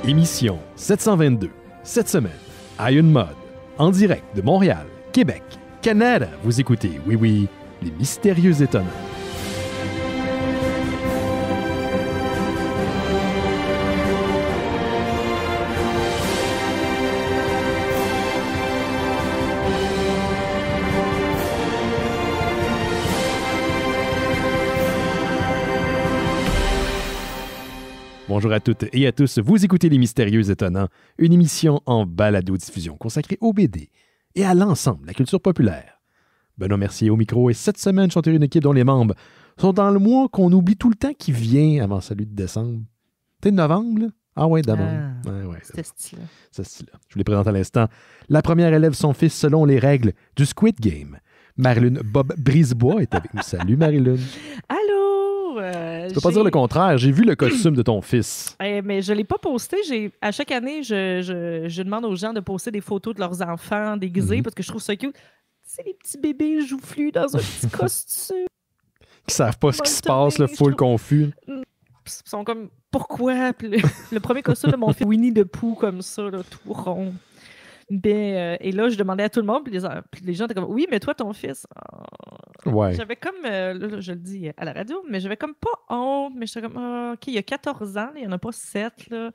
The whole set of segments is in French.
Émission 722. Cette semaine, Iron Mod, en direct de Montréal, Québec, Canada. Vous écoutez, oui, les mystérieux étonnants. Bonjour à toutes et à tous, vous écoutez Les Mystérieux Étonnants, une émission en balado-diffusion consacrée au BD et à l'ensemble de la culture populaire. Benoît Mercier au micro et cette semaine, je suis une équipe dont les membres sont dans le mois qu'on oublie tout le temps qui vient avant celui de décembre. Peut-être novembre, là? Ah ouais, d'abord. Ouais, c'est style. C'est style. Je vous les présente à l'instant. La première élève son fils selon les règles du Squid Game. Marilyn Bob Brisebois est avec nous. Salut Marilyn. Allô? Tu peux pas dire le contraire. J'ai vu le costume de ton fils. Mais je ne l'ai pas posté. À chaque année, je demande aux gens de poster des photos de leurs enfants déguisés parce que je trouve ça cute. C'est les petits bébés joufflus dans un petit costume. Qui savent pas ce qui se passe, le full confus. Ils sont comme, pourquoi? Puis le premier costume de mon fils, Winnie the Pooh, comme ça, là, tout rond. Et là, je demandais à tout le monde, puis les gens étaient comme, oui, mais toi, ton fils. Ouais. J'avais comme, là, je le dis à la radio, mais j'avais comme pas honte, mais j'étais comme, OK, il y a 14 ans, il n'y en a pas 7, là.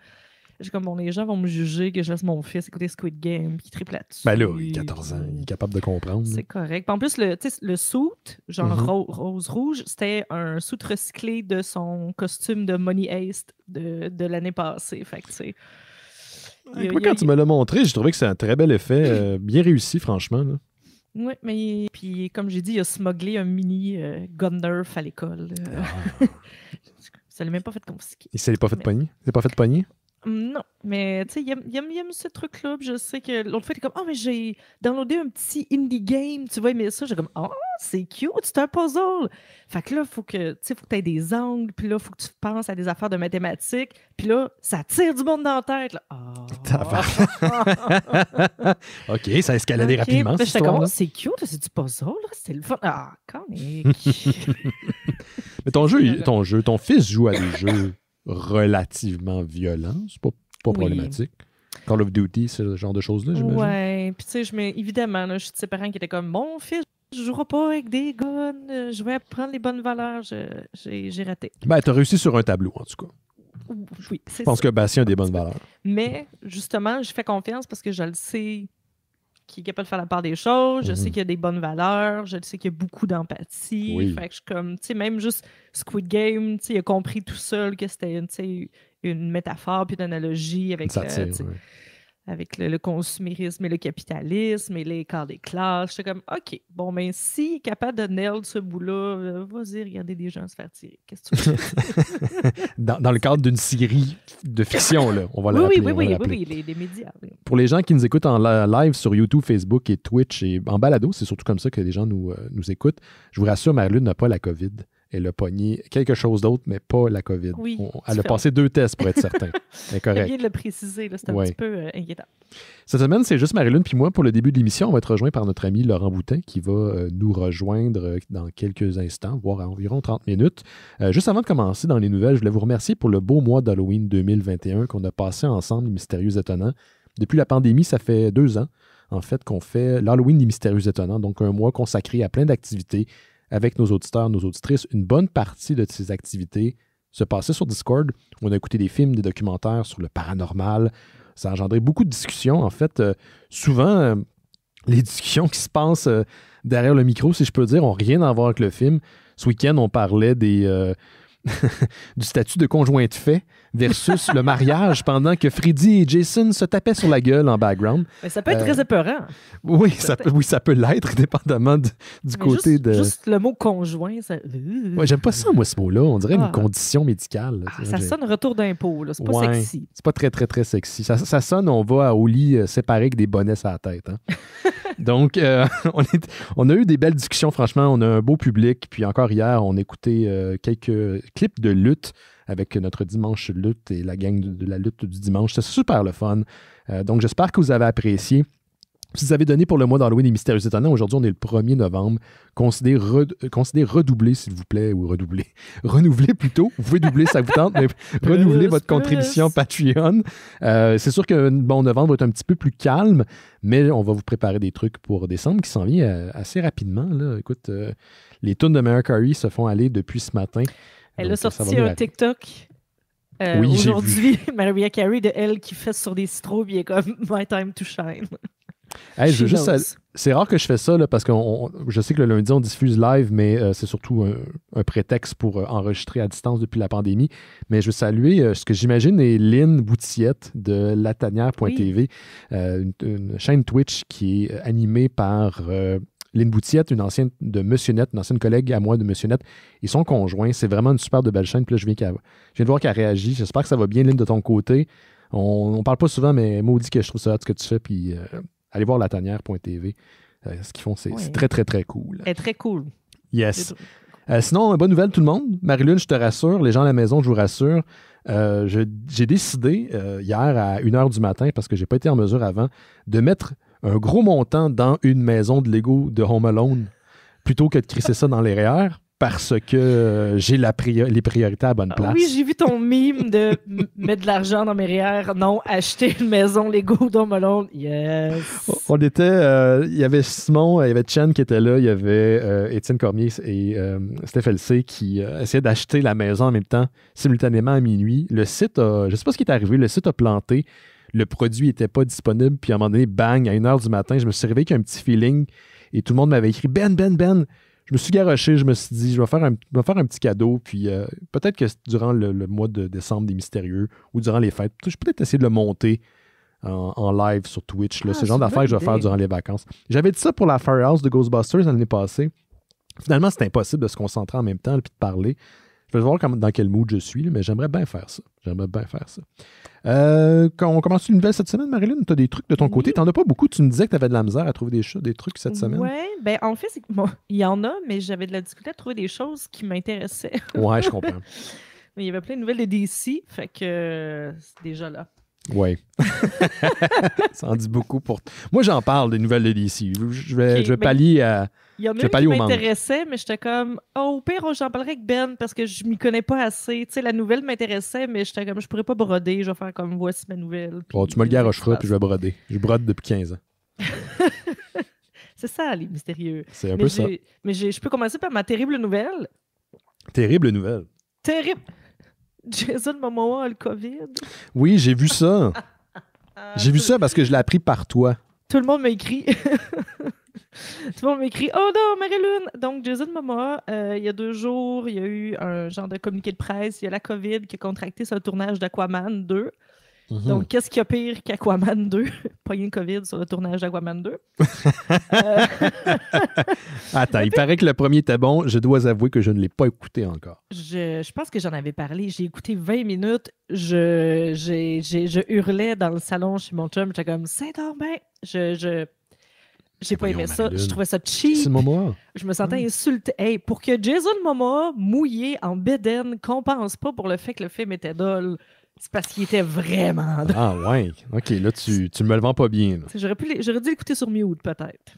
J'ai comme, bon, les gens vont me juger que je laisse mon fils écouter Squid Game, puis il triple là-dessus. Ben là, il a 14 ans, il est capable de comprendre. C'est correct. Puis en plus, le suit, genre rose-rouge, c'était un suit recyclé de son costume de Money Heist de l'année passée. Fait que, tu sais. Moi, quand tu me l'as montré, j'ai trouvé que c'est un très bel effet, bien réussi, franchement. Là. Oui, mais puis comme j'ai dit, il a smugglé un mini gun nerf à l'école. Ça l'a même pas fait confisquer. Il s'est pas fait pogner? Il s'est pas fait pogner? Non, mais tu sais, il aime ce truc-là. Je sais que l'autre fois, il est comme, mais j'ai downloadé un petit indie game, tu vois, mais ça, j'ai comme, c'est cute, c'est un puzzle. Fait que là, faut que tu aies des angles, puis là, faut que tu penses à des affaires de mathématiques, puis là, ça tire du monde dans la tête. Là. OK, ça a escaladé rapidement, cette histoire. Comme, c'est cute, c'est du puzzle, là, c'est le fun. Conique. Mais ton fils joue à des jeux relativement violent. C'est pas problématique. Call of Duty, ce genre de choses-là, j'imagine. Ouais, puis tu sais, évidemment, là, je suis de ces parents qui étaient comme, mon fils ne jouera pas avec des guns, je vais apprendre les bonnes valeurs, j'ai raté. Ben, t'as réussi sur un tableau, en tout cas. Oui, je pense que Bastien a des bonnes valeurs. Mais, justement, je fais confiance parce que je le sais qu'il est capable de faire la part des choses, je sais qu'il y a des bonnes valeurs, je sais qu'il y a beaucoup d'empathie. Oui. Fait que je suis comme, tu sais, même juste Squid Game, tu sais, il a compris tout seul que c'était une métaphore puis une analogie avec, avec le consumérisme et le capitalisme et l'écart des classes. J'étais comme, OK, bon, mais s'il est capable de nail ce bout-là, vas-y, regardez des gens se faire tirer. Qu'est-ce que tu veux? dans le cadre d'une série de fiction, là, on va l'appeler. Oui, les médias. Oui. Pour les gens qui nous écoutent en live sur YouTube, Facebook et Twitch et en balado, c'est surtout comme ça que les gens nous écoutent. Je vous rassure, Marilyn n'a pas la COVID. Elle a pogné quelque chose d'autre, mais pas la COVID. Oui, elle a passé 2 tests pour être certain. C'est correct. Bien de le préciser, là, c'est un petit peu inquiétant. Cette semaine, c'est juste Marilyn puis moi. Pour le début de l'émission, on va être rejoint par notre ami Laurent Boutin qui va nous rejoindre dans quelques instants, voire à environ 30 minutes. Juste avant de commencer dans les nouvelles, je voulais vous remercier pour le beau mois d'Halloween 2021 qu'on a passé ensemble, les Mystérieux Étonnants. Depuis la pandémie, ça fait 2 ans, en fait, qu'on fait l'Halloween des Mystérieux Étonnants, donc un mois consacré à plein d'activités avec nos auditeurs, nos auditrices. Une bonne partie de ces activités se passaient sur Discord. On a écouté des films, des documentaires sur le paranormal. Ça a engendré beaucoup de discussions. En fait, souvent, les discussions qui se passent derrière le micro, si je peux dire, n'ont rien à voir avec le film. Ce week-end, on parlait du statut de conjoint de fait versus le mariage pendant que Freddy et Jason se tapaient sur la gueule en background. Mais ça peut être très épeurant. Oui, ça peut l'être, dépendamment du côté de... Juste le mot conjoint, ça... Ouais, j'aime pas ça, moi, ce mot-là. On dirait une condition médicale. Ça sonne retour d'impôt, là. C'est pas sexy. C'est pas très, très, très sexy. Ça sonne, on va au lit séparé avec des bonnets sur la tête. Hein. Donc, on a eu des belles discussions, franchement. On a un beau public. Puis encore hier, on a écouté quelques clips de lutte avec notre dimanche lutte et la gang de la lutte du dimanche. C'était super le fun. Donc, j'espère que vous avez apprécié. Si vous avez donné pour le mois d'Halloween et Mystérieux Étonnants, aujourd'hui, on est le 1er novembre. Considérez redoubler, s'il vous plaît, ou redoubler. Renouveler plutôt. Vous pouvez doubler, ça vous tente, mais renouveler votre contribution Patreon. C'est sûr que novembre va être un petit peu plus calme, mais on va vous préparer des trucs pour décembre qui s'en vient assez rapidement. Là. Écoute, les tunes de Mariah Carey se font aller depuis ce matin. Elle a sorti un TikTok. Oui, aujourd'hui, Mariah Carey de elle qui fait sur des citrons, puis elle est comme My time to shine. Hey, c'est rare que je fais ça là, parce que je sais que le lundi, on diffuse live, mais c'est surtout un prétexte pour enregistrer à distance depuis la pandémie. Mais je veux saluer ce que j'imagine est Lynn Boutillette de latanière.tv, une chaîne Twitch qui est animée par Lynn Boutillette, une ancienne de Monsieur Net, une ancienne collègue à moi de Monsieur Net, et son conjoint. C'est vraiment une super de belle chaîne. Puis là, je viens de voir qu'elle réagit. J'espère que ça va bien, Lynn, de ton côté. On parle pas souvent, mais maudit que je trouve ça hot ce que tu fais. Puis allez voir latanière.tv. Ce qu'ils font, c'est très, très, très cool. C'est très cool. Yes. Sinon, bonne nouvelle tout le monde. Marie-Lune, je te rassure. Les gens à la maison, je vous rassure. J'ai décidé hier à 1h du matin, parce que j'ai pas été en mesure avant, de mettre un gros montant dans une maison de Lego de Home Alone plutôt que de crisser ça dans les REER, parce que j'ai les priorités à la bonne place. Oui, j'ai vu ton meme de mettre de l'argent dans mes REER. Non, acheter une maison Lego de Home Alone. Yes! On était... il y avait Simon, il y avait Chen qui était là, il y avait Étienne Cormier et Steph LC qui essayaient d'acheter la maison en même temps, simultanément à minuit. Le site a... Je sais pas ce qui est arrivé, le site a planté. Le produit n'était pas disponible, puis à un moment donné, bang, à 1h du matin, je me suis réveillé avec un petit feeling et tout le monde m'avait écrit « Ben! » Je me suis garoché, je me suis dit, je vais faire un petit cadeau, puis peut-être que durant le mois de décembre des Mystérieux ou durant les fêtes, je vais peut-être essayer de le monter en live sur Twitch. C'est le genre d'affaires que je vais faire durant les vacances. J'avais dit ça pour la Firehouse de Ghostbusters l'année passée. Finalement, c'est impossible de se concentrer en même temps et de parler. Je vais voir dans quel mood je suis, mais j'aimerais bien faire ça. On commence une nouvelle cette semaine, Marie-Lune? Tu as des trucs de ton côté? Tu n'en as pas beaucoup. Tu me disais que tu avais de la misère à trouver des trucs cette semaine. Oui, ben en fait, il y en a, mais j'avais de la difficulté à trouver des choses qui m'intéressaient. Ouais, je comprends. Mais il y avait plein de nouvelles de DC, fait que c'est déjà là. Oui. Ça en dit beaucoup pour... Moi, j'en parle des nouvelles de DC. Je vais pallier à... Il y en a une qui m'intéressait, mais j'étais comme, au pire, j'en parlerai avec Ben parce que je m'y connais pas assez. Tu sais, la nouvelle m'intéressait, mais j'étais comme, je pourrais pas broder. Je vais faire comme, voici ma nouvelle. Bon, tu me le garocheras, puis je vais broder. Je brode depuis 15 ans. C'est ça, les mystérieux. C'est un peu ça. Mais je peux commencer par ma terrible nouvelle. Terrible nouvelle. Terrible. Jason Momoa a le COVID. Oui, j'ai vu ça. J'ai vu ça parce que je l'ai appris par toi. Tout le monde m'a écrit. Tout le monde m'écrit « Oh non, Marie-Lune! » Donc, Jason Momoa, il y a 2 jours, il y a eu un genre de communiqué de presse. Il y a la COVID qui a contracté sur le tournage d'Aquaman 2. Mm-hmm. Donc, qu'est-ce qu'il y a pire qu'Aquaman 2? Pas une COVID sur le tournage d'Aquaman 2. Attends, il paraît que le premier était bon. Je dois avouer que je ne l'ai pas écouté encore. Je pense que j'en avais parlé. J'ai écouté 20 minutes. Je hurlais dans le salon chez mon chum. J'étais comme « C'est normal! » J'ai pas aimé ça. Je trouvais ça cheap. C'est Momoa. Je me sentais insultée. Hey, pour que Jason Momoa, mouillé en bédaine, compense pas pour le fait que le film était dole, c'est parce qu'il était vraiment dole. Ah ouais. OK, là, tu me le vends pas bien. J'aurais dû l'écouter sur mute, peut-être.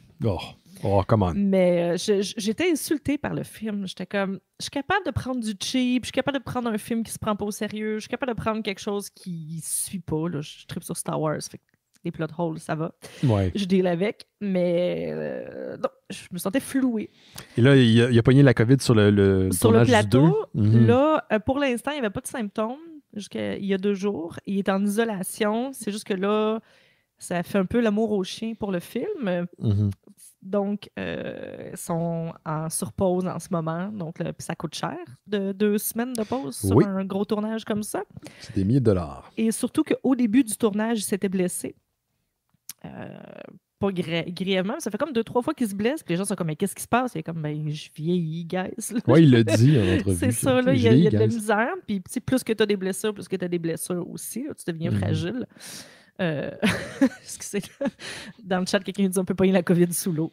Oh, come on. Mais j'étais insultée par le film. J'étais comme, je suis capable de prendre du cheap, je suis capable de prendre un film qui se prend pas au sérieux, je suis capable de prendre quelque chose qui suit pas. Là. Je tripe sur Star Wars, fait les plot holes, ça va. Ouais. Je deal avec, mais non, je me sentais flouée. Et là, il a pogné la COVID sur le tournage plateau. Du 2. Mm-hmm. Là, pour l'instant, il n'y avait pas de symptômes jusqu'il y a 2 jours. Il est en isolation. C'est juste que là, ça fait un peu l'amour au chien pour le film. Mm-hmm. Donc, ils sont en surpause en ce moment. Donc, ça coûte cher de 2 semaines de pause sur un gros tournage comme ça. C'est des milliers de dollars. Et surtout qu'au début du tournage, il s'était blessé. Pas grièvement, ça fait comme 2-3 fois qu'il se blesse, puis les gens sont comme, mais qu'est-ce qui se passe? Il est comme, ben, je vieillis, guys. Oui, il l'a dit en entrevue. C'est ça, là, il y a de la misère, puis plus que tu as des blessures, plus que tu as des blessures aussi, là, tu deviens fragile. Dans le chat, quelqu'un dit, on peut pas y la COVID sous l'eau.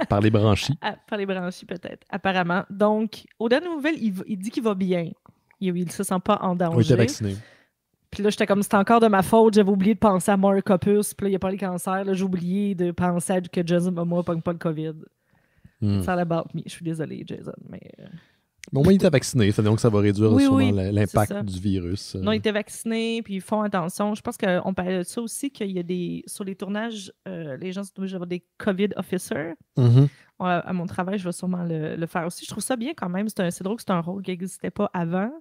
Par les branchies. Par les branchies, peut-être, apparemment. Donc, aux dernières nouvelles, il dit qu'il va bien. Il ne se sent pas en danger. Il était vacciné. Puis Puis là, j'étais comme, c'était encore de ma faute. J'avais oublié de penser à Mark Hoppus. Puis là, il a pas le cancer. Là, j'ai oublié de penser à que Jason Momoa pogne pas le COVID. It's all about me. Je suis désolée, Jason, mais... Bon, moi, il était vacciné, donc ça va réduire sûrement l'impact du virus. Non, il était vacciné, puis ils font attention. Je pense qu'on parlait de ça aussi, qu'il y a des... Sur les tournages, les gens sont obligés d'avoir des COVID officers. À mon travail, je vais sûrement le faire aussi. Je trouve ça bien quand même. C'est drôle que c'est un rôle qui n'existait pas avant.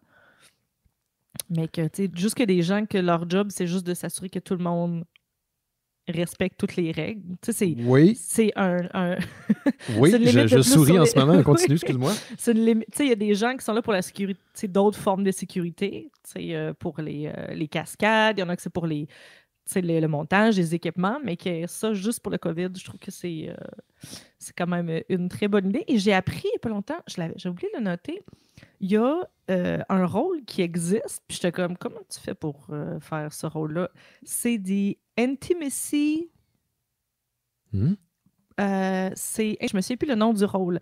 Mais que, tu sais, juste que des gens que leur job, c'est juste de s'assurer que tout le monde respecte toutes les règles. Tu sais, c'est un... Oui, je souris en ce moment. Continue, excuse-moi. C'est une limite. Tu sais, il y a des gens qui sont là pour la sécurité, d'autres formes de sécurité. Tu sais, pour les cascades, il y en a que c'est pour le montage des équipements, mais que ça, juste pour le COVID, je trouve que c'est quand même une très bonne idée. Et j'ai appris il n'y a pas longtemps, j'ai oublié de le noter, il y a un rôle qui existe, puis j'étais comme, comment tu fais pour faire ce rôle-là? C'est des intimacy... je me souviens plus le nom du rôle.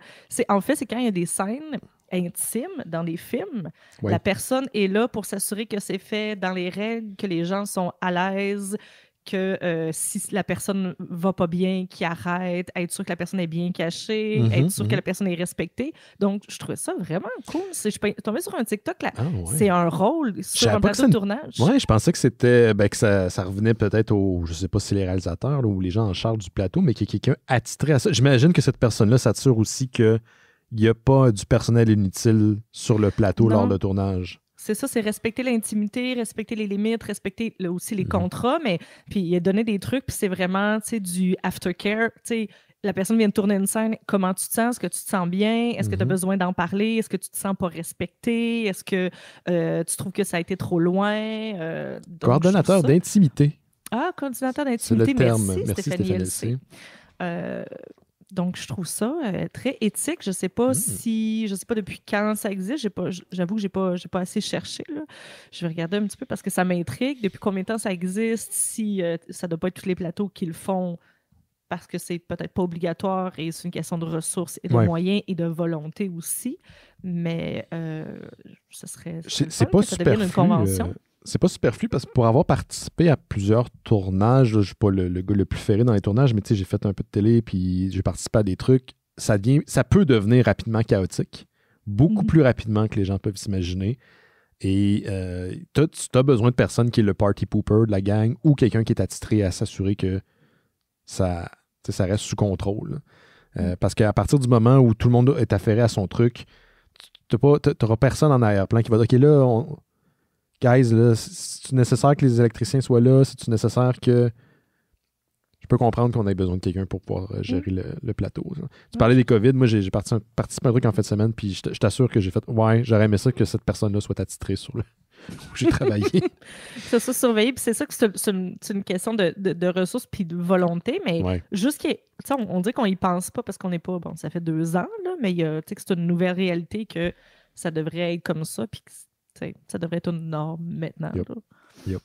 En fait, c'est quand il y a des scènes intimes dans des films, la personne est là pour s'assurer que c'est fait dans les règles, que les gens sont à l'aise, que si la personne va pas bien, qu'il arrête, être sûr que la personne est bien cachée, être sûr que la personne est respectée. Donc, je trouvais ça vraiment cool. Je suis tombée sur un TikTok, là. C'est un rôle sur un plateau de tournage. Oui, je pensais que c'était que ça revenait peut-être je sais pas si les réalisateurs là, ou les gens en charge du plateau, mais qu'il y a quelqu'un attitré à ça. J'imagine que cette personne-là s'assure aussi qu'il n'y a pas du personnel inutile sur le plateau lors de tournage. C'est ça, c'est respecter l'intimité, respecter les limites, respecter aussi les contrats, mais puis il a donné des trucs, puis c'est vraiment, tu sais, du aftercare, tu sais, la personne vient de tourner une scène, comment tu te sens? Est-ce que tu te sens bien? Est-ce que tu as besoin d'en parler? Est-ce que tu te sens pas respecté? Est-ce que tu trouves que ça a été trop loin? Coordonnateur d'intimité. Ah, coordonnateur d'intimité, c'est le terme. Merci Stéphanie LC. Donc, je trouve ça très éthique. Je sais pas je sais pas depuis quand ça existe. J'avoue que j'ai pas assez cherché, là. Je vais regarder un petit peu parce que ça m'intrigue. Depuis combien de temps ça existe? Si ça doit pas être tous les plateaux qui le font parce que c'est peut-être pas obligatoire et c'est une question de ressources et de moyens et de volonté aussi. Mais ce serait c'est pas superflu, une convention. C'est pas superflu parce que pour avoir participé à plusieurs tournages, je suis pas le gars le plus ferré dans les tournages, mais tu sais, j'ai fait un peu de télé puis j'ai participé à des trucs. Ça peut devenir rapidement chaotique, beaucoup plus rapidement que les gens peuvent s'imaginer. Et tu as besoin de personne qui est le party pooper de la gang ou quelqu'un qui est attitré à s'assurer que ça reste sous contrôle. Parce qu'à partir du moment où tout le monde est affairé à son truc, tu n'auras personne en arrière-plan qui va dire « OK, là, guys, là, c'est-tu nécessaire que les électriciens soient là? C'est-tu nécessaire que... » Je peux comprendre qu'on ait besoin de quelqu'un pour pouvoir gérer le plateau. Ça. Tu parlais des COVID. Moi, j'ai participé à un truc en fin de semaine, puis je t'assure que j'ai fait « Ouais, j'aurais aimé ça que cette personne-là soit attitrée sur le... » où j'ai travaillé. C'est ça, surveiller. Puis c'est ça que c'est une question de ressources puis de volonté, mais juste on dit qu'on y pense pas parce qu'on n'est pas... Bon, ça fait 2 ans, là, mais que c'est une nouvelle réalité que ça devrait être comme ça, puis que ça devrait être une norme maintenant. Yep.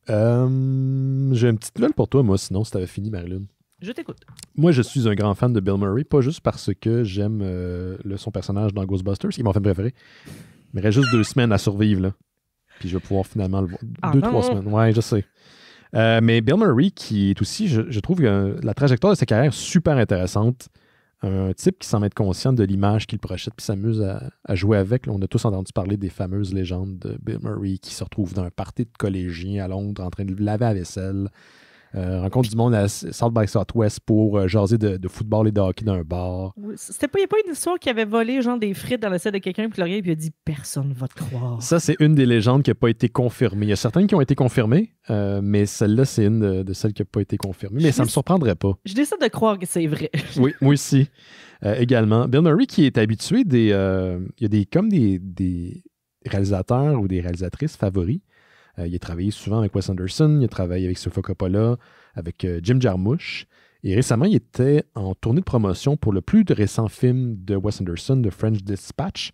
J'ai une petite nouvelle pour toi, moi, sinon, si t'avais fini, Marilyn. Je t'écoute. Moi, je suis un grand fan de Bill Murray, pas juste parce que j'aime son personnage dans Ghostbusters, qui est mon film préféré. Il me reste juste 2 semaines à survivre, là. Puis je vais pouvoir finalement le voir. 2-3 semaines. Ouais, je sais. Mais Bill Murray, qui est aussi, je trouve la trajectoire de sa carrière super intéressante. Un type qui semble être conscient de l'image qu'il projette puis s'amuse à jouer avec. Là, on a tous entendu parler des fameuses légendes de Bill Murray qui se retrouve dans un party de collégiens à Londres en train de laver la vaisselle. Rencontre du monde à South by Southwest pour jaser de football et de hockey dans un bar. Oui, il n'y a pas une histoire qui avait volé genre des frites dans l'assiette de quelqu'un puis il a dit « Personne ne va te croire ». Ça, c'est une des légendes qui n'a pas été confirmée. Il y a certaines qui ont été confirmées, mais celle-là, c'est une de celles qui n'a pas été confirmée. Mais ça ne me surprendrait pas. Je décide de croire que c'est vrai. Oui, moi aussi. Également. Bill Murray qui est habitué il y a des réalisateurs ou des réalisatrices favoris. Il a travaillé souvent avec Wes Anderson, il a travaillé avec Sofia Coppola, avec Jim Jarmusch. Et récemment, il était en tournée de promotion pour le plus récent film de Wes Anderson, The French Dispatch.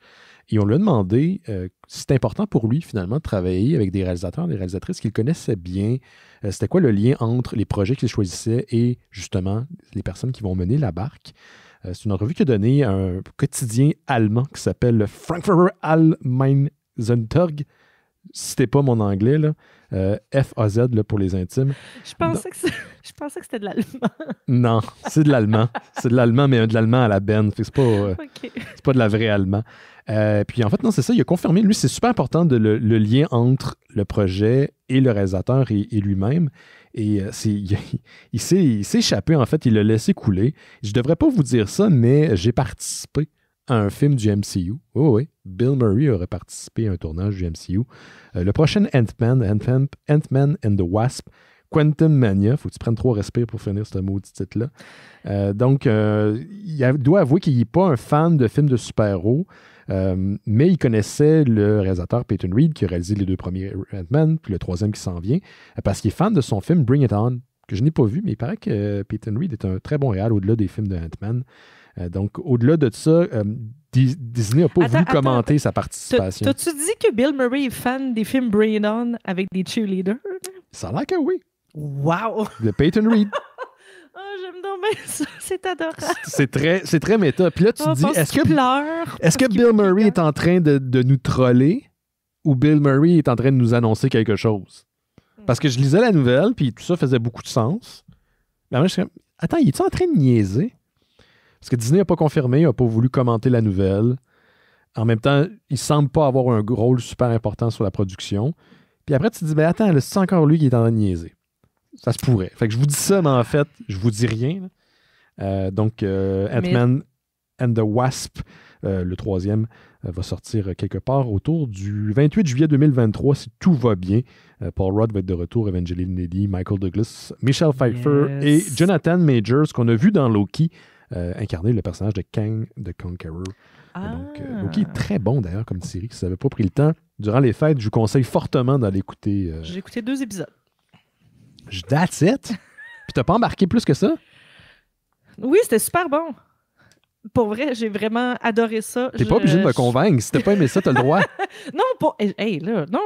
Et on lui a demandé si c'était important pour lui, finalement, de travailler avec des réalisateurs, des réalisatrices qu'il connaissait bien. C'était quoi le lien entre les projets qu'il choisissait et, justement, les personnes qui vont mener la barque. C'est une entrevue qu'il a donnée à un quotidien allemand qui s'appelle le Frankfurter Allgemeine Sonntag. citez pas mon anglais, là. FAZ là, pour les intimes. Je pensais que c'était de l'allemand. Non, c'est de l'allemand. C'est de l'allemand, mais de l'allemand à la benne. C'est pas, c'est pas de la vraie allemand. Puis en fait, non, c'est ça. Il a confirmé. Lui, c'est super important le lien entre le projet et le réalisateur et lui-même. Et il s'est échappé, en fait. Il l'a laissé couler. Je devrais pas vous dire ça, mais j'ai participé à un film du MCU. Oui. Bill Murray aurait participé à un tournage du MCU. Le prochain Ant-Man and the Wasp, Quantum Mania. Faut que tu prennes 3 respires pour finir ce maudit titre-là. Donc, il doit avouer qu'il n'est pas un fan de films de super-héros, mais il connaissait le réalisateur Peyton Reed qui a réalisé les 2 premiers Ant-Man, puis le 3e qui s'en vient, parce qu'il est fan de son film Bring It On, que je n'ai pas vu, mais il paraît que Peyton Reed est un très bon réal au-delà des films de Ant-Man. Donc, au-delà de ça, Disney n'a pas voulu commenter sa participation. T'as-tu dit que Bill Murray est fan des films Bring It On avec des cheerleaders? Ça a l'air que oui. Wow! De Peyton Reed. J'aime donc bien ça. C'est adorable. C'est très méta. Puis là, tu te dis, est-ce que Bill Murray est en train de nous troller ou Bill Murray est en train de nous annoncer quelque chose? Parce que je lisais la nouvelle, puis tout ça faisait beaucoup de sens. Mais moi, je suis comme, attends, il est en train de niaiser? Parce que Disney n'a pas confirmé, il n'a pas voulu commenter la nouvelle. En même temps, il semble pas avoir un rôle super important sur la production. Puis après, tu te dis, ben attends, c'est encore lui qui est en train de niaiser. Ça se pourrait. Fait que je vous dis ça, mais en fait, je vous dis rien. Donc, Ant-Man and the Wasp, le 3e, va sortir quelque part autour du 28 juillet 2023, si tout va bien. Paul Rudd va être de retour, Evangeline Lilly, Michael Douglas, Michelle Pfeiffer et Jonathan Majors, qu'on a vu dans Loki, incarner le personnage de Kang the Conqueror. Donc, Loki est très bon d'ailleurs comme série. Si vous n'avez pas pris le temps, durant les fêtes, je vous conseille fortement d'aller écouter. J'ai écouté 2 épisodes. That's it? Puis t'as pas embarqué plus que ça? Oui, c'était super bon. Pour vrai, j'ai vraiment adoré ça. T'es pas obligé de me convaincre. Si t'as pas aimé ça, t'as le droit. Non, non,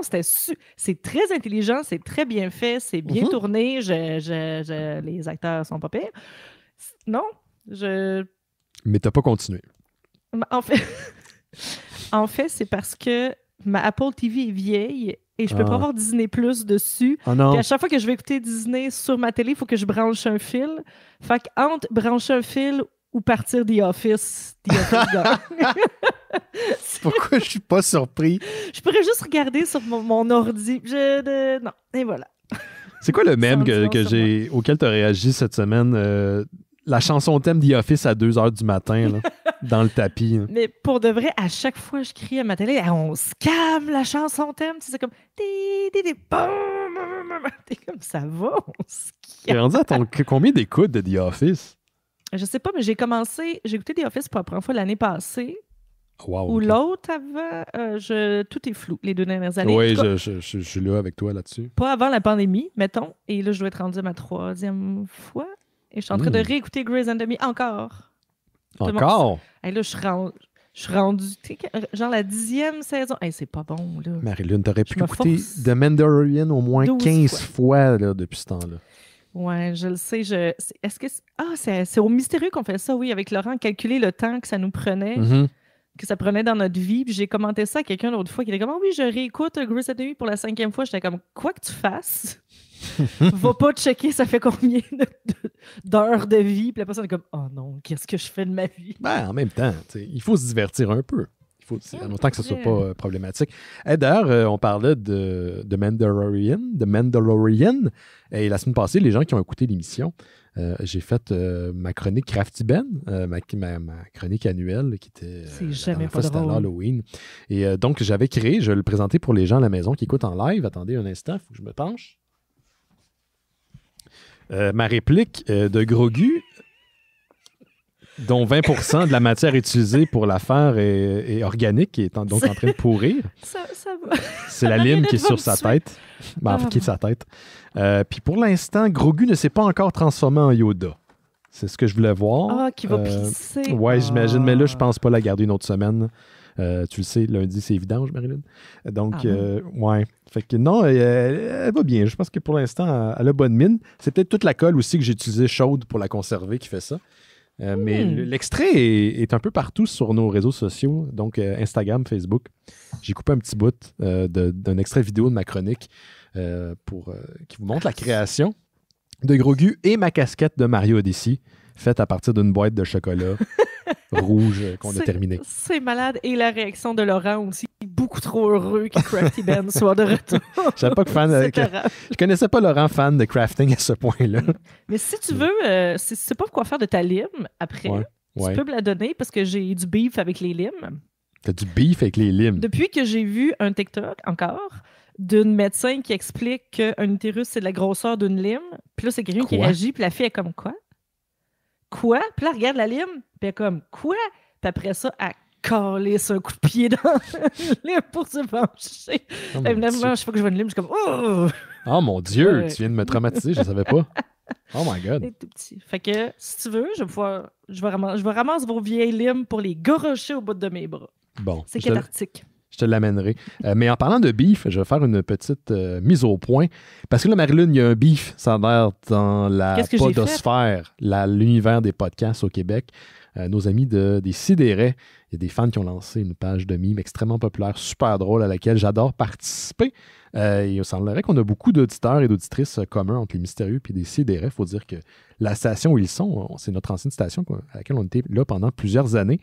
c'est très intelligent, c'est très bien fait, c'est bien tourné. Les acteurs sont pas pires. Non, Mais t'as pas continué. En fait, c'est parce que ma Apple TV est vieille et je peux pas avoir Disney Plus dessus. Oh non. Puis à chaque fois que je vais écouter Disney sur ma télé, il faut que je branche un fil. Fait qu'entre brancher un fil ou partir The Office gagne. Pourquoi je suis pas surpris? Je pourrais juste regarder sur mon ordi. Non, et voilà. C'est quoi le mème auquel tu as réagi cette semaine? La chanson thème The Office à 2h du matin, là, dans le tapis. Là. Mais pour de vrai, à chaque fois que je crie à ma télé, on se calme la chanson thème. C'est comme... T'es comme ça va, on se calme. T'es rendu à combien d'écoutes de The Office? Je sais pas, mais j'ai écouté The Office pour la première fois l'année passée. Wow, ou l'autre avant. Tout est flou, les 2 dernières années. Oui, je suis là avec toi là-dessus. Pas avant la pandémie, mettons. Et là, je dois être rendue à ma 3e fois. Et je suis en train de réécouter Grey's Anatomy encore. Encore? Et là, je suis rendue, genre la 10e saison. Hey, c'est pas bon, là. Marilyn, t'aurais pu écouter The Mandalorian au moins 15 fois là, depuis ce temps-là. Ouais, je le sais. Est-ce que c'est au Mystérieux qu'on fait ça, oui, avec Laurent, calculer le temps que ça nous prenait, que ça prenait dans notre vie. Puis j'ai commenté ça à quelqu'un l'autre fois qui était comme, oui, je réécoute Grey's Anatomy pour la 5e fois. J'étais comme, quoi que tu fasses, va pas checker ça fait combien d'heures de vie. Puis la personne est comme, oh non, qu'est-ce que je fais de ma vie? Ben, en même temps, il faut se divertir un peu. En autant que ce ne soit pas problématique. D'ailleurs, on parlait de Mandalorian. Et la semaine passée, les gens qui ont écouté l'émission, j'ai fait ma chronique Crafty Ben, ma chronique annuelle qui était à Halloween. Et donc, j'avais créé, je vais le présenter pour les gens à la maison qui écoutent en live. Attendez un instant, il faut que je me penche. Ma réplique de Grogu, dont 20% de la matière utilisée pour la faire est organique et est donc en train de pourrir. Ça va. C'est la lime qui est sur sa tête. Qui est sa tête. Puis pour l'instant, Grogu ne s'est pas encore transformé en Yoda. C'est ce que je voulais voir. Qui va pisser. Ouais, j'imagine. Mais là, je pense pas la garder une autre semaine. Tu le sais, lundi, c'est évident, Marilyn. Donc, ouais. Fait que non, elle va bien. Je pense que pour l'instant, elle a bonne mine. C'est peut-être toute la colle aussi que j'ai utilisée chaude pour la conserver qui fait ça. Mais l'extrait est un peu partout sur nos réseaux sociaux, donc Instagram, Facebook. J'ai coupé un petit bout d'un extrait vidéo de ma chronique qui vous montre la création de Grogu et ma casquette de Mario Odyssey, faite à partir d'une boîte de chocolat rouge qu'on a terminée. C'est malade. Et la réaction de Laurent aussi, beaucoup trop heureux que Crafty Ben soit de retour. Je connaissais pas Laurent fan de crafting à ce point-là. Mais si tu veux, si tu sais pas quoi faire de ta lime après, tu peux me la donner parce que j'ai du beef avec les limes. T'as du beef avec les limes? Depuis que j'ai vu un TikTok, encore, d'une médecin qui explique qu'un utérus, c'est de la grosseur d'une lime. Puis là, c'est quelqu'un qui réagit, puis la fille est comme quoi? Quoi? Puis là, elle regarde la lime, puis elle est comme quoi? Puis après ça, elle calisse un coup de pied dans la lime pour se pencher. Évidemment, chaque fois que je vois une lime, je suis comme oh! Oh mon Dieu, tu viens de me traumatiser, je ne savais pas. Oh my God. C'est tout petit. Fait que si tu veux, je vais ramasser vos vieilles limes pour les gorocher au bout de mes bras. Bon. C'est cathartique. Je te l'amènerai. Mais en parlant de beef, je vais faire une petite mise au point. Parce que là, Marie-Lune, il y a un beef, ça a l'air, dans la podosphère, l'univers des podcasts au Québec. Nos amis des Sidérés, il y a des fans qui ont lancé une page de mime extrêmement populaire, super drôle, à laquelle j'adore participer. Il semblerait qu'on a beaucoup d'auditeurs et d'auditrices communs entre les Mystérieux et les Sidérés. Il faut dire que la station où ils sont, c'est notre ancienne station à laquelle on était là pendant plusieurs années.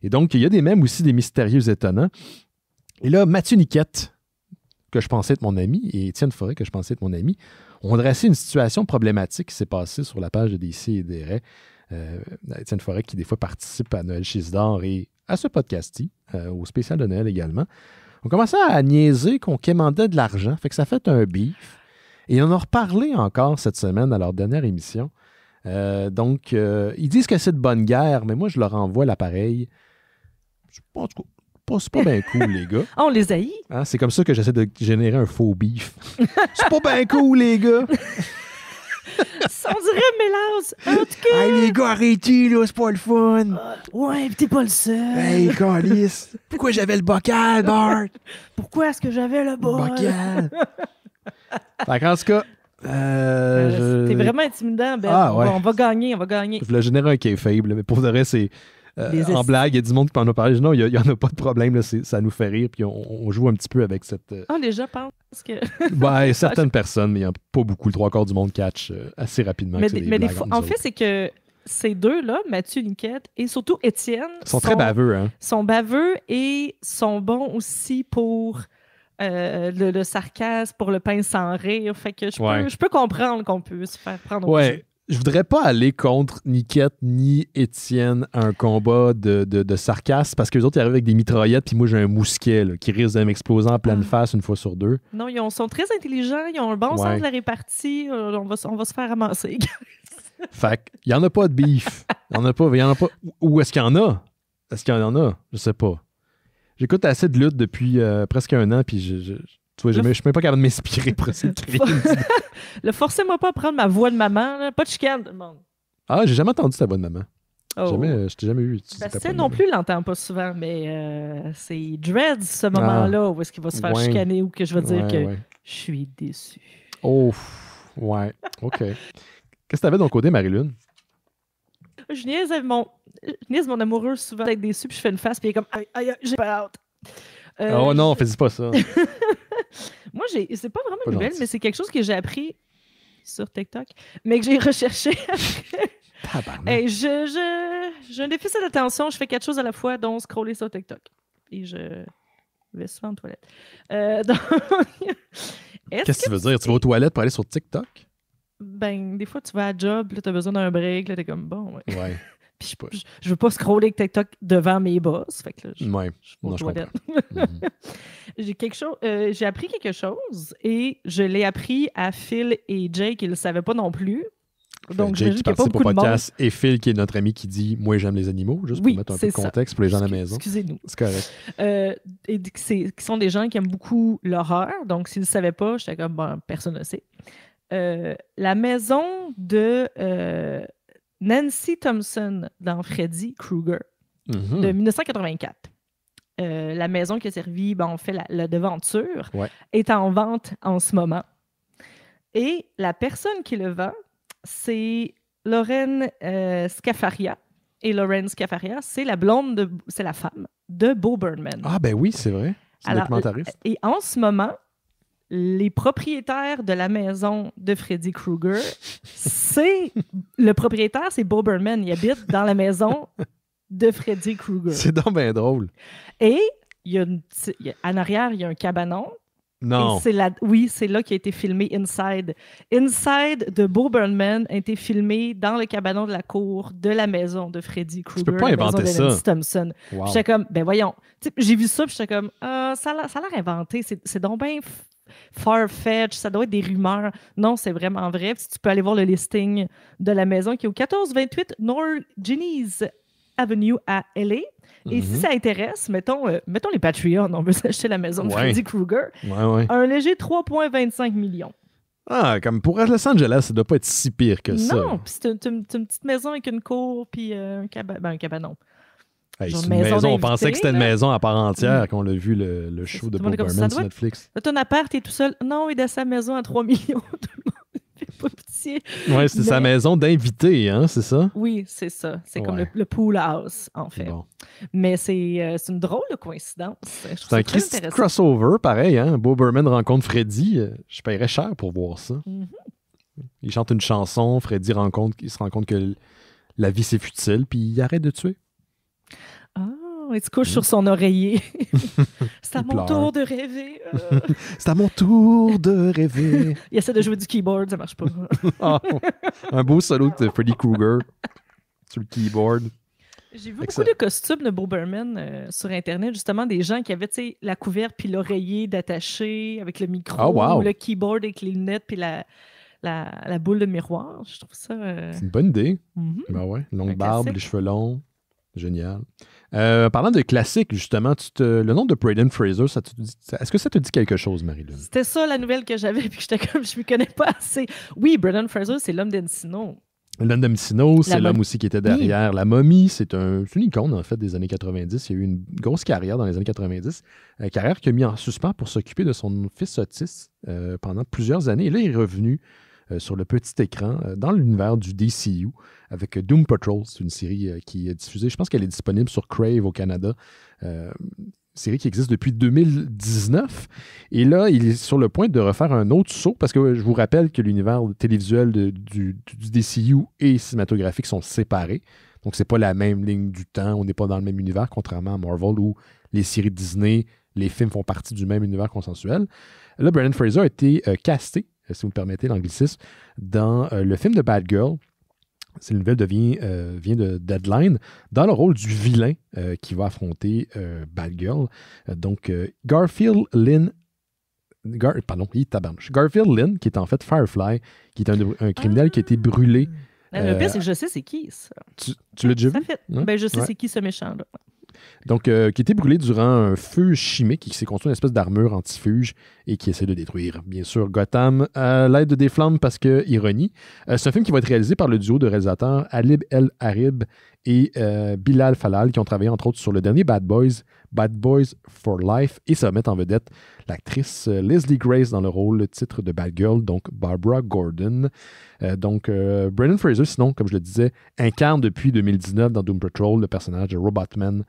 Et donc, il y a des mèmes aussi des Mystérieux étonnants. Et là, Mathieu Niquette, que je pensais être mon ami, et Étienne Forêt, que je pensais être mon ami, ont dressé une situation problématique qui s'est passée sur la page de DC et des Raies. Étienne Forêt, qui des fois participe à Noël Chisdor et à ce podcast-ci, au spécial de Noël également, on commençait à niaiser qu'on quémandait de l'argent, fait que ça fait un beef. Et on en a reparlé encore cette semaine à leur dernière émission. Donc, ils disent que c'est de bonne guerre, mais moi, je leur envoie l'appareil. En tout cas, c'est pas bien cool, les gars. On les haït. Hein, c'est comme ça que j'essaie de générer un faux beef. C'est pas bien cool, les gars. On dirait mélange. En tout cas. Hey, les gars, arrêtez, là, c'est pas le fun. Ouais, pis t'es pas le seul. Hey, calice. Pourquoi j'avais le bocal, Bart? Pourquoi est-ce que j'avais le bocal? Fait qu'en tout cas, t'es vraiment intimidant, Ben. Ah, ouais. On va gagner. Je voulais générer un kayfabe, mais pour de vrai, c'est. En blague, il y a du monde qui en a parlé. Non, il n'y en a pas de problème. Là, ça nous fait rire. Puis on joue un petit peu avec cette. Les gens pensent que. Certaines personnes, mais il n'y a pas beaucoup. Le 3/4 du monde catch assez rapidement. En fait, c'est que ces deux-là, Mathieu Niquette et surtout Étienne, sont très baveux. Hein? Sont baveux et sont bons aussi pour le sarcasme, pour le pain sans rire. Fait que je peux comprendre qu'on peut se faire prendre au jeu. Je voudrais pas aller contre Niquette ni Étienne à un combat de sarcasme parce que les autres ils arrivent avec des mitraillettes puis moi j'ai un mousquet là, qui risque de m'exploser en pleine face une fois sur deux. Non, ils sont très intelligents, ils ont un bon sens de la répartie. On va se faire ramasser. Fait qu'il n'y en a pas de beef. Il n'y en a pas. Ou est-ce qu'il y en a? Est-ce qu'il y en a? Je sais pas. J'écoute assez de lutte depuis presque un an puis tu vois, je suis même pas capable de m'inspirer pour essayer de créer forcez-moi pas à prendre ma voix de maman. Là. Pas de chicane, tout le monde. Ah, j'ai jamais entendu ta voix de maman. Je t'ai jamais eu. Bastien non plus l'entend pas souvent, mais c'est Dreads, ce moment-là, où est-ce qu'il va se faire chicaner ou que je vais dire que je suis déçu. Oh, ouais. OK. Qu'est-ce que t'avais de ton côté, Marie-Lune? Je niaise mon amoureux souvent d'être déçu, puis je fais une face, puis il est comme « Aïe, j'ai pas hâte. » Oh non, fais pas ça. Moi, c'est pas vraiment une nouvelle, mais c'est quelque chose que j'ai appris sur TikTok, mais que j'ai recherché après. J'ai un déficit d'attention, je fais quelque chose à la fois, dont scroller sur TikTok. Et je vais souvent aux toilettes. Qu'est-ce que tu veux dire? Tu vas aux toilettes pour aller sur TikTok? Ben, des fois, tu vas à job, là, t'as besoin d'un break, là, t'es comme bon, ouais. Puis je veux pas scroller avec TikTok devant mes boss. Fait que là, je j'ai appris quelque chose et je l'ai appris à Phil et Jay qui ne le savaient pas non plus. Donc, Jay qui participe au podcast et Phil qui est notre ami qui dit « Moi, j'aime les animaux », juste pour mettre un peu de contexte pour les gens à la maison. Excusez-nous. C'est correct. Et qui sont des gens qui aiment beaucoup l'horreur. Donc, s'ils ne le savaient pas, j'étais comme, bon, personne ne sait. La maison de... Nancy Thompson dans Freddy Krueger de 1984. La maison qui a servi, on fait la devanture, est en vente en ce moment. Et la personne qui le vend, c'est Lauren Scafaria, et Lawrence Cafaria, c'est c'est la femme de Bo Burnham. Ah ben oui, c'est vrai. C'est un documentariste. Et en ce moment, les propriétaires de la maison de Freddy Krueger, le propriétaire, c'est Bo Burnham. Il habite dans la maison de Freddy Krueger. C'est donc bien drôle. Et en arrière, il y a un cabanon. Non. Oui, c'est là qu'a été filmé Inside. Inside de Bo Burnham a été filmé dans le cabanon de la cour de la maison de Freddy Krueger. Tu peux pas inventer ça. Thompson. Wow. J'étais comme, ben voyons. J'ai vu ça, puis j'étais comme, ça a l'air inventé. C'est donc bien far-fetched, ça doit être des rumeurs. Non, c'est vraiment vrai. Puis tu peux aller voir le listing de la maison qui est au 1428 North Genesee Avenue à LA. Et si ça intéresse, mettons les Patreons, on veut s'acheter la maison de Freddy Krueger. Un léger 3,25 millions. Ah, comme pour Los Angeles, ça doit pas être si pire que ça. Non, puis c'est une petite maison avec une cour, puis un cabanon. Hey, c'est une maison, on pensait que c'était une maison à part entière quand on a vu le show de Bo Burnham sur Netflix. Ton appart est tout seul. Non, il est dans sa maison à 3 millions. Pas pitié. Oui, c'est sa maison d'invité, hein, c'est ça? Oui, c'est ça. C'est comme le pool house, en fait. Bon. Mais c'est une drôle de coïncidence. C'est un crossover, pareil, hein? Bo Burnham rencontre Freddy. Je paierais cher pour voir ça. Il chante une chanson, Freddy il se rend compte que la vie, c'est futile, puis il arrête de tuer. Il se couche sur son oreiller. C'est à mon tour de rêver. C'est à mon tour de rêver. Il essaie de jouer du keyboard, ça marche pas. Un beau solo de Freddy Krueger sur le keyboard. J'ai vu beaucoup de costumes de Bo Burnham sur Internet, justement, des gens qui avaient la couverte puis l'oreiller d'attaché avec le micro, le keyboard avec les lunettes puis la boule de miroir. Je trouve ça... C'est une bonne idée. Ben ouais, longue barbe, les cheveux longs. Génial. Parlant de classique, justement, le nom de Brendan Fraser, est-ce que ça te dit quelque chose, Marie-Lune? C'était ça la nouvelle que j'avais, puis j'étais comme, je ne m'y connais pas assez. Oui, Brendan Fraser, c'est l'homme d'Encino. L'homme d'Encino, c'est l'homme aussi qui était derrière La Momie. C'est une icône, en fait, des années 90. Il y a eu une grosse carrière dans les années 90. Carrière qu'il a mis en suspens pour s'occuper de son fils autiste pendant plusieurs années. Et là, il est revenu sur le petit écran dans l'univers du DCU avec Doom Patrol. C'est une série qui est diffusée. Je pense qu'elle est disponible sur Crave au Canada. Série qui existe depuis 2019. Et là, il est sur le point de refaire un autre saut parce que je vous rappelle que l'univers télévisuel du DCU et cinématographique sont séparés. Donc, c'est pas la même ligne du temps. On n'est pas dans le même univers, contrairement à Marvel où les séries Disney, les films font partie du même univers consensuel. Là, Brendan Fraser a été casté, si vous me permettez l'anglicisme, dans le film de Bad Girl. Cette nouvelle vient de Deadline, dans le rôle du vilain qui va affronter Bad Girl. Donc, Garfield Lynn, qui est en fait Firefly, qui est un criminel qui a été brûlé. Le pire, c'est que je sais c'est qui, ça. Tu l'as déjà vu? Ben, je sais c'est qui ce méchant-là. Donc, qui a été brûlé durant un feu chimique et qui s'est construit une espèce d'armure antifuge et qui essaie de détruire, bien sûr, Gotham à l'aide de des flammes parce que, ironie, c'est un film qui va être réalisé par le duo de réalisateurs Alib El Harib et Bilal Falal qui ont travaillé entre autres sur le dernier Bad Boys for Life, et ça va mettre en vedette l'actrice Leslie Grace dans le rôle titre de Bad Girl, donc Barbara Gordon. Brendan Fraser, sinon, comme je le disais, incarne depuis 2019 dans Doom Patrol le personnage de Robotman,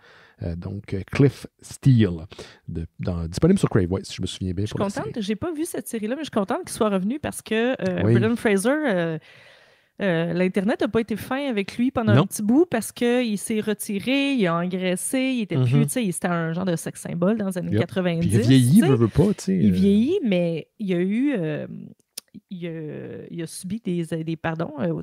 Cliff Steele, disponible sur Crave, si je me souviens bien. Je suis contente, j'ai pas vu cette série-là, mais je suis contente qu'il soit revenu parce que Brendan Fraser... l'Internet n'a pas été fin avec lui pendant un petit bout parce qu'il s'est retiré, il a engraissé, il était plus, c'était un genre de sex symbole dans les années 90. Puis il vieillit, veut pas, tu sais. Il vieillit, mais il y a eu... il a subi des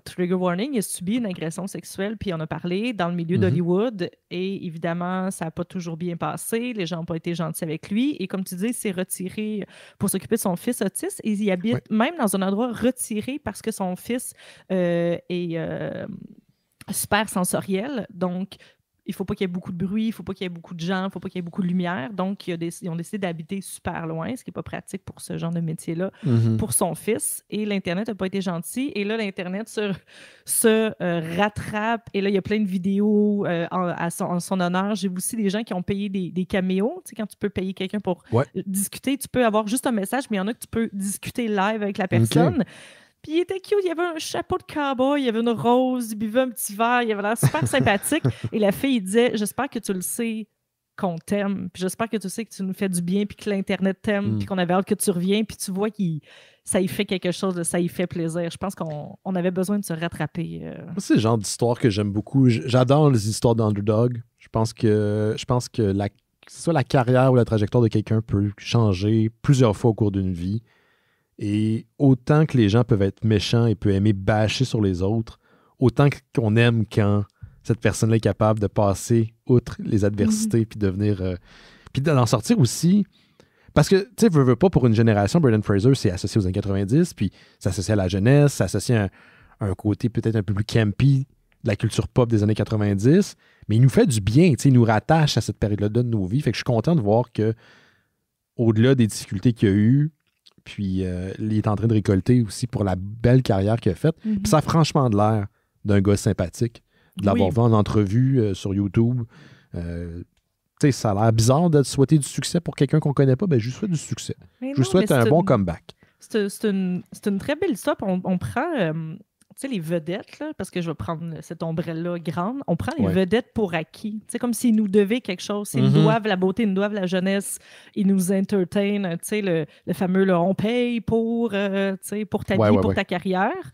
trigger warning, il a subi une agression sexuelle, puis on a parlé dans le milieu d'Hollywood, et évidemment, ça n'a pas toujours bien passé, les gens n'ont pas été gentils avec lui, et comme tu dis, il s'est retiré pour s'occuper de son fils autiste, et il habite même dans un endroit retiré parce que son fils est super sensoriel, donc il ne faut pas qu'il y ait beaucoup de bruit, il ne faut pas qu'il y ait beaucoup de gens, il ne faut pas qu'il y ait beaucoup de lumière. Donc, ils ont décidé d'habiter super loin, ce qui n'est pas pratique pour ce genre de métier-là, pour son fils. Et l'Internet n'a pas été gentil. Et là, l'Internet se rattrape. Et là, il y a plein de vidéos en son honneur. J'ai vu aussi des gens qui ont payé des caméos. Tu sais, quand tu peux payer quelqu'un pour discuter, tu peux avoir juste un message, mais il y en a que tu peux discuter live avec la personne. Puis il était cute, il avait un chapeau de cowboy, il avait une rose, il buvait un petit verre, il avait l'air super sympathique. Et la fille, il disait, j'espère que tu le sais qu'on t'aime, puis j'espère que tu sais que tu nous fais du bien, puis que l'Internet t'aime, puis qu'on avait hâte que tu reviennes, puis tu vois qu'il ça y fait quelque chose, ça y fait plaisir. Je pense qu'on avait besoin de se rattraper. C'est le genre d'histoire que j'aime beaucoup. J'adore les histoires d'underdog. Je pense que soit la carrière ou la trajectoire de quelqu'un peut changer plusieurs fois au cours d'une vie. Et autant que les gens peuvent être méchants et peuvent aimer bâcher sur les autres, autant qu'on aime quand cette personne-là est capable de passer outre les adversités puis devenir... puis d'en sortir aussi... Parce que, tu sais, veux pas, pour une génération, Brendan Fraser, c'est associé aux années 90, puis c'est associé à la jeunesse, c'est associé à un côté peut-être un peu plus campy de la culture pop des années 90, mais il nous fait du bien, tu sais, il nous rattache à cette période-là de nos vies. Fait que je suis content de voir que, au-delà des difficultés qu'il y a eu, puis il est en train de récolter aussi pour la belle carrière qu'il a faite. Puis ça a franchement de l'air d'un gars sympathique, de l'avoir vu en entrevue sur YouTube. Tu sais, ça a l'air bizarre de souhaiter du succès pour quelqu'un qu'on connaît pas. Ben, je lui souhaite du succès. Je lui souhaite un bon comeback. C'est une très belle histoire. On prend les vedettes, là, parce que je vais prendre cette ombrelle-là grande. On prend les vedettes pour acquis. C'est comme s'ils nous devaient quelque chose. Ils nous doivent la beauté, ils nous doivent la jeunesse. Ils nous entertainent. Le fameux là, on paye pour ta vie, pour ta carrière.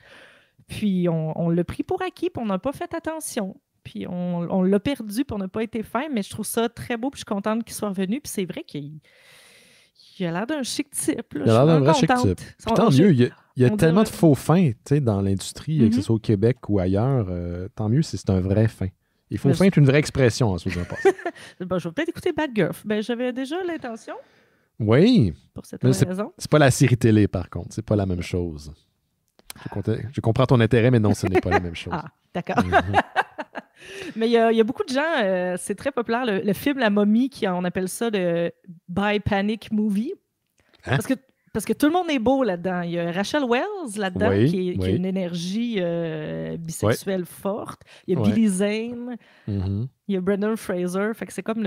Puis on l'a pris pour acquis, puis on n'a pas fait attention. Puis on l'a perdu pour ne pas être fin, mais je trouve ça très beau, puis je suis contente qu'il soit revenu. Puis c'est vrai qu'il a l'air d'un chic type. Là. Il a l'air d'un vrai chic type. Puis tant mieux, il y a tellement de faux fins dans l'industrie, que ce soit au Québec ou ailleurs. Tant mieux si c'est un vrai fin. Il faut fin est une vraie expression en sous un passe. Ben, je vais peut-être écouter Bad Girl. Ben, j'avais déjà l'intention. Oui. Pour cette raison. C'est pas la série télé, par contre. C'est pas la même chose. Je comprends ton intérêt, mais non, ce n'est pas la même chose. Ah, d'accord. Mais il y a beaucoup de gens, c'est très populaire, le film La Momie, on appelle ça le Bi Panic Movie. Hein? Parce que tout le monde est beau là-dedans. Il y a Rachel Wells là-dedans qui a une énergie bisexuelle forte. Il y a Billy Zane. Il y a Brendan Fraser. Fait que c'est comme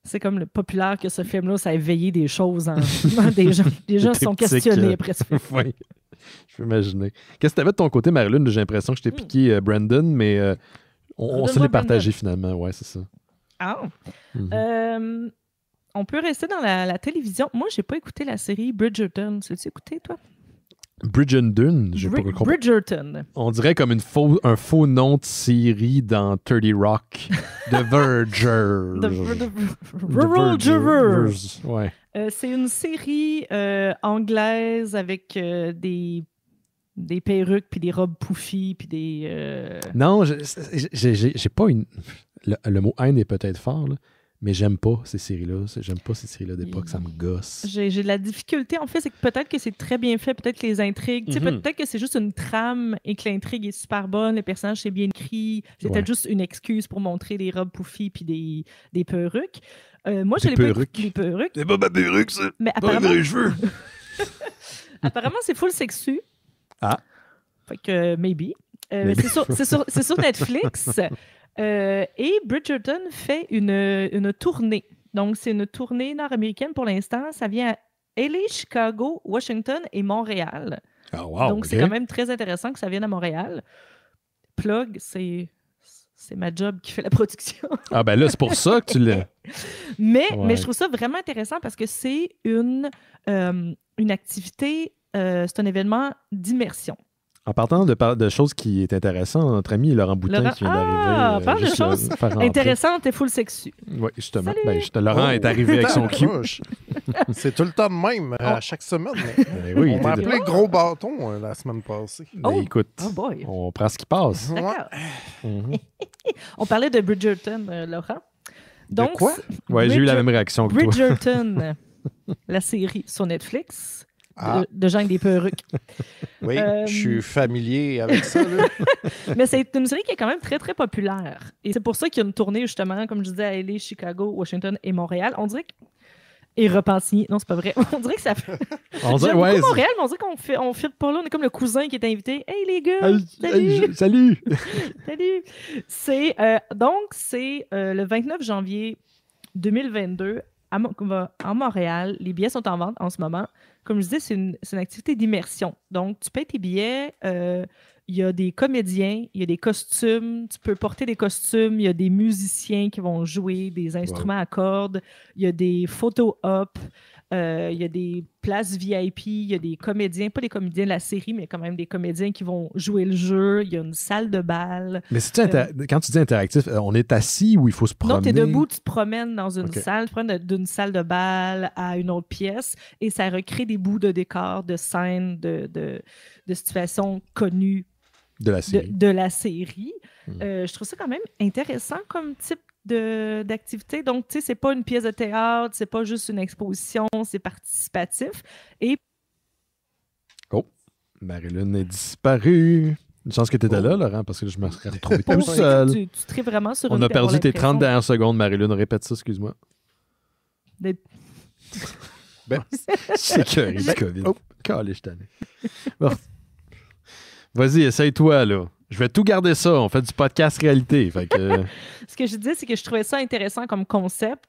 c'est comme le populaire que ce film-là, ça a éveillé des choses en des gens se sont questionnés après ça. Oui, je peux imaginer. Qu'est-ce que tu avais de ton côté, Marilyn? J'ai l'impression que je t'ai piqué Brandon, mais on se l'est partagé finalement. Ouais, c'est ça. Ah! On peut rester dans la télévision. Moi, j'ai pas écouté la série Bridgerton. Tu l'as écouté, toi? Bridgerton? Bridgerton. On dirait comme un faux nom de série dans 30 Rock. The Vergers. The Vergers. Ouais. C'est une série anglaise avec des perruques puis des robes pouffies puis des... Non, j'ai pas une... Le mot haine est peut-être fort, là. Mais j'aime pas ces séries-là. J'aime pas ces séries-là d'époque, ça me gosse. J'ai de la difficulté, en fait, c'est que peut-être que c'est très bien fait, peut-être que les intrigues, peut-être que c'est juste une trame et que l'intrigue est super bonne, le personnage c'est bien écrit, c'est peut-être juste une excuse pour montrer des robes pouffies puis des perruques. Moi, j'ai les perruques. C'est pas ma perruque, ça. Mais apparemment... les cheveux. Apparemment, c'est full sexu. Ah. Fait que, maybe. C'est sur Netflix. Et Bridgerton fait une tournée. Donc, c'est une tournée nord-américaine pour l'instant. Ça vient à LA, Chicago, Washington et Montréal. Oh, wow, donc, c'est quand même très intéressant que ça vienne à Montréal. Plug, c'est ma job qui fait la production. Ah ben là, c'est pour ça que tu l'as. Mais je trouve ça vraiment intéressant parce que c'est une activité, c'est un événement d'immersion. En partant de choses qui est intéressantes, notre ami Laurent Boutin qui vient d'arriver. Parle de choses intéressantes et full sexu. Oui, justement. Laurent est arrivé avec son cul. C'est tout le temps de même, à chaque semaine. Oui, on m'a appelé gros bâton la semaine passée. Écoute, on prend ce qui passe. On parlait de Bridgerton, Laurent. Donc, de quoi? Oui, j'ai eu la même réaction que toi. Bridgerton, la série sur Netflix. De gens avec des perruques. Oui, je suis familier avec ça. Là. Mais c'est une série qui est quand même très, très populaire. Et c'est pour ça qu'il y a une tournée, justement, comme je disais, à LA, Chicago, Washington et Montréal. On dirait que... Et Repentigny. Non, c'est pas vrai. On dirait que ça fait... J'aime beaucoup Montréal, mais on dirait qu'on fait pas là. On est comme le cousin qui est invité. « Hey, les gars! Salut! » Salut! Salut! Donc, c'est le 29 janvier 2022 en Montréal. Les billets sont en vente en ce moment. Comme je disais, c'est une activité d'immersion. Donc, tu payes tes billets. Il y a des comédiens, il y a des costumes. Tu peux porter des costumes. Il y a des musiciens qui vont jouer des instruments à cordes. Il y a des photo-op. Il y a des places VIP, il y a des comédiens, pas des comédiens de la série, mais quand même des comédiens qui vont jouer le jeu. Il y a une salle de bal. Mais quand tu dis interactif, on est assis ou il faut se promener? Non, tu es debout, tu te promènes dans une salle, tu promènes d'une salle de bal à une autre pièce et ça recrée des bouts de décor, de scènes, de situations connues de la série. De la série. Je trouve ça quand même intéressant comme type d'activité. Donc, tu sais, c'est pas une pièce de théâtre, c'est pas juste une exposition, c'est participatif. Et... Oh, Marilyn est disparue. Une chance que tu étais là, Laurent, parce que je me serais retrouvé tout seul. Tu tripes vraiment sur On a perdu tes 30 dernières secondes, Marilyn. Répète ça, excuse-moi. C'est que du COVID. Oh, calé, bon. Vas-y, essaye-toi, là. Je vais tout garder ça. On fait du podcast réalité. Fait que... Ce que je disais, c'est que je trouvais ça intéressant comme concept,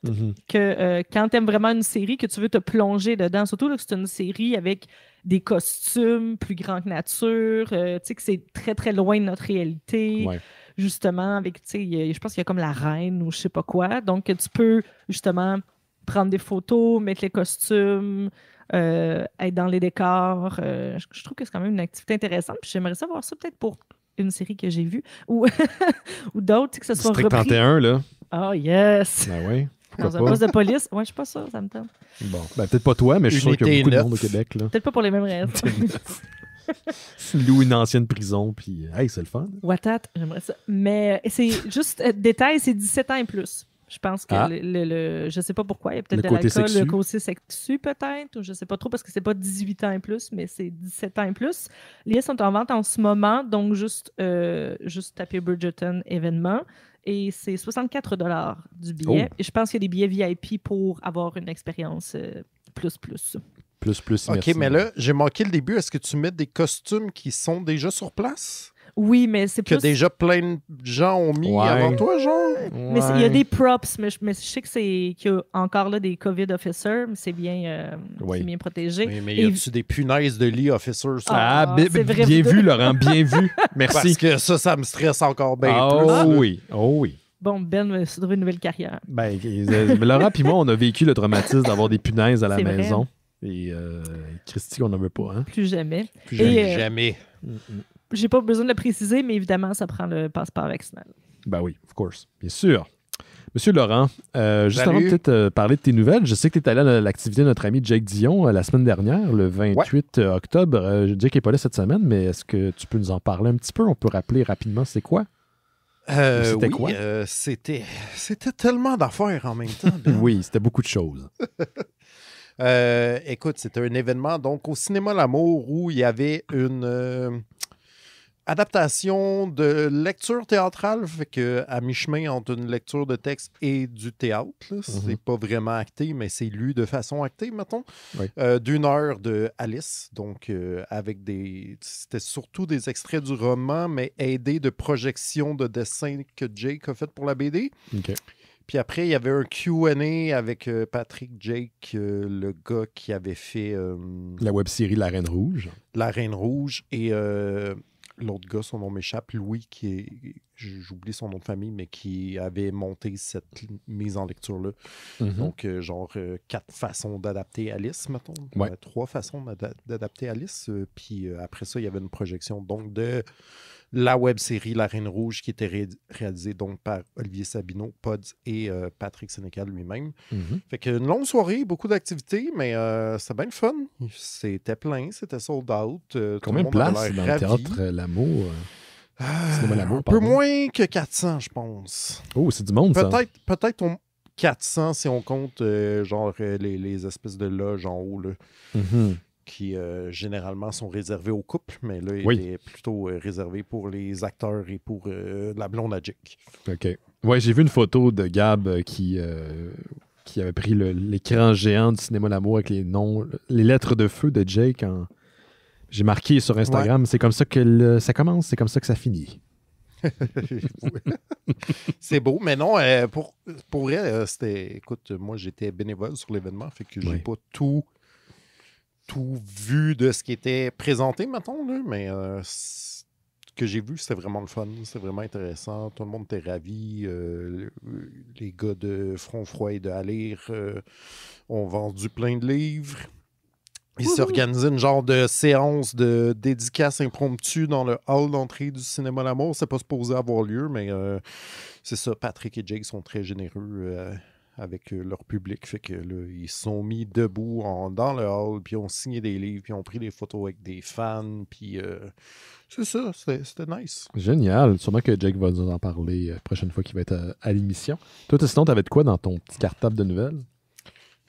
que quand tu aimes vraiment une série, que tu veux te plonger dedans, surtout là, que c'est une série avec des costumes plus grands que nature, tu sais, que c'est très, très loin de notre réalité. Ouais. Justement, avec, tu sais, je pense qu'il y a comme la reine ou je sais pas quoi. Donc, tu peux, justement, prendre des photos, mettre les costumes, être dans les décors. Je trouve que c'est quand même une activité intéressante. Puis j'aimerais savoir ça peut-être pour une série que j'ai vue ou, ou d'autres, que ce soit District repris. 31, là. Oh, yes! Ben oui. Dans un poste de police. Ouais, je suis pas sûre, ça me tente. Bon, ben peut-être pas toi, mais je suis sûr qu'il y a beaucoup de monde au Québec, là. Peut-être pas pour les mêmes raisons. Loue une ancienne prison, puis hey, c'est le fun. Watat, j'aimerais ça. Mais c'est juste, détail, c'est 17 ans et plus. Je pense que je sais pas pourquoi, il y a peut-être de l'alcool, le côté sexu peut-être, ou je sais pas trop, parce que c'est pas 18 ans et plus, mais c'est 17 ans et plus. Les billets sont en vente en ce moment, donc juste taper Bridgerton événement, et c'est 64 $ du billet. Et je pense qu'il y a des billets VIP pour avoir une expérience plus. Plus, OK, merci. Mais là, j'ai manqué le début. Est-ce que tu mets des costumes qui sont déjà sur place? Oui, mais c'est plus... Que déjà plein de gens ont mis avant toi, genre? Mais il y a des props, mais je sais qu'il y a encore là des COVID officers, mais c'est bien, bien protégé. Oui, mais y a-tu des punaises de lit officers? Bien vu, Laurent, bien vu. Merci. Parce que ça me stresse encore bien plus. Oh oui. Bon, Ben se trouve une nouvelle carrière. Ben, Laurent et moi, on a vécu le traumatisme d'avoir des punaises à la maison. Et Christy, on n'en veut pas. Hein? Plus jamais. Jamais. J'ai pas besoin de le préciser, mais évidemment, ça prend le passeport vaccinal. Ben oui, of course. Bien sûr. Monsieur Laurent, juste avant de peut-être parler de tes nouvelles, je sais que tu es allé à l'activité de notre ami Jake Dion la semaine dernière, le 28 octobre. Jake n'est pas là cette semaine, mais est-ce que tu peux nous en parler un petit peu? On peut rappeler rapidement c'est quoi? C'était quoi? C'était tellement d'affaires en même temps. Oui, c'était beaucoup de choses. Écoute, c'était un événement donc au Cinéma L'Amour où il y avait une adaptation de lecture théâtrale, fait que à mi-chemin entre une lecture de texte et du théâtre. C'est pas vraiment acté, mais c'est lu de façon actée, mettons. Oui. D'1 heure de Alice, donc avec c'était surtout des extraits du roman, mais aidés de projections de dessins que Jake a fait pour la BD. OK. Puis après, il y avait un Q&A avec Patrick Jake, le gars qui avait fait... la web-série La Reine Rouge. La Reine Rouge. Et l'autre gars, son nom m'échappe, Louis, j'oublie son nom de famille, mais qui avait monté cette mise en lecture-là. Donc, 4 façons d'adapter Alice, mettons. Ouais. 3 façons d'adapter Alice. Puis après ça, il y avait une projection donc de... la web-série La Reine Rouge qui était réalisée donc par Olivier Sabineau, Pods et Patrick Sénécal lui-même. Fait que une longue soirée, beaucoup d'activités, mais c'était bien le fun. C'était plein, c'était sold out. Combien de places dans le théâtre L'Amour? Cinéma L'Amour, un peu moins que 400, je pense. Oh, c'est du monde, ça. Peut-être 400 si on compte les espèces de loges en haut, là. Qui généralement sont réservés aux couples, mais là, il était plutôt réservé pour les acteurs et pour la blonde à Jake. OK. Ouais, j'ai vu une photo de Gab qui avait pris l'écran géant du Cinéma L'Amour avec les noms, les lettres de feu de Jake. J'ai marqué sur Instagram, c'est comme ça que ça commence, c'est comme ça que ça finit. C'est beau, mais non, pour vrai, c'était... Écoute, moi, j'étais bénévole sur l'événement, fait que j'ai pas tout vu de ce qui était présenté, mettons, là, mais ce que j'ai vu, c'était vraiment le fun. C'était vraiment intéressant. Tout le monde était ravi. Les gars de Front Froid et de Alire ont vendu plein de livres. Ils s'organisaient une genre de séance de dédicace impromptue dans le hall d'entrée du Cinéma L'Amour. C'est pas supposé avoir lieu, mais c'est ça. Patrick et Jake sont très généreux avec leur public. Fait que là, ils se sont mis debout dans le hall, puis ont signé des livres, puis ont pris des photos avec des fans, puis c'est ça, c'était nice. Génial. Sûrement que Jake va nous en parler la prochaine fois qu'il va être à l'émission. Toi, sinon, t'avais de quoi dans ton petit cartable de nouvelles?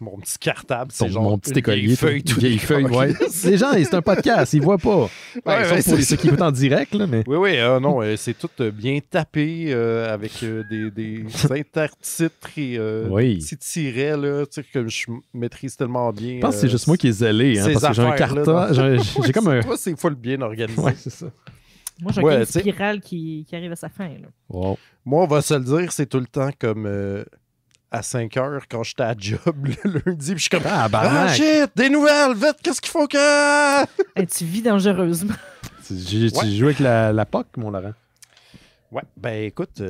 Mon petit cartable, c'est genre mon petit écolier, une vieille feuille. Ouais. Les gens, c'est un podcast, ils voient pas. Sauf pour ceux qui écoutent en direct. Là, mais... Oui, non, c'est tout bien tapé avec des intertitres et des petits tirets, là, que je maîtrise tellement bien. Je pense que c'est juste moi qui est zélé, parce que j'ai un cartable. J'ai comme un... Toi, c'est full bien organisé. Ouais, c'est ça. Moi, j'ai une spirale qui arrive à sa fin. Là. Wow. Moi, on va se le dire, c'est tout le temps comme... à 5 heures quand j'étais à job le lundi, puis je suis comme shit, des nouvelles, vite, qu'est-ce qu'il faut que... Tu vis dangereusement. Tu joues avec la POC, mon Laurent? Ouais, ben écoute,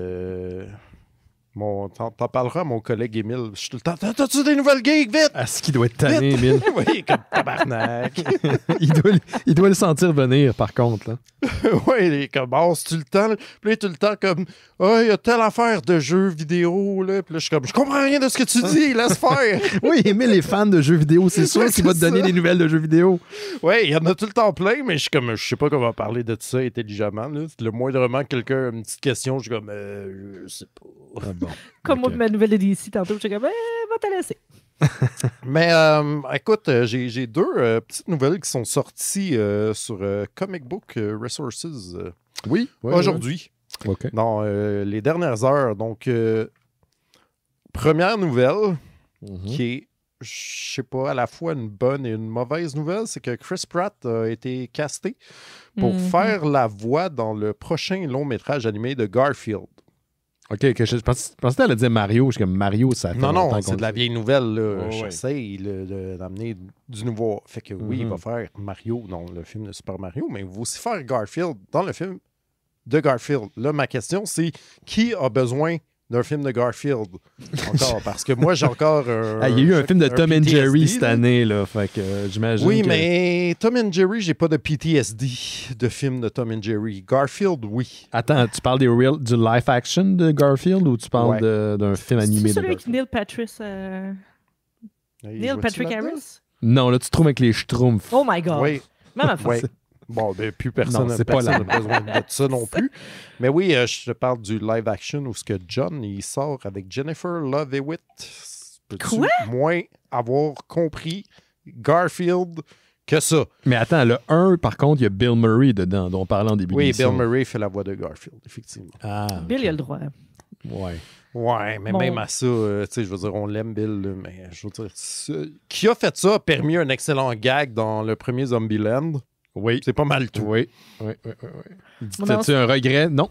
t'en parleras à mon collègue Émile. Je suis tout le temps, t'as-tu des nouvelles gigs, vite? Ah, ce qu'il doit être tanné, Émile. Oui, comme tabarnak. il doit le sentir venir, par contre. Là. Oui, il est comme, c'est-tu le temps? Là? Puis là, il est tout le temps comme, il y a telle affaire de jeux vidéo. Là. Puis là, je suis comme, je comprends rien de ce que tu dis, laisse faire. Oui, Émile est fan de jeux vidéo, c'est sûr qu'il va te donner des nouvelles de jeux vidéo. Oui, il y en a tout le temps plein, mais je suis comme, je sais pas comment parler de ça intelligemment. Là. Le moindrement que quelqu'un a une petite question, je suis comme, je sais pas. Ah bon. Comme moi de ma nouvelle de DC tantôt, je suis comme, va te laisser. Mais écoute, j'ai deux petites nouvelles qui sont sorties sur Comic Book Resources aujourd'hui, Okay. dans les dernières heures. Donc, première nouvelle qui est, je sais pas, à la fois une bonne et une mauvaise nouvelle, c'est que Chris Pratt a été casté pour faire la voix dans le prochain long métrage animé de Garfield. OK, je pensais que tu allais dire Mario. Je suis comme Mario, ça fait Non, c'est de la vieille nouvelle. Là. J'essaie d'amener du nouveau. Fait que oui, il va faire Mario dans le film de Super Mario, mais il va aussi faire Garfield dans le film de Garfield. Là, ma question, c'est qui a besoin d'un film de Garfield encore? Parce que moi, j'ai encore il y a eu un film de Tom and Jerry cette année, là. Fait que j'imagine. Oui, mais Tom and Jerry, j'ai pas de PTSD de film de Tom and Jerry. Garfield, oui. Attends, tu parles du live action de Garfield ou tu parles d'un film animé de Garfield? Garfield? Neil Patrick Harris? Non, là, tu te trouves avec les Schtroumpfs. Oh my God. Oui. Même affaire. Bon, plus personne n'a besoin de ça non plus. Mais oui, je te parle du live action où ce que John, il sort avec Jennifer Love Hewitt. Peux-tu moins avoir compris Garfield que ça? Mais attends, le 1, par contre, il y a Bill Murray dedans, dont on parlait en début d'émission. Oui, Bill Murray fait la voix de Garfield, effectivement. Ah, Bill, il a le droit. Ouais, mais même à ça, tu sais, je veux dire, on l'aime, Bill, là, mais je veux dire, qui a fait ça a permis un excellent gag dans le premier Zombieland. Oui. C'est pas mal tout. Oui. T'as-tu un regret? Non.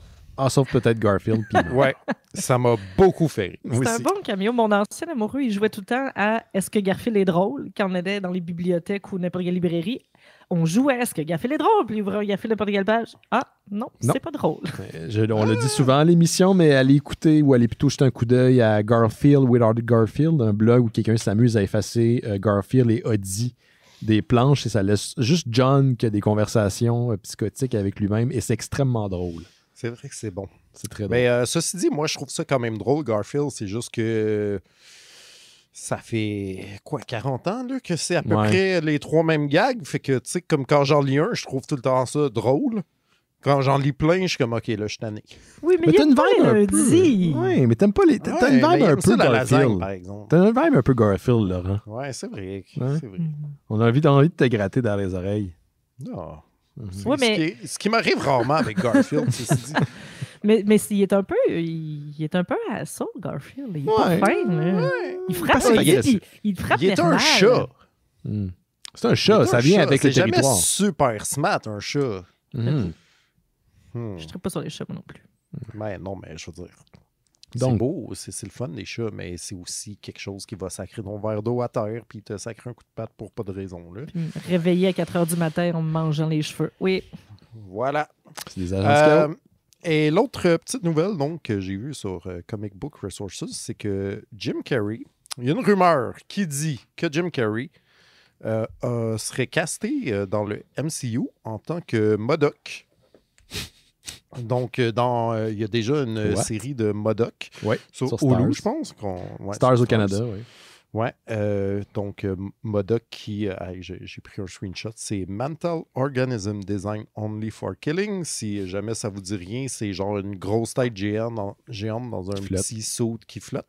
Sauf peut-être Garfield. Ouais, ça m'a beaucoup fait rire. C'est un bon cameo. Mon ancien amoureux, il jouait tout le temps à Est-ce que Garfield est drôle? Quand on était dans les bibliothèques ou n'importe quelle librairie, on jouait à Est-ce que Garfield est drôle? Puis il ouvrait un Garfield n'importe quelle page. Non, c'est pas drôle. On le dit souvent à l'émission, mais allez écouter ou allez plutôt jeter un coup d'œil à Garfield Without Garfield, un blog où quelqu'un s'amuse à effacer Garfield et Audie des planches et ça laisse juste John qui a des conversations psychotiques avec lui-même et c'est extrêmement drôle. C'est vrai que c'est bon. C'est très drôle. Mais ceci dit, moi, je trouve ça quand même drôle, Garfield. C'est juste que ça fait, 40 ans là, que c'est à peu près les 3 mêmes gags. Fait que, tu sais, comme quand j'en lis un, je trouve tout le temps ça drôle. Quand j'en lis plein, je suis comme, OK, là, je suis tanné. Oui, mais il y a une vibe lundi. Oui, mais t'aimes pas les... T'as une vibe un peu Garfield. Par exemple. T'as une vibe un peu Garfield, Laurent. Ouais, c'est vrai. Ouais. C'est vrai. On a envie de te gratter dans les oreilles. Non. Ouais, mais... Ce qui m'arrive rarement avec Garfield, ceci dit. Mais il est un peu assaut, Garfield. Il est pas fin. Ouais. Il frappe. Il frappe. Il est un chat. C'est un chat. Ça vient avec le territoire. C'est jamais super smart, un chat. Je ne serais pas sur les chats, moi non plus. Ben non, mais je veux dire... Donc, c'est beau, c'est le fun, les chats, mais c'est aussi quelque chose qui va sacrer ton verre d'eau à terre puis te sacrer un coup de patte pour pas de raison. Là. Puis me réveiller à 4 h du matin en me mangeant les cheveux. Oui. Voilà. c'est des agents Et l'autre petite nouvelle donc, que j'ai vue sur Comic Book Resources, c'est que Jim Carrey, il y a une rumeur qui dit que Jim Carrey serait casté dans le MCU en tant que MODOK. Donc, il y a déjà une série de MODOK sur Hulu, je pense. Stars au Canada, oui. Ouais, donc MODOK qui, j'ai pris un screenshot, c'est Mental Organism Designed Only for Killing. Si jamais ça vous dit rien, c'est genre une grosse tête géante dans un petit suit qui flotte.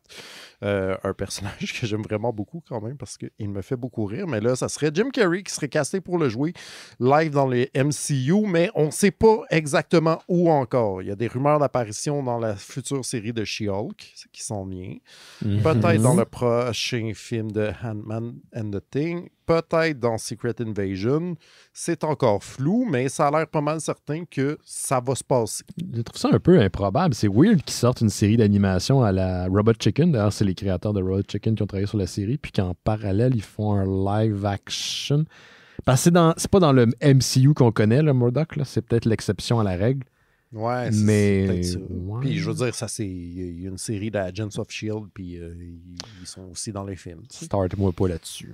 Un personnage que j'aime vraiment beaucoup quand même parce qu'il me fait beaucoup rire. Mais là, ça serait Jim Carrey qui serait casté pour le jouer live dans les MCU, mais on ne sait pas exactement où encore. Il y a des rumeurs d'apparition dans la future série de She-Hulk qui s'en vient. Peut-être dans le prochain film de Ant-Man and the Thing, peut-être dans Secret Invasion. C'est encore flou, mais ça a l'air pas mal certain que ça va se passer. Je trouve ça un peu improbable. C'est weird qu'ils sortent une série d'animation à la Robot Chicken. D'ailleurs, c'est les créateurs de Robot Chicken qui ont travaillé sur la série, puis qu'en parallèle, ils font un live action. Parce que c'est pas dans le MCU qu'on connaît, le Murdoch. C'est peut-être l'exception à la règle. Ouais, mais peut-être ça. Ouais. Puis je veux dire, il y a une série d'Agents of S.H.I.E.L.D. puis ils sont aussi dans les films. Start-moi pas là-dessus.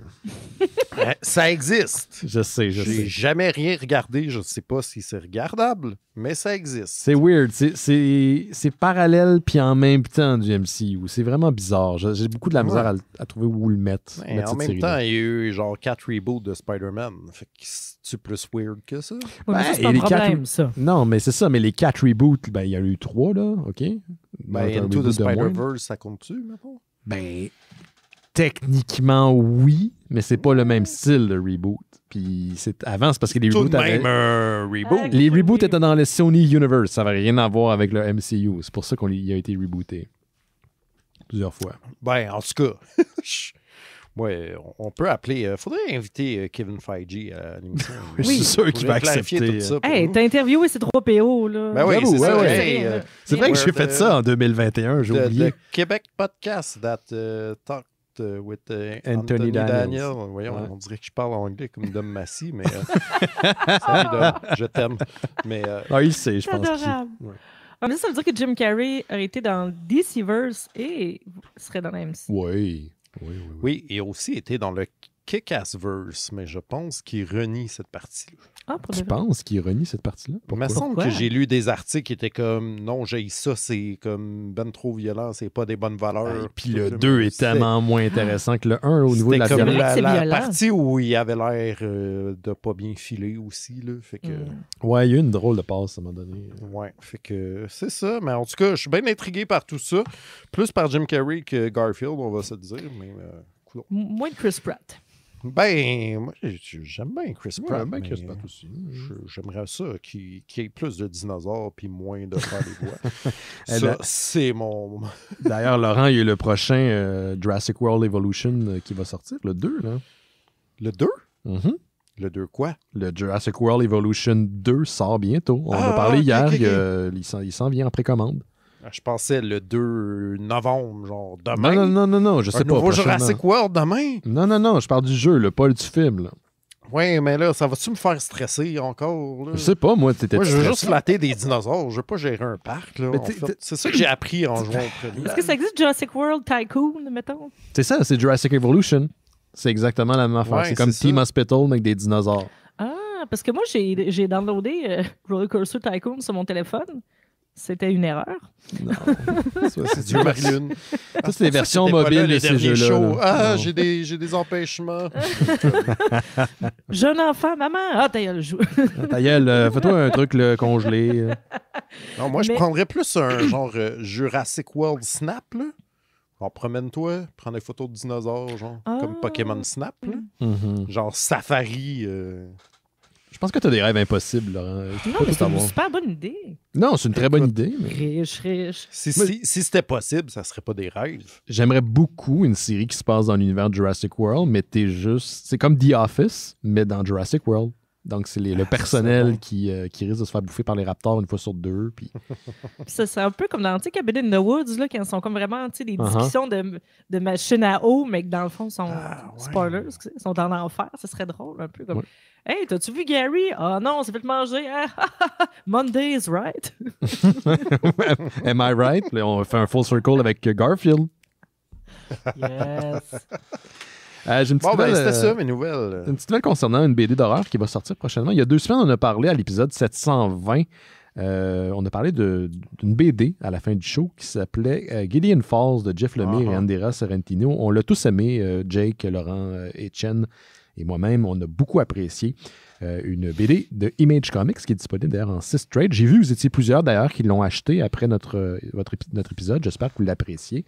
Ça existe. Je sais. J'ai jamais rien regardé. Je ne sais pas si c'est regardable, mais ça existe. C'est weird. C'est parallèle puis en même temps du MCU. C'est vraiment bizarre. J'ai beaucoup de la misère à trouver où le mettre. En même temps, il y a eu genre 4 reboots de Spider-Man. Fait que c'est plus weird que ça. Ouais, mais ça, c'est pas un problème, ça. Non, mais c'est ça. Mais les 4 reboots, il y en a eu 3, là. OK? Into the Spider-Verse, ça compte-tu, mettons? Techniquement, oui, mais c'est pas le même style de reboot. Puis avant, c'est parce que les reboots reboot. Les reboots étaient dans le Sony Universe. Ça n'avait rien à voir avec le MCU. C'est pour ça qu'il a été rebooté. Plusieurs fois. En tout cas... Ouais, on peut appeler. Faudrait inviter Kevin Feige à l'émission. Je suis sûr qu'il va accepter. Hey, t'as interviewé ces 3 PO, là. Ben oui, c'est ça. C'est vrai que j'ai fait ça en 2021, j'ai oublié. The Québec Podcast that talked with Anthony Daniels. Voyons, on dirait que je parle anglais comme Dom Massy, mais salut Dom, je t'aime. Mais, il sait, je pense. C'est adorable. Mais ça veut dire que Jim Carrey aurait été dans DCverse et serait dans la MC. Oui, il a aussi été dans le Kick-Ass-verse, mais je pense qu'il renie cette partie-là. Tu penses qu'il renie cette partie-là? Il me semble que j'ai lu des articles qui étaient comme « Non, j'ai ça, c'est comme ben trop violent, c'est pas des bonnes valeurs. » Puis le 2 est tellement moins intéressant que le 1 au niveau de la violence. C'était la partie où il avait l'air de pas bien filer aussi. Là, fait que... Ouais, il y a eu une drôle de passe à un moment donné. Ouais, fait que c'est ça. Mais en tout cas, je suis bien intrigué par tout ça. Plus par Jim Carrey que Garfield, on va se dire. Mais, moins de Chris Pratt. Moi, j'aime bien Chris Pratt. J'aime bien Chris Pratt aussi. J'aimerais ça qu'il y ait plus de dinosaures puis moins de faire des voix. Ça, c'est mon... D'ailleurs, Laurent, il y a le prochain Jurassic World Evolution qui va sortir, le 2, là. Le 2? Mm-hmm. Le 2 quoi? Le Jurassic World Evolution 2 sort bientôt. On en a parlé hier. Il s'en vient en précommande. Je pensais le 2 novembre, genre demain. Non, je sais pas. Nouveau Jurassic World demain? Non, je parle du jeu, là, pas du film. Là. Oui, mais là, ça va-tu me faire stresser encore? Là? Je sais pas, moi, je veux juste flatter des dinosaures. Je veux pas gérer un parc. Là, c'est ça que j'ai appris en jouant au premier. Est-ce que ça existe Jurassic World Tycoon, mettons? C'est ça, c'est Jurassic Evolution. C'est exactement la même affaire. C'est comme Team Hospital, mais avec des dinosaures. Ah, parce que moi, j'ai downloadé Roller Coaster Tycoon sur mon téléphone. C'était une erreur. Non. C'est Dieu Marie-Lune. Ça, c'est les versions mobiles de ces jeux-là. J'ai des empêchements. Jeune enfant, maman. Ah, ta gueule, joue. Ta gueule, fais-toi un truc congelé. Non, moi, je prendrais plus un genre Jurassic World Snap, là. Alors, promène-toi, prends des photos de dinosaures, genre, comme Pokémon Snap, là. Genre Safari. Je pense que tu as des rêves impossibles, Laurent. Non, mais c'est une super bonne idée. Non, c'est une très bonne idée. Mais... Riche. Si c'était possible, ça serait pas des rêves. J'aimerais beaucoup une série qui se passe dans l'univers de Jurassic World, mais c'est comme The Office, mais dans Jurassic World. Donc, c'est le personnel qui risque de se faire bouffer par les raptors une fois sur deux. Puis... c'est un peu comme dans Cabin in the Woods, là, quand ils sont comme vraiment des discussions de machines à eau, mais que dans le fond, sont spoilers, ils sont en enfer. Ça serait drôle, un peu comme Hey, t'as-tu vu Gary? Ah non, on s'est fait manger. Mondays, right? Am I right? Là, on fait un full circle avec Garfield. Yes. J'ai une petite nouvelle, c'était ça, mes nouvelles. Une petite nouvelle concernant une BD d'horreur qui va sortir prochainement. Il y a 2 semaines, on a parlé à l'épisode 720. On a parlé d'une BD à la fin du show qui s'appelait Gideon Falls de Jeff Lemire et Andrea Sorrentino. On l'a tous aimé, Jake, Laurent, Etienne et moi-même. On a beaucoup apprécié une BD de Image Comics qui est disponible d'ailleurs en 6 trades. J'ai vu que vous étiez plusieurs d'ailleurs qui l'ont acheté après notre épisode. J'espère que vous l'appréciez.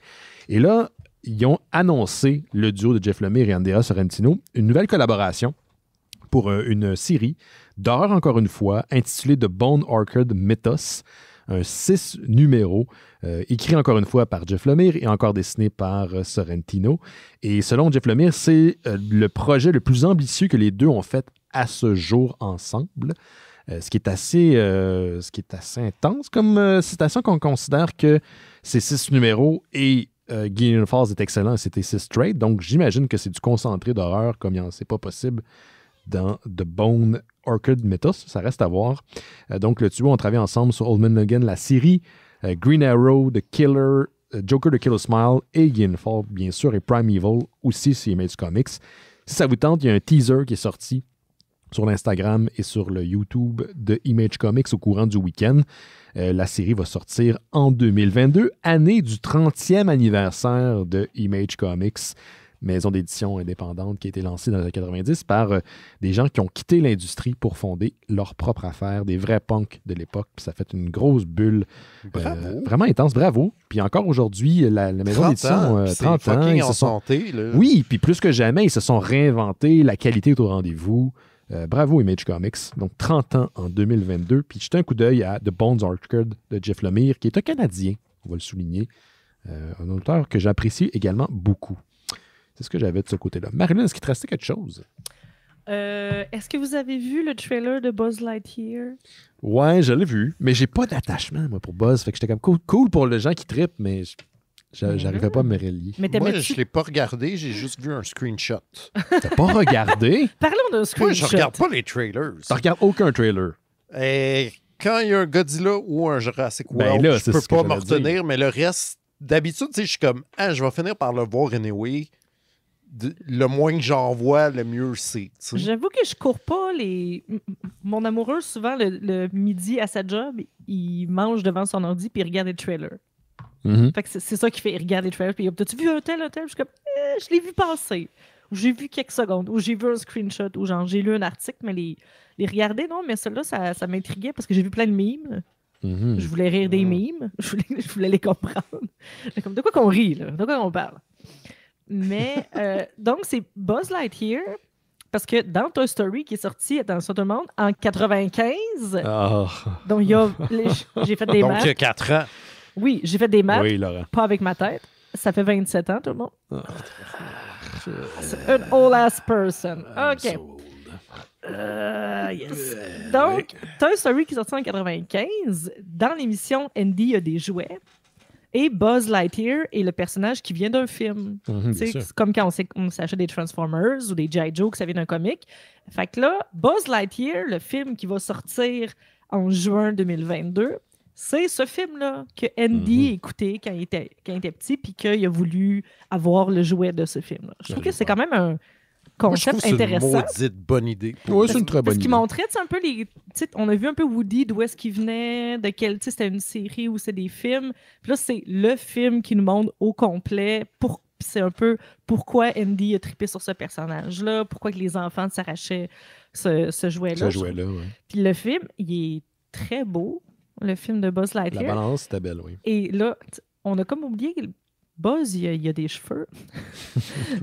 Et là, ils ont annoncé, le duo de Jeff Lemire et Andrea Sorrentino, une nouvelle collaboration pour une série d'horreur, encore une fois, intitulée The Bone Orchid Mythos, un 6 numéros, écrit encore une fois par Jeff Lemire et encore dessiné par Sorrentino. Et selon Jeff Lemire, c'est le projet le plus ambitieux que les deux ont fait à ce jour ensemble. Ce qui est assez intense comme citation qu'on considère que ces 6 numéros et Gideon Falls est excellent, c'était 6 trades, donc j'imagine que c'est du concentré d'horreur comme c'est pas possible dans The Bone Orchid Mythos, ça reste à voir. Donc le duo ont travaillé ensemble sur Old Man Logan, la série, Green Arrow, The Killer, Joker, The Killer Smile et Gideon Falls bien sûr, et Primeval aussi sur Image Comics. Si ça vous tente, il y a un teaser qui est sorti sur l'Instagram et sur le YouTube de Image Comics au courant du week-end. La série va sortir en 2022, année du 30e anniversaire de Image Comics, maison d'édition indépendante qui a été lancée dans les années 90 par des gens qui ont quitté l'industrie pour fonder leur propre affaire, des vrais punks de l'époque. Puis ça fait une grosse bulle vraiment intense. Bravo. Puis encore aujourd'hui, la maison d'édition, 30 ans, ils se sont... santé, là. Oui, puis plus que jamais, ils se sont réinventés. La qualité est au rendez-vous. Bravo Image Comics. Donc 30 ans en 2022. Puis jetez un coup d'œil à The Bone Orchid de Jeff Lemire, qui est un Canadien, on va le souligner. Un auteur que j'apprécie également beaucoup. C'est ce que j'avais de ce côté-là. Marilyn, est-ce qu'il te restait quelque chose? Est-ce que vous avez vu le trailer de Buzz Lightyear? Ouais, je l'ai vu. Mais j'ai pas d'attachement, moi, pour Buzz. Fait que j'étais comme cool pour les gens qui trippent, mais j'arrivais pas à me relier. Mais moi, je l'ai pas regardé, j'ai juste vu un screenshot. T'as pas regardé? Parlons d'un screenshot. Moi, je regarde pas les trailers. Tu regardes aucun trailer? Et quand il y a un Godzilla ou un Jurassic World, là, je peux pas me retenir, mais le reste, d'habitude, je suis comme, je vais finir par le voir anyway. Le moins que j'en vois, le mieux c'est. T'sais. J'avoue que je cours pas les. Mon amoureux, souvent, le midi à sa job, il mange devant son ordi puis il regarde les trailers. Mm-hmm. Fait que c'est ça qu'il fait, il regarde les trailers puis il dit t'as-tu vu un tel? Je suis comme, je l'ai vu passer. Ou j'ai vu quelques secondes. Ou j'ai vu un screenshot. Ou genre, j'ai lu un article, mais les regarder, non, mais celle-là, ça m'intriguait parce que j'ai vu plein de mimes. Mm-hmm. Je voulais rire des mimes. Je voulais les comprendre. Comme, de quoi qu'on rit, là? De quoi qu'on parle? Mais, donc, c'est Buzz Lightyear, parce que dans Toy Story, qui est sorti, attention tout le monde, en 95, donc j'ai fait des maths. Donc, il y a 4 ans. Oui, j'ai fait des maths, oui, Laurent. Pas avec ma tête. Ça fait 27 ans, tout le monde. C'est an old-ass person. OK. Yes. Donc, Toy Story qui est sorti en 95, dans l'émission Andy a des jouets. Et Buzz Lightyear est le personnage qui vient d'un film. C'est comme quand on s'achète des Transformers ou des G.I. Joe, que ça vient d'un comic. Fait que là, Buzz Lightyear, le film qui va sortir en juin 2022, c'est ce film-là que Andy écoutait quand il était petit puis qu'il a voulu avoir le jouet de ce film-là. Je trouve que c'est quand même un concept intéressant. C'est une maudite bonne idée. Oui, c'est une très bonne idée. Parce qu'il montrait un peu les... On a vu un peu Woody, d'où est-ce qu'il venait, de quel... C'était une série ou c'est des films. Puis là, c'est le film qui nous montre au complet. C'est un peu pourquoi Andy a trippé sur ce personnage-là, pourquoi que les enfants s'arrachaient ce jouet-là. Oui. Puis le film, il est très beau, le film de Buzz Lightyear. La balance, c'était belle, oui. Et là, on a comme oublié que Buzz, il a des cheveux.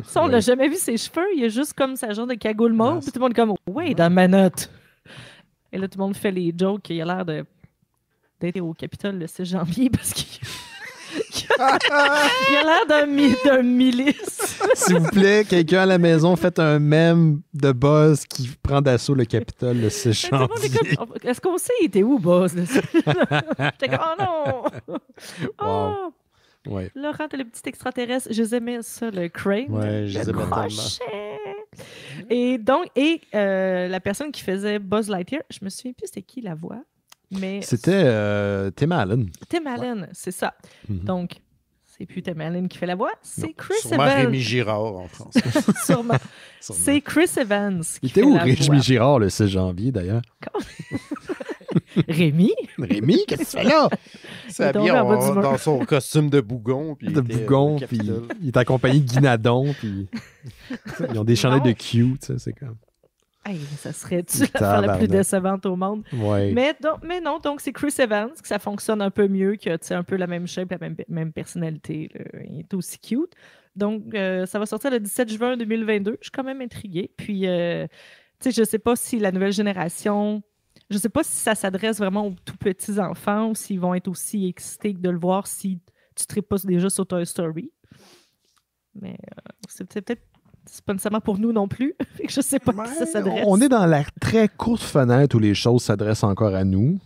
Ça, on n'a jamais vu ses cheveux. Il a juste comme sa genre de cagoule mauve. Puis tout le monde est comme, wait a minute. Et là, tout le monde fait les jokes qu'il a l'air d'être au Capitole le 6 janvier parce qu'il il a l'air d'un milice. S'il vous plaît, quelqu'un à la maison, faites un mème de Buzz qui prend d'assaut le Capitole le 6 janvier. Est-ce qu'on sait, il était où, Buzz? J'étais comme, oh non! Wow. Oh! Ouais. Laurent, t'as le petit extraterrestre. Je les aimais ça, le crane. Ouais, je les aimais tellement. Et donc, la personne qui faisait Buzz Lightyear, je me souviens plus c'était qui la voix, mais... C'était Tim Allen. Tim Allen, c'est ça. Donc, c'est plus Tim Allen qui fait la voix, c'est Chris Sûrement Evans. Rémi Girard en France. Sûrement. C'est Chris Evans qui Il était fait où la Rémi voix. Girard le 6 janvier, d'ailleurs? Rémi? Rémi, qu'est-ce que tu fais là? C'est Il est tombé habillé en bas du mur. dans son costume de bougon. Puis De bougon, puis il est accompagné de Guinadon, puis ils ont des chandelles de Q, tu sais, c'est comme... Hey, ça serait-tu l'affaire la plus décevante au monde? Ouais. Mais non, donc c'est Chris Evans, que ça fonctionne un peu mieux, qui a un peu la même shape, la même personnalité. Là. Il est aussi cute. Donc, ça va sortir le 17 juin 2022. Je suis quand même intriguée. Puis, tu sais, je sais pas si la nouvelle génération... Je sais pas si ça s'adresse vraiment aux tout petits enfants ou s'ils vont être aussi excités de le voir si tu ne tripes pas déjà sur Toy Story. Mais c'est peut-être... C'est pas nécessairement pour nous non plus. Je sais pas qui ça s'adresse. On est dans la très courte fenêtre où les choses s'adressent encore à nous.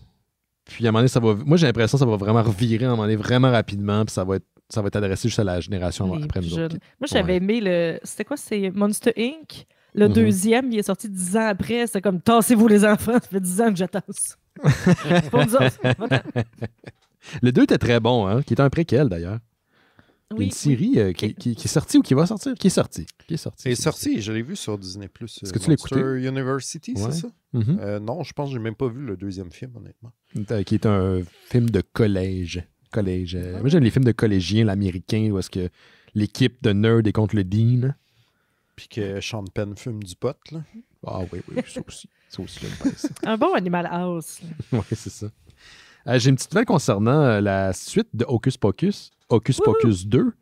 Puis à un moment donné, ça va. Moi, j'ai l'impression que ça va vraiment revirer à un moment donné vraiment rapidement. Puis ça va être adressé juste à la génération Les après nous jeunes. autres. Moi, j'avais aimé le. C'était quoi? C'est Monster Inc. Le deuxième, il est sorti 10 ans après. C'était comme tassez-vous les enfants. Ça fait 10 ans que j'attends ça. C'est pour nous autres. Le 2 était très bon, hein? Qui était un préquel d'ailleurs. Il y a une série qui est sortie ou qui va sortir? Qui est sortie. Il est sorti, je l'ai vu sur Disney+. Est-ce que tu l'as écouté? Monster University, c'est ça? Non, je pense que j'ai même pas vu le deuxième film, honnêtement. Qui est un film de collège. Moi, j'aime les films de collégiens, l'américain, où est-ce que l'équipe de nerds est contre le dean. Puis que Sean Penn fume du pot, là. Ah oui, ça aussi. Ça aussi, je le pense. Un bon Animal House. Oui, c'est ça. J'ai une petite nouvelle concernant la suite de Hocus Pocus. Hocus Pocus 2,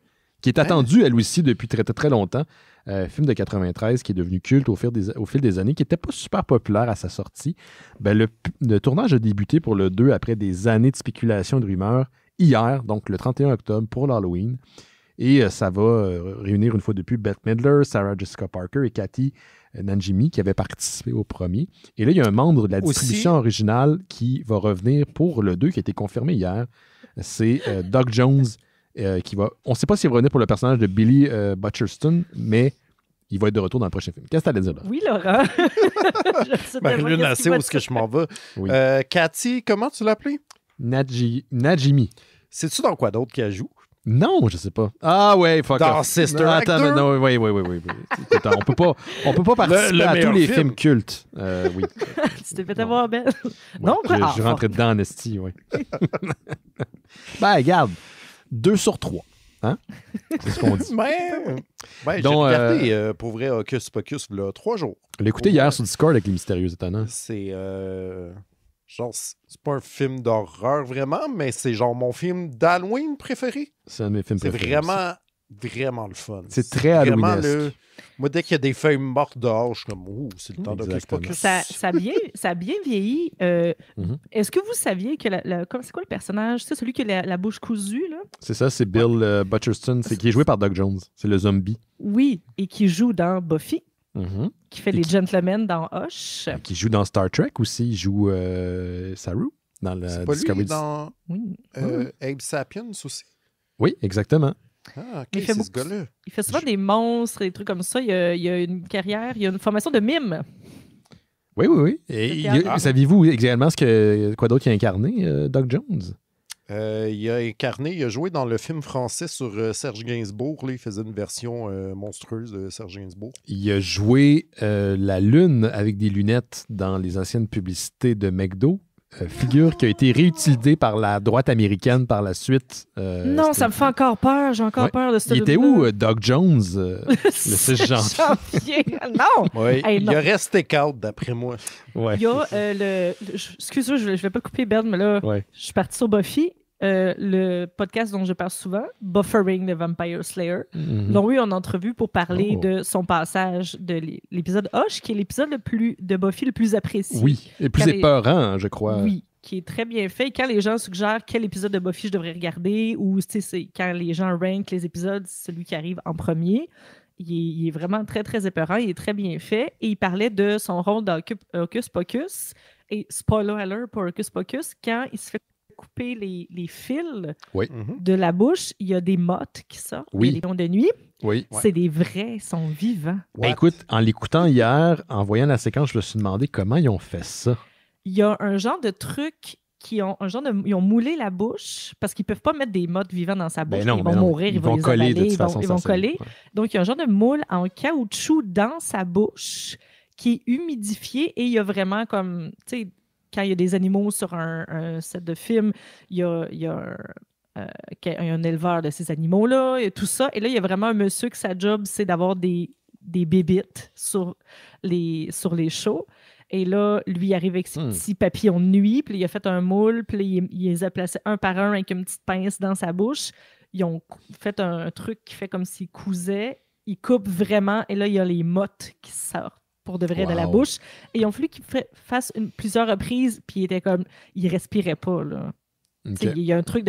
qui est attendu, elle aussi, depuis très, très, très longtemps. Film de 93 qui est devenu culte au fil des années, qui n'était pas super populaire à sa sortie. Ben, le tournage a débuté pour le 2 après des années de spéculation et de rumeurs hier, donc le 31 octobre, pour l'Halloween. Et ça va réunir une fois de plus Bette Midler, Sarah Jessica Parker et Cathy Nanjimi qui avaient participé au premier. Et là, il y a un membre de la distribution originale qui va revenir pour le 2, qui a été confirmé hier. C'est Doug Jones qui va... On ne sait pas s'il va revenir pour le personnage de Billy Butcherson, mais il va être de retour dans le prochain film. Qu'est-ce que tu allais dire là? Oui, Laurent. Marie-Lune, elle sait où est-ce que je m'en vais. Oui. Cathy, comment tu l'appelais? Najimi. Sais-tu dans quoi d'autre qu'elle joue? Non, je sais pas. Ah ouais, fuck dans off. Sister Act 2? Non, oui. Écoute, on peut pas participer à tous les films cultes. Oui. Tu t'es fait avoir belle. Ouais, non, quoi? Je rentrais dedans en esti, oui. Ben, regarde, 2 sur 3. Hein? C'est ce qu'on dit. J'ai regardé, pour vrai, Hocus Pocus, là, 3 jours. Je l'ai écouté hier sur Discord avec les Mystérieux Étonnants. C'est... genre, c'est pas un film d'horreur vraiment, mais c'est genre mon film d'Halloween préféré. C'est un de mes films préférés. C'est vraiment le fun. C'est très Halloweenesque. Moi, dès qu'il y a des feuilles mortes dehors, je suis comme, ouh, c'est le temps d'Hocus Pocus. Ça a bien vieilli. Est-ce que vous saviez que c'est quoi le personnage? C'est celui qui a la bouche cousue, là? C'est ça, c'est Bill Butcherson, qui est joué par Doug Jones. C'est le zombie. Oui, et qui joue dans Buffy. Qui fait les gentlemen dans Hush. Qui joue dans Star Trek aussi. Il joue Saru dans la Discovery. Lui dans oui. Abe Sapiens aussi. Oui, exactement. Ah, ok, c'est ce gars-là. Il fait souvent des monstres, des trucs comme ça. Il a une carrière, il a une formation de mime. Oui. Et saviez-vous également quoi d'autre il a incarné, Doug Jones? Il a joué dans le film français sur Serge Gainsbourg. Là, il faisait une version monstrueuse de Serge Gainsbourg. Il a joué la lune avec des lunettes dans les anciennes publicités de McDo. Figure qui a été réutilisée par la droite américaine par la suite. Non, ça me fait encore peur. J'ai encore peur de ce. Il était où, Doug Jones, le 6 janvier? Non! Oui, il a resté out, d'après moi. Ouais. Il y a excuse-moi, je vais pas couper Ben, mais là, je suis partie sur Buffy. Le podcast dont je parle souvent, Buffering the Vampire Slayer, l'ont eu en entrevue pour parler de son passage de l'épisode Hush, qui est l'épisode de Buffy le plus apprécié. Oui, le plus épeurant, je crois. Oui, qui est très bien fait. Quand les gens suggèrent quel épisode de Buffy je devrais regarder, ou c'est quand les gens rankent les épisodes, c'est celui qui arrive en premier. il est vraiment très, très épeurant. Il est très bien fait. Et il parlait de son rôle dans Hocus Pocus. Et spoiler alert pour Hocus Pocus, quand il se fait couper les fils de la bouche, il y a des mottes qui sortent, il y a des lions de nuit. Oui. C'est des vrais, ils sont vivants. Ben, écoute, en l'écoutant hier, en voyant la séquence, je me suis demandé comment ils ont fait ça. Il y a un genre de truc ils ont moulé la bouche parce qu'ils ne peuvent pas mettre des mottes vivants dans sa bouche. Ils vont mourir, ils vont les coller avaler, de toute façon, ils vont coller. Ouais. Donc, il y a un genre de moule en caoutchouc dans sa bouche qui est humidifié et il y a vraiment comme, tu sais, quand il y a des animaux sur un set de film, il y a un éleveur de ces animaux-là et tout ça. Et là, il y a vraiment un monsieur que sa job, c'est d'avoir des bébites sur les shows. Et là, lui, il arrive avec ses petits papillons de nuit, puis il a fait un moule, puis il les a placés un par un avec une petite pince dans sa bouche. Ils ont fait un truc qui fait comme s'ils cousaient. Ils coupent vraiment, et là, il y a les mottes qui sortent pour de vrai de la bouche. Et ils ont fallu qu'il fasse plusieurs reprises, puis il respirait pas, là. Okay. Il y a un truc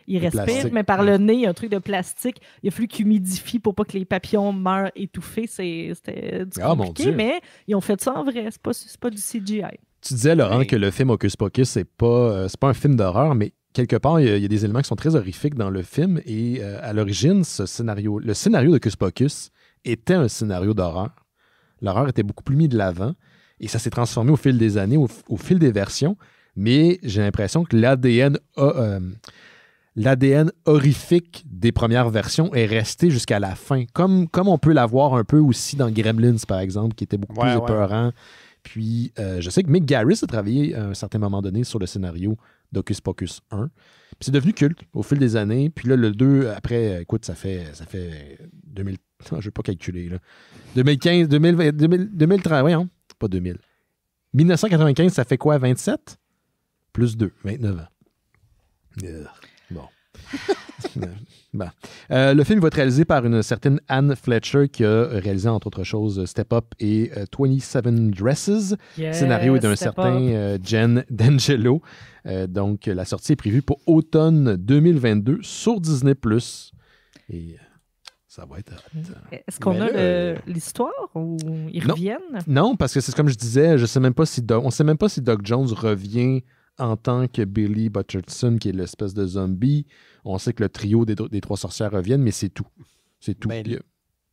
il respire, plastique. Mais par le nez, il y a un truc de plastique. Il a fallu qu'il humidifie pour pas que les papillons meurent étouffés. C'était compliqué, mais ils ont fait ça en vrai. C'est pas du CGI. Tu disais, Laurent, que le film Hocus Pocus, c'est pas un film d'horreur, mais quelque part, il y a des éléments qui sont très horrifiques dans le film. Et à l'origine, le scénario d'Hocus Pocus était un scénario d'horreur. L'horreur était beaucoup plus mis de l'avant. Et ça s'est transformé au fil des années, au fil des versions. Mais j'ai l'impression que l'ADN horrifique des premières versions est resté jusqu'à la fin. Comme on peut l'avoir un peu aussi dans Gremlins, par exemple, qui était beaucoup plus épeurant. Puis, je sais que Mick Garris a travaillé à un certain moment donné sur le scénario d'Hocus Pocus 1. Puis c'est devenu culte au fil des années. Puis là, le 2, après, écoute, ça fait 2000... je ne vais pas calculer, là. 2015, 2030, voyons, pas 2000. 1995, ça fait quoi, 27? Plus 2, 29 ans. Bon. Bon. Le film va être réalisé par une certaine Anne Fletcher qui a réalisé, entre autres choses, Step Up et 27 Dresses. Yes, scénario est d'un certain Jen D'Angelo. Donc, la sortie est prévue pour automne 2022 sur Disney+. Et ça va être... Est-ce qu'on a l'histoire ou ils reviennent? Non, parce que c'est comme je disais, on ne sait même pas si Doc Jones revient en tant que Billy Butcherson, qui est l'espèce de zombie. On sait que le trio des trois sorcières reviennent, mais c'est tout. C'est tout. Mais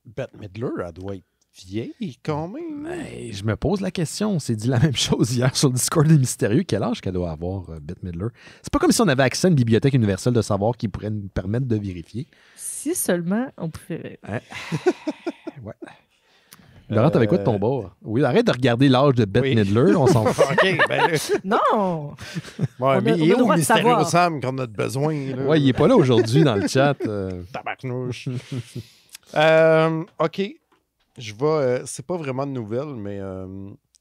Bette Midler, elle doit être vieille quand même. Ben, je me pose la question. On s'est dit la même chose hier sur le Discord des Mystérieux. Quel âge qu'elle doit avoir, Bette Midler? C'est pas comme si on avait accès à une bibliothèque universelle de savoir qui pourrait nous permettre de vérifier. Si seulement on pouvait... Ouais. Laurent, t'avais quoi de ton bord? Oui, arrête de regarder l'âge de Bette Midler, on s'en fout. OK, ben là... Non! Ouais, mais il est où Mystérieux Sam qu'on a besoin? Ouais, il est pas là aujourd'hui dans le chat. Tabarnouche. OK. Je vais... c'est pas vraiment de nouvelles, mais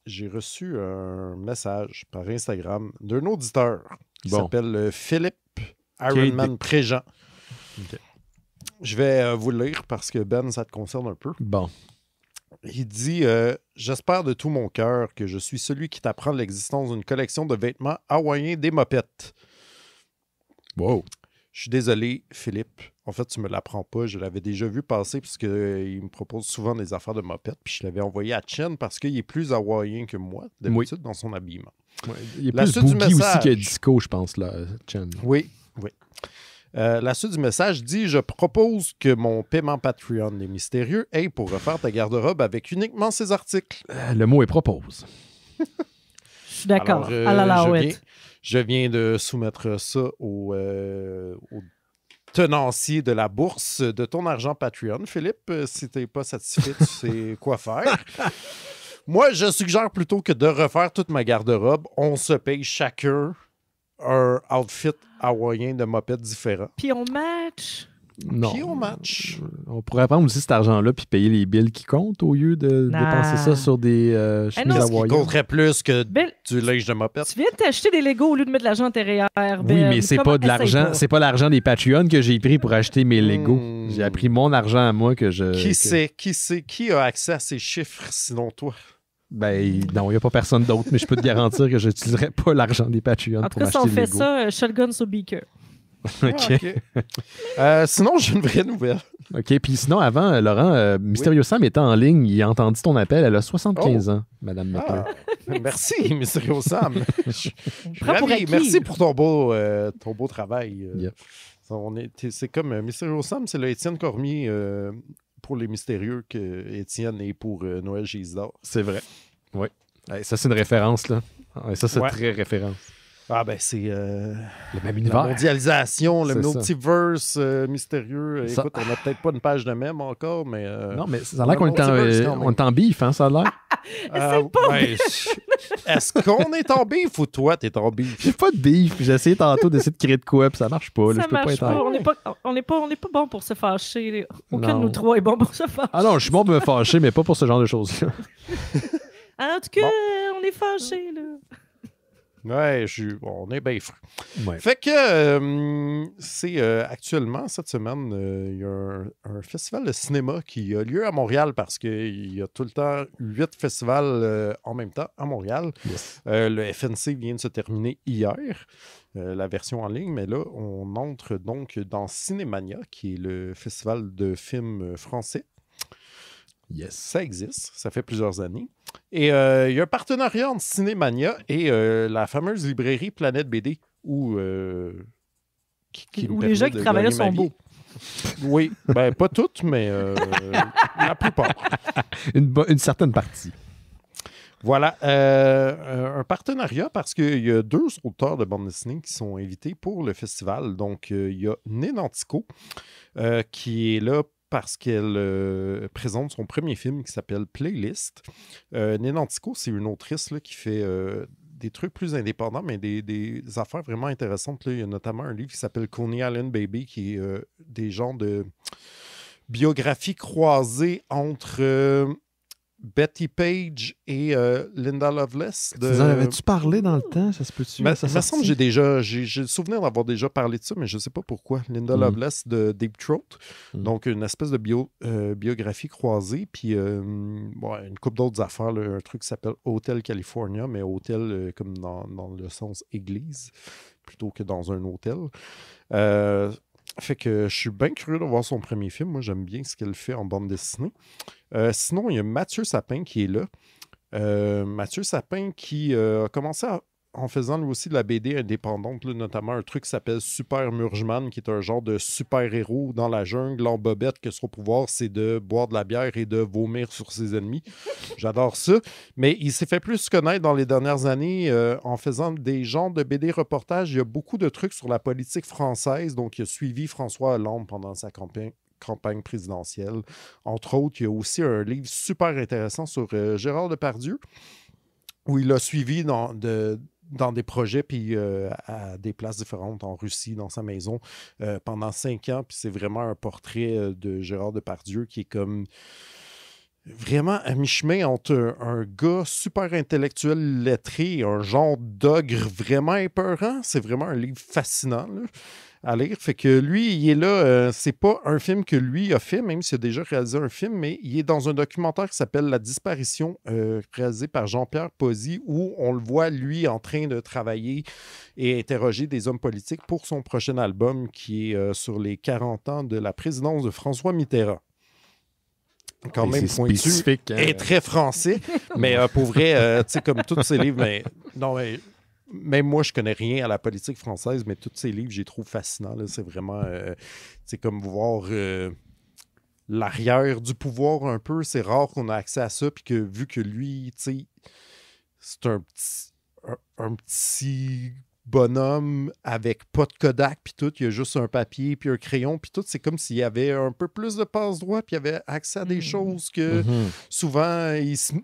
j'ai reçu un message par Instagram d'un auditeur qui s'appelle Philippe Ironman Préjean. Okay. Je vais vous le lire parce que Ben, ça te concerne un peu. Bon. Il dit « J'espère de tout mon cœur que je suis celui qui t'apprend l'existence d'une collection de vêtements hawaïens des mopettes. » Wow. Je suis désolé, Philippe. En fait, tu me l'apprends pas. Je l'avais déjà vu passer parce qu'il me propose souvent des affaires de mopettes. Puis je l'avais envoyé à Chen parce qu'il est plus hawaïen que moi, d'habitude, dans son habillement. Ouais, il est plus boogie aussi que disco, je pense, là, Chen. Oui. La suite du message dit « Je propose que mon paiement Patreon des Mystérieux aille pour refaire ta garde-robe avec uniquement ces articles. » Le mot est propose. Je suis d'accord. Je viens de soumettre ça au tenancier de la bourse de ton argent Patreon. Philippe, si tu n'es pas satisfait, tu sais quoi faire. Moi, je suggère plutôt que de refaire toute ma garde-robe. On se paye chacun un outfit hawaïen de mopette différent. Puis on match. Non. Puis on match. On pourrait prendre aussi cet argent-là puis payer les billes qui comptent au lieu de dépenser ça sur des chemises hawaïennes. Qui compterait plus que du linge de mopette. Tu viens de t'acheter des Legos au lieu de mettre de l'argent derrière. Oui, mais c'est pas de l'argent. C'est pas l'argent des Patreons que j'ai pris pour acheter mes Legos. J'ai pris mon argent à moi que je... Qui a accès à ces chiffres sinon toi? Ben non, il n'y a pas personne d'autre, mais je peux te garantir que je n'utiliserai pas l'argent des Patreons pour acheter des Legos. En tout cas, si on fait ça, shotgun sur beaker. OK. Sinon, j'ai une vraie nouvelle. OK, puis sinon, avant, Laurent, Mysterio Sam était en ligne, il a entendu ton appel, elle a 75 ans, Madame McClure. Merci, Mysterio Sam. Ravi. Merci pour ton beau travail. Yep. C'est comme Mysterio Sam, c'est le Étienne Cormier pour les mystérieux que Étienne est pour Noël Gisdor. C'est vrai. Oui. Ça, c'est une référence, là. Ça, c'est très référence. Ah ben c'est le même univers. La mondialisation, le multiverse mystérieux. Écoute, on n'a peut-être pas une page de même encore, mais... non, mais ça a l'air qu'on est en bif, hein, ça a l'air. Est-ce qu'on est en bif ou toi, t'es en bif? J'ai pas de bif. J'ai essayé tantôt d'essayer de créer de quoi, puis ça marche pas. Là, ça marche pas. On n'est pas bon pour se fâcher. Aucun de nous trois est bon pour se fâcher. Ah non, je suis bon pour me fâcher, mais pas pour ce genre de choses-là. En tout cas, on est fâchés, là. Ouais, on est bien frais. Ouais. Fait que c'est actuellement, cette semaine, il y a un festival de cinéma qui a lieu à Montréal parce qu'il y a tout le temps 8 festivals en même temps à Montréal. Yes. Le FNC vient de se terminer hier, la version en ligne, mais là, on entre donc dans Cinémania, qui est le festival de films français. Yes. Ça existe, ça fait plusieurs années. Et il y a un partenariat entre Cinémania et la fameuse librairie Planète BD où les gens qui travaillent là sont beaux. Oui, ben pas toutes, mais la plupart. Une certaine partie. Voilà, un partenariat parce qu'il y a 2 auteurs de bande dessinée qui sont invités pour le festival. Donc, il y a Nénantico qui est là parce qu'elle présente son premier film qui s'appelle Playlist. Nénantico, c'est une autrice là, qui fait des trucs plus indépendants, mais des affaires vraiment intéressantes. Là. Il y a notamment un livre qui s'appelle Coney Island Baby, qui est des genres de biographie croisée entre Betty Page et Linda Lovelace. Vous en avais-tu parlé dans le temps? Ça se peut-tu? Il me semble que j'ai le souvenir d'avoir déjà parlé de ça, mais je ne sais pas pourquoi. Linda Lovelace de Deep Throat. Donc, une espèce de biographie croisée. Puis, une couple d'autres affaires. Là, un truc qui s'appelle Hotel California, mais hôtel comme dans le sens église, plutôt que dans un hôtel. Fait que je suis bien curieux de voir son premier film. Moi, j'aime bien ce qu'elle fait en bande dessinée. Sinon, il y a Mathieu Sapin qui est là. Mathieu Sapin qui a commencé en faisant lui aussi de la BD indépendante, là, notamment un truc qui s'appelle Super Murgeman, qui est un genre de super-héros dans la jungle en bobette, que son pouvoir, c'est de boire de la bière et de vomir sur ses ennemis. J'adore ça. Mais il s'est fait plus connaître dans les dernières années en faisant des genres de BD reportages. Il y a beaucoup de trucs sur la politique française. Donc, il a suivi François Hollande pendant sa campagne présidentielle. Entre autres, il y a aussi un livre super intéressant sur Gérard Depardieu, où il a suivi dans des projets, puis à des places différentes en Russie, dans sa maison, pendant 5 ans. Puis c'est vraiment un portrait de Gérard Depardieu qui est comme vraiment à mi-chemin entre un gars super intellectuel lettré et un genre d'ogre vraiment épeurant. C'est vraiment un livre fascinant, là, à lire. Fait que lui, il est là, c'est pas un film que lui a fait, même s'il a déjà réalisé un film, mais il est dans un documentaire qui s'appelle La Disparition, réalisé par Jean-Pierre Pozzi, où on le voit, lui, en train de travailler et interroger des hommes politiques pour son prochain album qui est sur les 40 ans de la présidence de François Mitterrand. Quand même pointu et très français, mais pour vrai, tu sais, comme tous ces livres, mais non, mais même moi, je connais rien à la politique française, mais tous ces livres, je les trouve fascinants. Là. C'est vraiment, c'est comme voir l'arrière du pouvoir un peu. C'est rare qu'on a accès à ça, puis que vu que lui, tu sais, c'est un petit bonhomme avec pas de Kodak, puis tout, il y a juste un papier, puis un crayon, puis tout, c'est comme s'il y avait un peu plus de passe-droit, puis il y avait accès à des choses que souvent,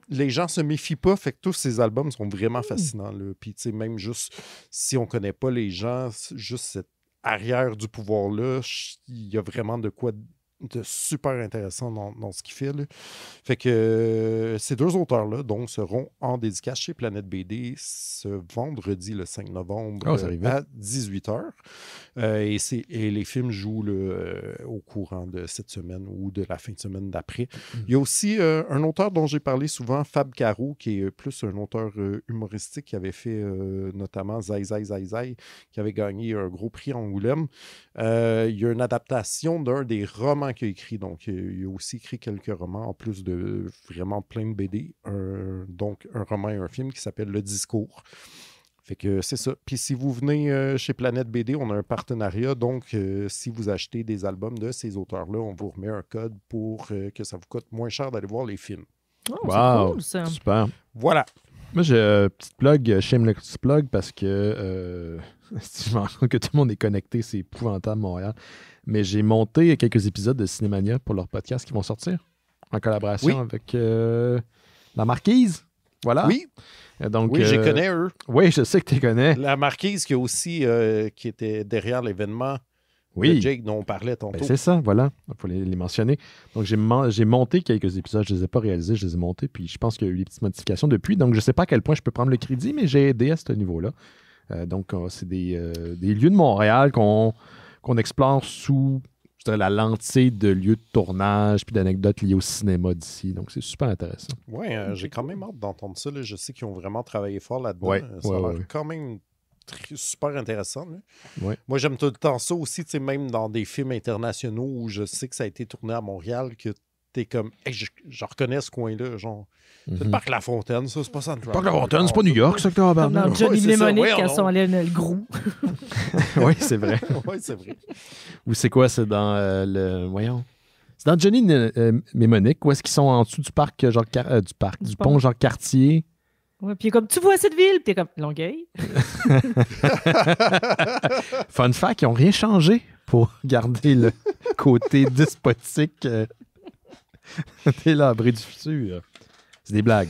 les gens se méfient pas, fait que tous ces albums sont vraiment fascinants, là. Puis tu sais, même juste, si on connaît pas les gens, juste cette arrière du pouvoir-là, il y a vraiment de quoi de super intéressant dans ce qu'il fait. Là. Fait que ces deux auteurs-là donc, seront en dédicace chez Planète BD ce vendredi, le 5 novembre, à 18h. Et les films jouent au courant de cette semaine ou de la fin de semaine d'après. Il y a aussi un auteur dont j'ai parlé souvent, Fab Caro, qui est plus un auteur humoristique qui avait fait notamment Zai Zai Zai Zai, qui avait gagné un gros prix en Angoulême. Il y a une adaptation d'un des romans qu'il a écrit. Donc, il a aussi écrit quelques romans, en plus de vraiment plein de BD. Donc, un roman et un film qui s'appelle Le Discours. Fait que c'est ça. Puis si vous venez chez Planète BD, on a un partenariat. Donc, si vous achetez des albums de ces auteurs-là, on vous remet un code pour que ça vous coûte moins cher d'aller voir les films. Oh, wow, c'est cool, ça. Super. Voilà. Moi, j'ai un petit plug, shameless plug, parce que je me rends compte que tout le monde est connecté, c'est épouvantable, Montréal. Mais j'ai monté quelques épisodes de Cinémania pour leur podcast qui vont sortir en collaboration avec La Marquise. Voilà. Oui. Donc, oui, je les connais, eux. Oui, je sais que tu les connais. La Marquise qui était derrière l'événement de Jake dont on parlait tantôt. Ben, c'est ça, voilà. Il faut les mentionner. Donc, j'ai monté quelques épisodes. Je ne les ai pas réalisés, je les ai montés. Puis, je pense qu'il y a eu des petites modifications depuis. Donc, je ne sais pas à quel point je peux prendre le crédit, mais j'ai aidé à ce niveau-là. Donc, c'est des lieux de Montréal qu'on explore sous la lentille de lieux de tournage puis d'anecdotes liées au cinéma d'ici. Donc, c'est super intéressant. Oui, j'ai quand même hâte d'entendre ça. Là. Je sais qu'ils ont vraiment travaillé fort là-dedans. Ça a l'air quand même super intéressant. Là. Ouais. Moi, j'aime tout le temps ça aussi, même dans des films internationaux où je sais que ça a été tourné à Montréal, que t'es comme, hey, je reconnais ce coin-là, genre. C'est le parc La Fontaine, ça, c'est pas ça. Le parc La Fontaine, c'est pas New York, ça que t'as dans Johnny Mnemonic, quand ils sont allés à le Grou. Oui, c'est vrai. Oui, c'est vrai. Ou c'est quoi? C'est dans voyons. C'est dans Johnny Mnemonic, où est-ce qu'ils sont en dessous du parc, du pont, genre Cartier. Ouais, puis comme, tu vois cette ville, puis t'es comme, Longueuil. Fun fact, ils n'ont rien changé pour garder le côté despotique. T'es là, abri du futur. C'est des blagues.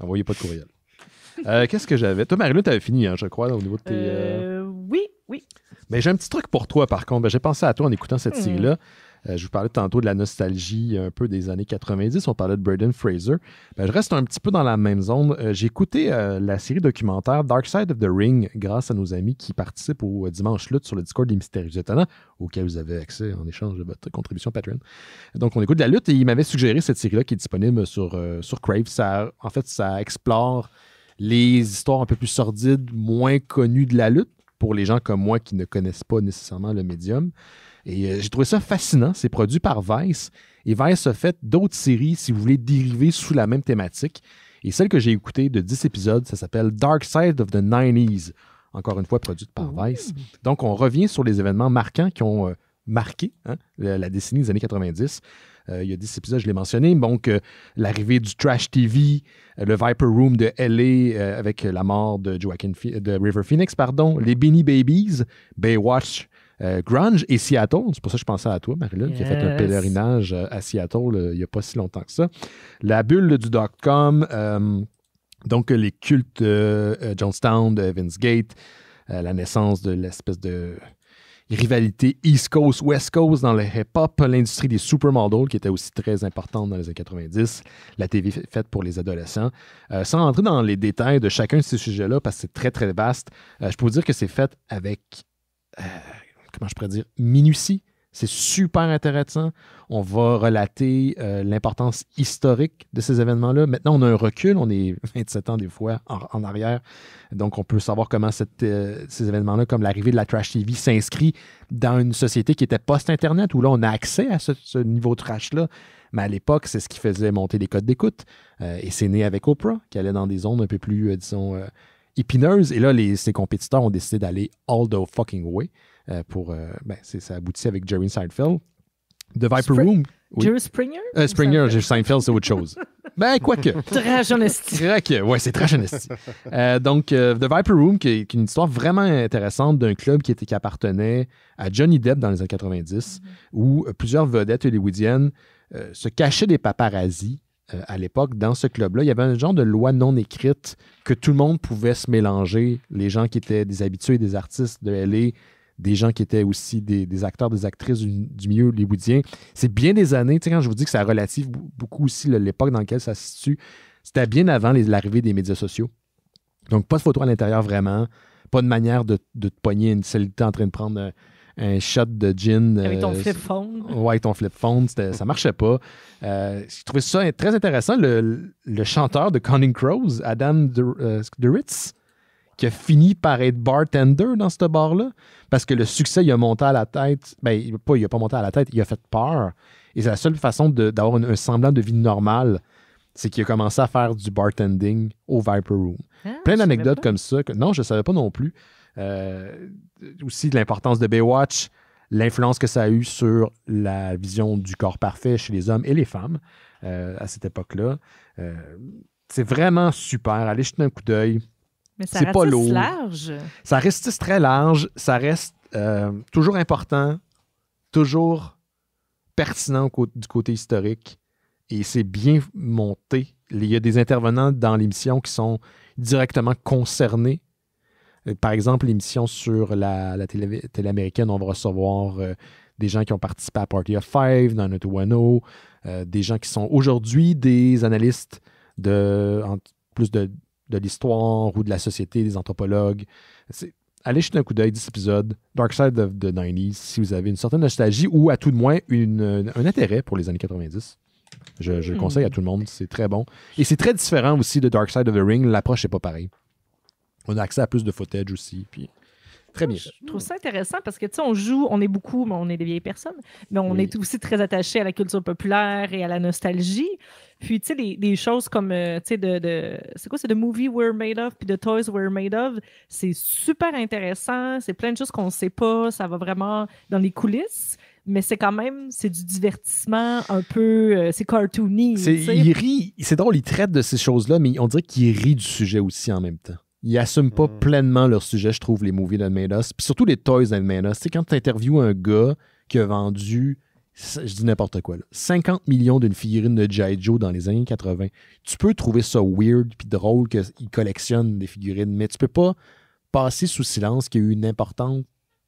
Envoyez pas de courriel. Qu'est-ce que j'avais? Toi, Marie-Lou, t'avais fini, hein, je crois, là, au niveau de tes... Oui. Mais j'ai un petit truc pour toi, par contre. J'ai pensé à toi en écoutant cette série-là. Je vous parlais tantôt de la nostalgie un peu des années 90. On parlait de Brendan Fraser. Je reste un petit peu dans la même zone. J'ai écouté la série documentaire Dark Side of the Ring grâce à nos amis qui participent au Dimanche Lutte sur le Discord des Mystérieux Étonnants, auquel vous avez accès en échange de votre contribution Patreon. Donc, on écoute de la lutte et il m'avait suggéré cette série-là qui est disponible sur Crave. Ça explore les histoires un peu plus sordides, moins connues de la lutte pour les gens comme moi qui ne connaissent pas nécessairement le médium. Et j'ai trouvé ça fascinant. C'est produit par Vice. Et Vice a fait d'autres séries, si vous voulez, dérivées sous la même thématique. Et celle que j'ai écoutée de 10 épisodes, ça s'appelle Dark Side of the 90s. Encore une fois, produite par Vice. Donc, on revient sur les événements marquants qui ont marqué la décennie des années 90. Il y a 10 épisodes, je l'ai mentionné. Donc, l'arrivée du Trash TV, le Viper Room de LA avec la mort de River Phoenix, les Beanie Babies, Baywatch, Grunge et Seattle. C'est pour ça que je pensais à toi, Marie-Lou, qui a fait un pèlerinage à Seattle il n'y a pas si longtemps que ça. La bulle du dot-com, donc les cultes Jonestown, de Vince Gate, la naissance de l'espèce de rivalité East Coast, West Coast dans le hip-hop, l'industrie des supermodels qui était aussi très importante dans les années 90, la TV faite pour les adolescents. Sans rentrer dans les détails de chacun de ces sujets-là, parce que c'est très, très vaste, je peux vous dire que c'est fait avec, comment je pourrais dire, minutie. C'est super intéressant. On va relater l'importance historique de ces événements-là. Maintenant, on a un recul. On est 27 ans des fois en arrière. Donc, on peut savoir comment ces événements-là, comme l'arrivée de la Trash TV, s'inscrit dans une société qui était post-Internet, où là, on a accès à ce niveau trash-là. Mais à l'époque, c'est ce qui faisait monter les codes d'écoute. Et c'est né avec Oprah, qui allait dans des zones un peu plus, disons, épineuses. Et là, ses compétiteurs ont décidé d'aller all the fucking way. Ça aboutit avec Jerry Seinfeld. The Viper Room. Oui. Jerry Springer? Springer, Seinfeld, c'est autre chose. Quoique. Trash honesty. Oui, c'est trash honesty. Donc, The Viper Room, qui est une histoire vraiment intéressante d'un club qui appartenait à Johnny Depp dans les années 90, où plusieurs vedettes hollywoodiennes se cachaient des paparazzis. À l'époque, dans ce club-là, il y avait un genre de loi non écrite que tout le monde pouvait se mélanger. Les gens qui étaient des habitués des artistes de LA, des gens qui étaient aussi des acteurs, des actrices du milieu hollywoodien. C'est bien des années, tu sais, quand je vous dis que ça relative beaucoup aussi l'époque dans laquelle ça se situe, c'était bien avant l'arrivée des médias sociaux. Donc, pas de photo à l'intérieur vraiment, pas de manière de te pogner une célébrité en train de prendre un shot de gin. Avec ton flip phone. Ouais, avec ton flip phone, ça marchait pas. J'ai trouvé ça très intéressant. Le chanteur de Counting Crows, Adam Duritz, qui a fini par être bartender dans ce bar-là, parce que le succès, il a monté à la tête. Ben, il a pas monté à la tête, il a fait peur. Et c'est la seule façon d'avoir un semblant de vie normale, c'est qu'il a commencé à faire du bartending au Viper Room. Plein d'anecdotes comme ça. Non, je ne savais pas non plus. Aussi de l'importance de Baywatch, l'influence que ça a eu sur la vision du corps parfait chez les hommes et les femmes à cette époque-là. C'est vraiment super. Allez jeter un coup d'œil. Mais ça c'est pas lourd. Large. Ça reste très large. Ça reste toujours important, toujours pertinent du côté historique. Et c'est bien monté. Il y a des intervenants dans l'émission qui sont directement concernés. Par exemple, l'émission sur la télé américaine, on va recevoir des gens qui ont participé à Party of Five, dans 90210, des gens qui sont aujourd'hui des analystes plus de l'histoire ou de la société, des anthropologues. Allez jeter un coup d'œil, 10 épisodes, Dark Side of the 90s, si vous avez une certaine nostalgie ou à tout de moins un intérêt pour les années 90. Je le conseille à tout le monde, c'est très bon. Et c'est très différent aussi de Dark Side of the Ring, l'approche n'est pas pareille. On a accès à plus de footage aussi, puis très bien. Je trouve ça intéressant parce que, tu sais, on est beaucoup, mais on est des vieilles personnes, mais on est aussi très attachés à la culture populaire et à la nostalgie. Puis, tu sais, des choses comme, tu sais, c'est quoi, c'est The Movie We're Made Of, puis The Toys We're Made Of, c'est super intéressant, c'est plein de choses qu'on ne sait pas, ça va vraiment dans les coulisses. Mais c'est quand même, c'est du divertissement un peu, c'est cartoony. Il rit, c'est drôle, il traite de ces choses-là, mais on dirait qu'il rit du sujet aussi en même temps. Ils n'assument pas pleinement leur sujet, je trouve, les movies that made us. Puis surtout les toys that made us. Tu sais, quand tu interviews un gars qui a vendu, je dis n'importe quoi, là, 50 millions d'une figurine de G.I. Joe dans les années 80, tu peux trouver ça weird puis drôle qu'il collectionne des figurines, mais tu peux pas passer sous silence qu'il y a eu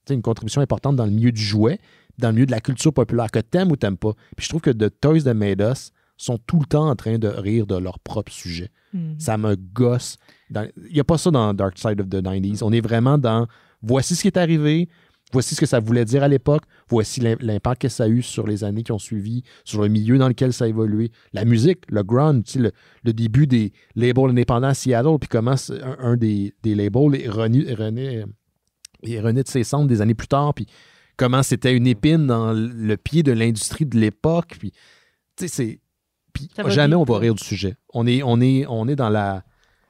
une contribution importante dans le milieu du jouet, dans le milieu de la culture populaire, que t'aimes ou t'aimes pas. Puis je trouve que The Toys That Made Us sont tout le temps en train de rire de leur propre sujet. Ça me gosse. Il n'y a pas ça dans Dark Side of the 90s. On est vraiment dans voici ce qui est arrivé, voici ce que ça voulait dire à l'époque, voici l'impact que ça a eu sur les années qui ont suivi, sur le milieu dans lequel ça a évolué. La musique, le grunge, le début des labels indépendants à Seattle, puis comment un des labels est rené de ses cendres des années plus tard, puis comment c'était une épine dans le pied de l'industrie de l'époque. Puis, tu sais, jamais on va rire du sujet. On est dans la...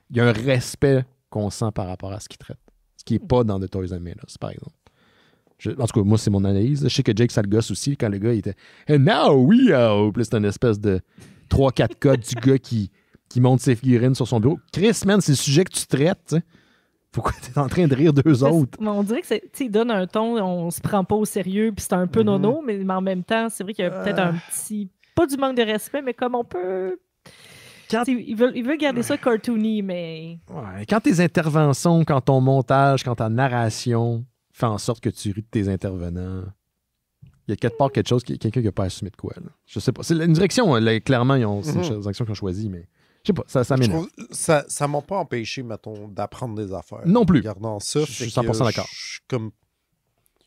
Il y a un respect qu'on sent par rapport à ce qu'il traite. Ce qui n'est pas dans The Toys That Made Us, par exemple. En tout cas, moi, c'est mon analyse. Je sais que Jake, ça le gosse aussi, quand le gars, il était « And now we are... » Puis c'est une espèce de 3-4 codes du gars qui monte ses figurines sur son bureau. Chris, man, c'est le sujet que tu traites, tu sais. Pourquoi t'es en train de rire d'eux autres? On dirait que il donne un ton, on se prend pas au sérieux, puis c'est un peu nono, mais en même temps, c'est vrai qu'il y a peut-être un petit... Pas du manque de respect, mais comme on peut... Il veut garder ça cartoony, mais... Ouais, quand tes interventions, quand ton montage, quand ta narration fait en sorte que tu ris de tes intervenants, il y a quelque part quelqu'un qui n'a pas assumé de quoi. Là. Je sais pas. C'est une direction, là, clairement, c'est une direction qu'ils ont choisie, mais... Je sais pas, ça m'énerve. Ça m'a pas empêché, mettons, d'apprendre des affaires. Non plus. Regardant ça, je suis 100% d'accord.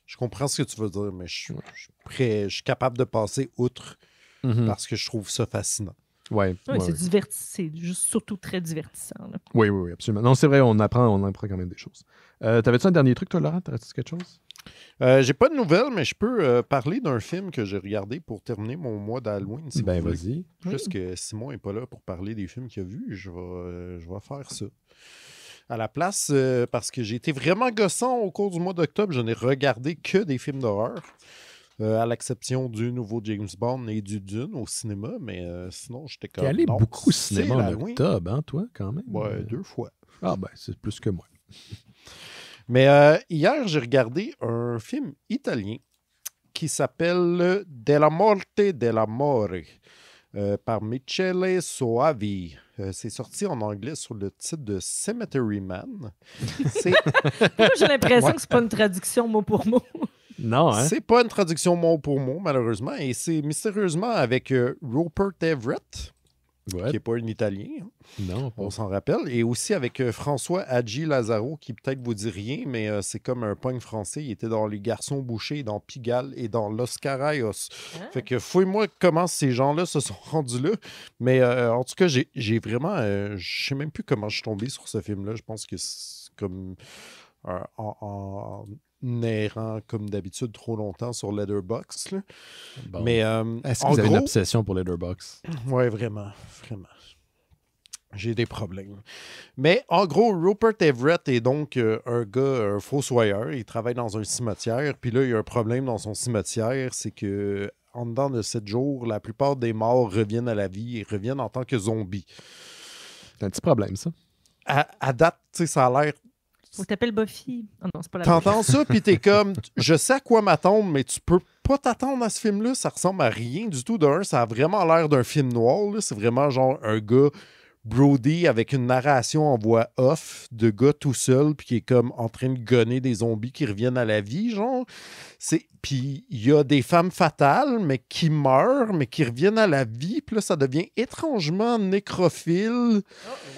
Je comprends ce que tu veux dire, mais je suis capable de passer outre parce que je trouve ça fascinant. Ouais, c'est juste surtout très divertissant. Là. Oui, absolument. Non, c'est vrai, on apprend quand même des choses. T'avais-tu un dernier truc, toi, Laurent? T'avais-tu quelque chose? J'ai pas de nouvelles, mais je peux parler d'un film que j'ai regardé pour terminer mon mois d'Halloween. Si ben, vas-y. Puisque Simon n'est pas là pour parler des films qu'il a vus, je vais faire ça. À la place, parce que j'ai été vraiment gossant au cours du mois d'octobre, je n'ai regardé que des films d'horreur, à l'exception du nouveau James Bond et du Dune au cinéma, mais sinon, j'étais comme... T'es allé beaucoup au cinéma en octobre, hein, toi, quand même? Ouais, 2 fois. Ah ben, c'est plus que moi. Mais hier, j'ai regardé un film italien qui s'appelle Della Morte dell'Amore. par Michele Soavi. C'est sorti en anglais sur le titre de Cemetery Man. J'ai l'impression que c'est pas une traduction mot pour mot. Non, hein? C'est pas une traduction mot pour mot, malheureusement. Et c'est mystérieusement avec Rupert Everett, qui n'est pas un Italien. Hein. Non, on s'en rappelle. Et aussi avec François Hadji Lazaro, qui peut-être vous dit rien, mais c'est comme un punk français. Il était dans Les Garçons Bouchés, dans Pigalle et dans Los Carayos. Hein? Fait que fouille-moi comment ces gens-là se sont rendus là. Mais en tout cas, j'ai vraiment... je sais même plus comment je suis tombé sur ce film-là. Je pense que c'est comme... en errant comme d'habitude trop longtemps sur Letterboxd. Bon. Mais est-ce que vous avez une obsession pour Letterboxd? Oui, vraiment. J'ai des problèmes. Mais en gros, Rupert Everett est donc un gars, un fossoyeur. Il travaille dans un cimetière. Puis là, il y a un problème dans son cimetière, c'est que en dedans de 7 jours, la plupart des morts reviennent à la vie et reviennent en tant que zombies. C'est un petit problème, ça. À date, tu sais, ça a l'air... Ou t'appelles Buffy. Oh non, c'est pas la T'entends ça, puis t'es comme, je sais à quoi m'attendre, mais tu peux pas t'attendre à ce film-là. Ça ressemble à rien du tout. D'un, ça a vraiment l'air d'un film noir. Là. C'est vraiment genre un gars Brody avec une narration en voix off de gars tout seul, puis qui est comme en train de gonner des zombies qui reviennent à la vie, genre. Puis il y a des femmes fatales, mais qui meurent, mais qui reviennent à la vie. Puis là, ça devient étrangement nécrophile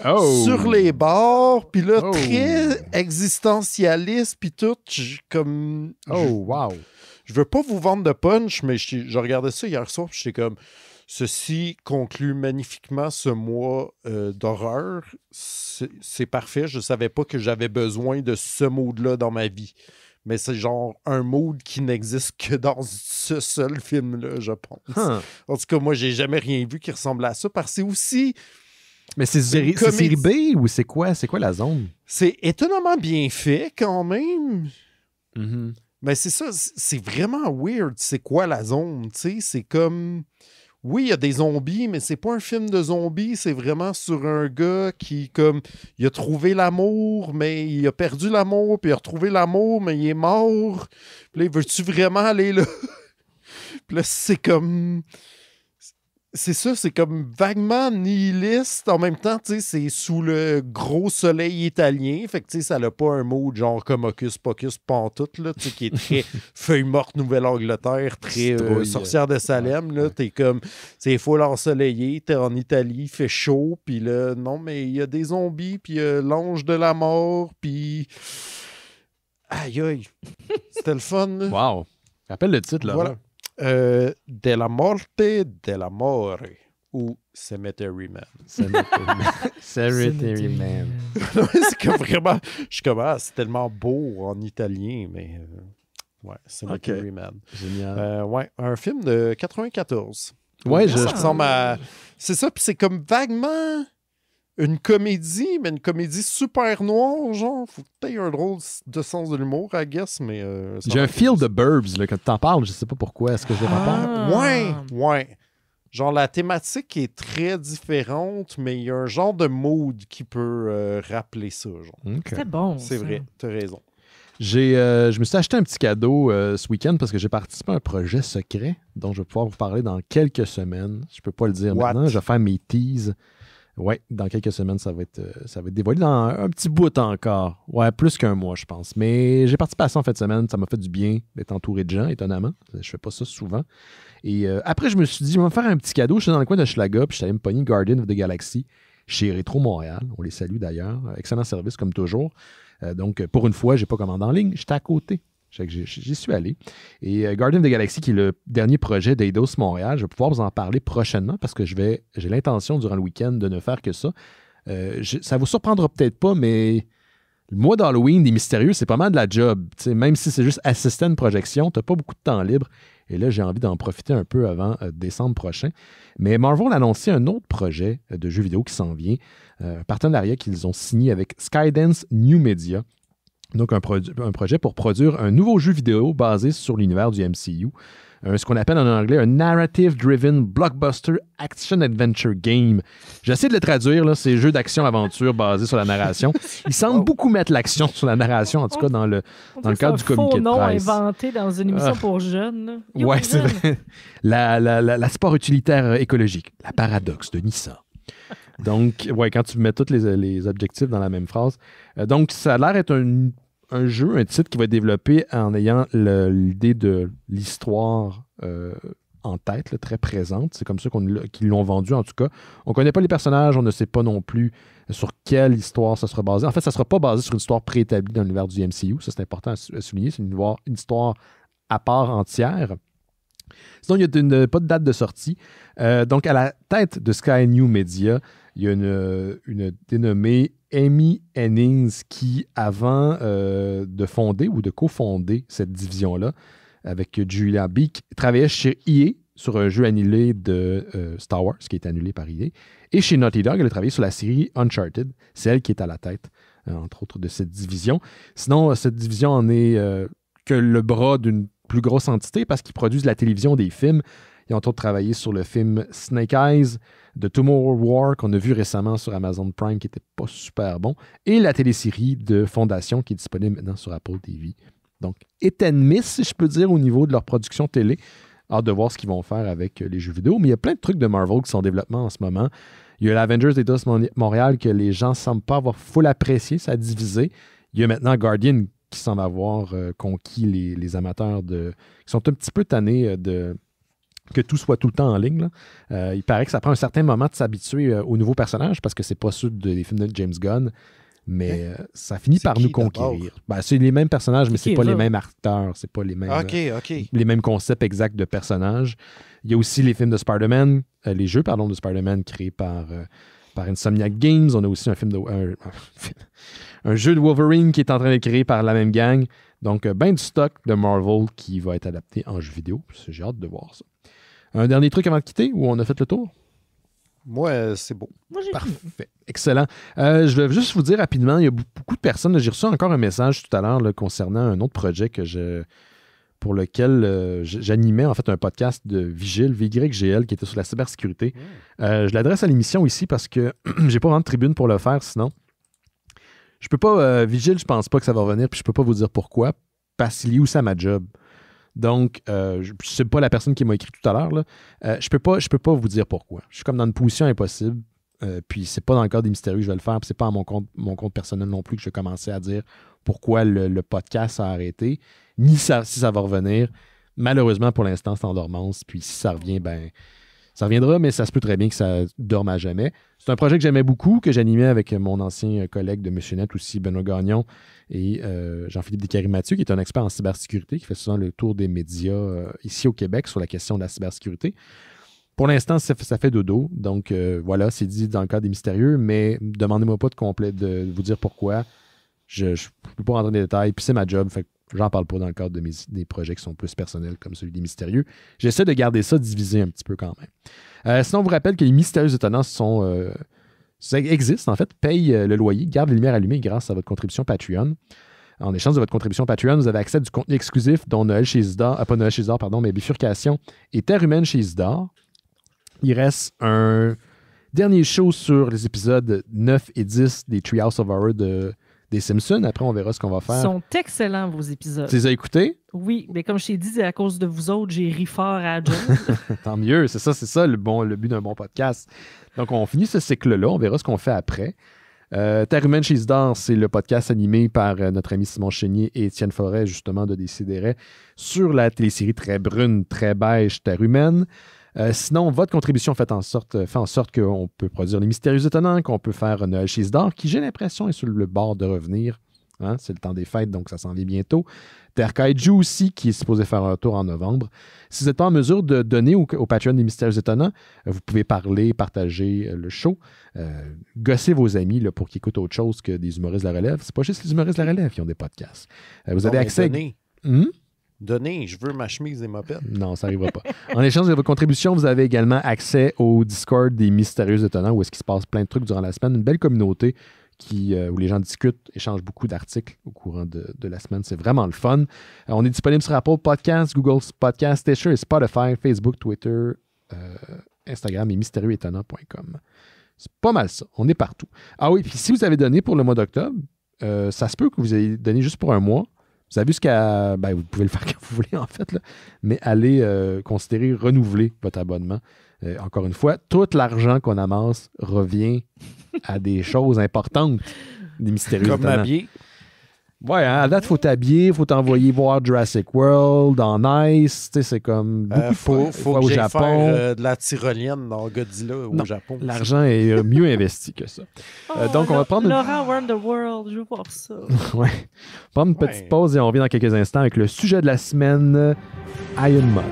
sur les bords. Puis là, très existentialiste, puis tout. Comme... wow! Je veux pas vous vendre de punch, mais je regardais ça hier soir, puis j'étais comme... Ceci conclut magnifiquement ce mois d'horreur. C'est parfait. Je ne savais pas que j'avais besoin de ce mood-là dans ma vie. Mais c'est genre un mood qui n'existe que dans ce seul film-là, je pense. En tout cas, moi, j'ai jamais rien vu qui ressemble à ça, parce que c'est aussi... Mais c'est série B ou c'est quoi? C'est quoi la zone? C'est étonnamment bien fait, quand même. Mm-hmm. Mais c'est ça, c'est vraiment weird. C'est quoi la zone, tu sais? C'est comme... Oui, il y a des zombies, mais c'est pas un film de zombies. C'est vraiment sur un gars qui, comme, il a trouvé l'amour, mais il a perdu l'amour, puis il a retrouvé l'amour, mais il est mort. Puis là, veux-tu vraiment aller là? Puis là, c'est comme... C'est ça, c'est comme vaguement nihiliste. En même temps, tu sais, c'est sous le gros soleil italien. Fait que, tu sais, ça n'a pas un mot genre comme Hocus Pocus pantoute, là, tu sais, qui est très feuille morte Nouvelle-Angleterre, très sorcière de Salem, là. T'es comme, c'est full ensoleillé, t'es en Italie, il fait chaud, puis là, non, mais il y a des zombies, puis l'ange de la mort, puis... Aïe, aïe. C'était le fun, là. Wow. Rappelle le titre, là. Voilà. De la morte, de la mort ou Cemetery Man. Cemetery Man. C'est comme vraiment, je suis comme, c'est tellement beau en italien, mais ouais, Cemetery Man. Génial. Ouais, un film de 94. Ouais, ça ressemble à... C'est ça, puis c'est comme vaguement une comédie, mais une comédie super noire, genre. Faut peut-être un drôle de sens de l'humour, I guess, mais... J'ai un feel de Burbs, là, quand tu t'en parles, je sais pas pourquoi. Est-ce que je le rappelle? Ouais. Genre, la thématique est très différente, mais il y a un genre de mood qui peut rappeler ça, genre. Okay. C'est bon, c'est vrai, t'as raison. Je me suis acheté un petit cadeau ce week-end parce que j'ai participé à un projet secret dont je vais pouvoir vous parler dans quelques semaines. Je peux pas le dire maintenant, je vais faire mes teases. Oui, dans quelques semaines, ça va être dévoilé dans un petit bout encore. Ouais, plus qu'un mois, je pense. Mais j'ai participé à ça en fin de semaine. Ça m'a fait du bien d'être entouré de gens, étonnamment. Je fais pas ça souvent. Et après, je me suis dit, je vais me faire un petit cadeau. Je suis dans le coin de Schlaga, puis je suis allé me pogner Guardian of the Galaxy chez Rétro Montréal. On les salue d'ailleurs. Excellent service, comme toujours. Donc, pour une fois, je n'ai pas commandé en ligne. J'étais à côté. J'y suis allé. Et Guardian of the Galaxy, qui est le dernier projet d'Eidos Montréal, je vais pouvoir vous en parler prochainement parce que j'ai l'intention durant le week-end de ne faire que ça. Ça vous surprendra peut-être pas, mais le mois d'Halloween des Mystérieux, c'est pas mal de la job. T'sais, même si c'est juste assister à une projection, tu n'as pas beaucoup de temps libre. Et là, j'ai envie d'en profiter un peu avant décembre prochain. Mais Marvel a annoncé un autre projet de jeu vidéo qui s'en vient. Un partenariat qu'ils ont signé avec Skydance New Media. Donc, un projet pour produire un nouveau jeu vidéo basé sur l'univers du MCU. ce qu'on appelle en anglais un narrative-driven blockbuster action-adventure game. J'essaie de le traduire, là, c'est jeu d'action-aventure basé sur la narration. Ils semblent beaucoup mettre l'action sur la narration, en tout cas dans le cadre du communiqué de presse. C'est un faux nom inventé dans une émission pour jeunes. Oui, c'est vrai. La sport utilitaire écologique, la paradoxe de Nissan. Donc, ouais, quand tu mets tous les objectifs dans la même phrase. Donc, ça a l'air d'être un jeu, un titre qui va être développé en ayant l'idée de l'histoire en tête, là, très présente. C'est comme ça qu'ils l'ont vendu, en tout cas. On ne connaît pas les personnages, on ne sait pas non plus sur quelle histoire ça sera basé. En fait, ça ne sera pas basé sur une histoire préétablie dans l'univers du MCU. Ça, c'est important à souligner. C'est une histoire à part entière. Sinon, il n'y a pas de date de sortie. Donc, à la tête de Sky New Media, il y a une dénommée Amy Hennings qui, avant de fonder ou de cofonder cette division-là, avec Julia Beek, travaillait chez EA sur un jeu annulé de Star Wars, qui est annulé par EA. Et chez Naughty Dog, elle a travaillé sur la série Uncharted. C'est elle qui est à la tête, entre autres, de cette division. Sinon, cette division en est que le bras d'une plus grosse entité parce qu'ils produisent la télévision, des films. Ils ont entre autres travaillé sur le film Snake Eyes de Tomorrow War qu'on a vu récemment sur Amazon Prime qui n'était pas super bon et la télésérie de Fondation qui est disponible maintenant sur Apple TV. Donc, hit and miss, si je peux dire, au niveau de leur production télé. Hâte de voir ce qu'ils vont faire avec les jeux vidéo. Mais il y a plein de trucs de Marvel qui sont en développement en ce moment. Il y a l'Avengers d'Eidos Montréal que les gens ne semblent pas avoir full apprécié, ça a divisé. Il y a maintenant Guardian qui semble avoir conquis les amateurs qui sont un petit peu tannés que tout soit tout le temps en ligne. Là. Il paraît que ça prend un certain moment de s'habituer aux nouveaux personnages parce que c'est pas ceux des films de James Gunn, mais ça finit par nous conquérir. Ben, c'est les mêmes personnages, mais c'est pas les mêmes acteurs, c'est pas les mêmes, les mêmes concepts exacts de personnages. Il y a aussi les films de Spider-Man, les jeux de Spider-Man créés par Insomniac Games. On a aussi un jeu de Wolverine qui est en train d'être créé par la même gang. Donc, ben du stock de Marvel qui va être adapté en jeu vidéo. J'ai hâte de voir ça. Un dernier truc avant de quitter ou on a fait le tour? Moi, c'est beau. Moi, j'ai Parfait. Excellent. Je vais juste vous dire rapidement, il y a beaucoup de personnes. J'ai reçu encore un message tout à l'heure là, concernant un autre projet pour lequel j'animais en fait un podcast de Vigile, VYGL, qui était sur la cybersécurité. Je l'adresse à l'émission ici parce que j'ai pas vraiment de tribune pour le faire, sinon. Je peux pas, Vigile, je pense pas que ça va revenir, puis je peux pas vous dire pourquoi, parce qu'il est où ça ma job. Donc, je ne sais pas la personne qui m'a écrit tout à l'heure, là. Je peux pas vous dire pourquoi. Je suis comme dans une position impossible, puis c'est pas dans le cadre des mystérieux que je vais le faire, puis c'est pas à mon compte personnel non plus que je vais commencer à dire pourquoi le podcast a arrêté, ni si ça va revenir. Malheureusement, pour l'instant, c'est en dormance, puis si ça revient, ben ça reviendra, mais ça se peut très bien que ça dorme à jamais. C'est un projet que j'aimais beaucoup, que j'animais avec mon ancien collègue de Monsieur Net aussi, Benoît Gagnon, et Jean-Philippe Descaries-Mathieu, qui est un expert en cybersécurité, qui fait souvent le tour des médias ici au Québec sur la question de la cybersécurité. Pour l'instant, ça fait dodo. Donc, voilà, c'est dit dans le cadre des mystérieux, mais demandez-moi pas de vous dire pourquoi. Je ne peux pas rentrer dans les détails, puis c'est ma job, fait que j'en parle pas dans le cadre des projets qui sont plus personnels comme celui des mystérieux. J'essaie de garder ça divisé un petit peu quand même. Sinon, on vous rappelle que les mystérieux étonnants ça existe en fait, payent le loyer, gardent les lumières allumées grâce à votre contribution Patreon. En échange de votre contribution Patreon, vous avez accès à du contenu exclusif dont Noël chez Isidore, pas Noël chez Isidore, pardon, mais Bifurcation et Terre humaine chez Isidore. Il reste un dernier show sur les épisodes 9 et 10 des Treehouse of Horror des Simpsons. Après, on verra ce qu'on va faire. Ils sont excellents, vos épisodes. Tu les as écoutés? Oui, mais comme je t'ai dit, c'est à cause de vous autres, j'ai ri fort à John. Tant mieux, c'est ça le but d'un bon podcast. Donc, on finit ce cycle-là. On verra ce qu'on fait après. Terre humaine chez Isidore, c'est le podcast animé par notre ami Simon Chénier et Étienne Forêt, justement, de Décideret, sur la télésérie très brune, très beige, Terre humaine. Sinon, votre contribution fait en sorte qu'on peut produire les mystérieux étonnants, qu'on peut faire Noël chez Isidore, qui, j'ai l'impression, est sur le bord de revenir. Hein? C'est le temps des fêtes, donc ça s'en vient bientôt. Terre Kaiju aussi, qui est supposé faire un retour en novembre. Si vous n'êtes pas en mesure de donner au Patreon des mystérieux étonnants, vous pouvez partager le show, gosser vos amis là, pour qu'ils écoutent autre chose que des humoristes de la relève. C'est pas juste les humoristes de la relève qui ont des podcasts. Vous avez accès... Donnez, je veux ma chemise et ma pelle. Non, ça n'arrivera pas. En échange de votre contribution, vous avez également accès au Discord des Mystérieux Étonnants où est-ce qu'il se passe plein de trucs durant la semaine. Une belle communauté où les gens discutent, échangent beaucoup d'articles au courant de la semaine. C'est vraiment le fun. On est disponible sur Apple Podcasts, Google Podcasts, Stitcher et Spotify, Facebook, Twitter, Instagram et mystérieuxétonnant.com. C'est pas mal ça. On est partout. Ah oui, puis si vous avez donné pour le mois d'octobre, ça se peut que vous ayez donné juste pour un mois. Vous avez jusqu'à... vous pouvez le faire quand vous voulez, en fait, là, mais allez considérer renouveler votre abonnement. Encore une fois, tout l'argent qu'on amasse revient à des choses importantes, des mystérieux comme étonnants. m'habiller. Ouais, hein, à date, il faut t'habiller, il faut t'envoyer voir Jurassic World en Ice. C'est comme beaucoup faut fois que au j'aille Japon. faire de la tyrolienne dans Godzilla au Japon. L'argent est mieux investi que ça. Donc, on va prendre Laurent Around the World, je veux voir ça. Ouais. Prendre une petite pause et on revient dans quelques instants avec le sujet de la semaine, Iron Mod.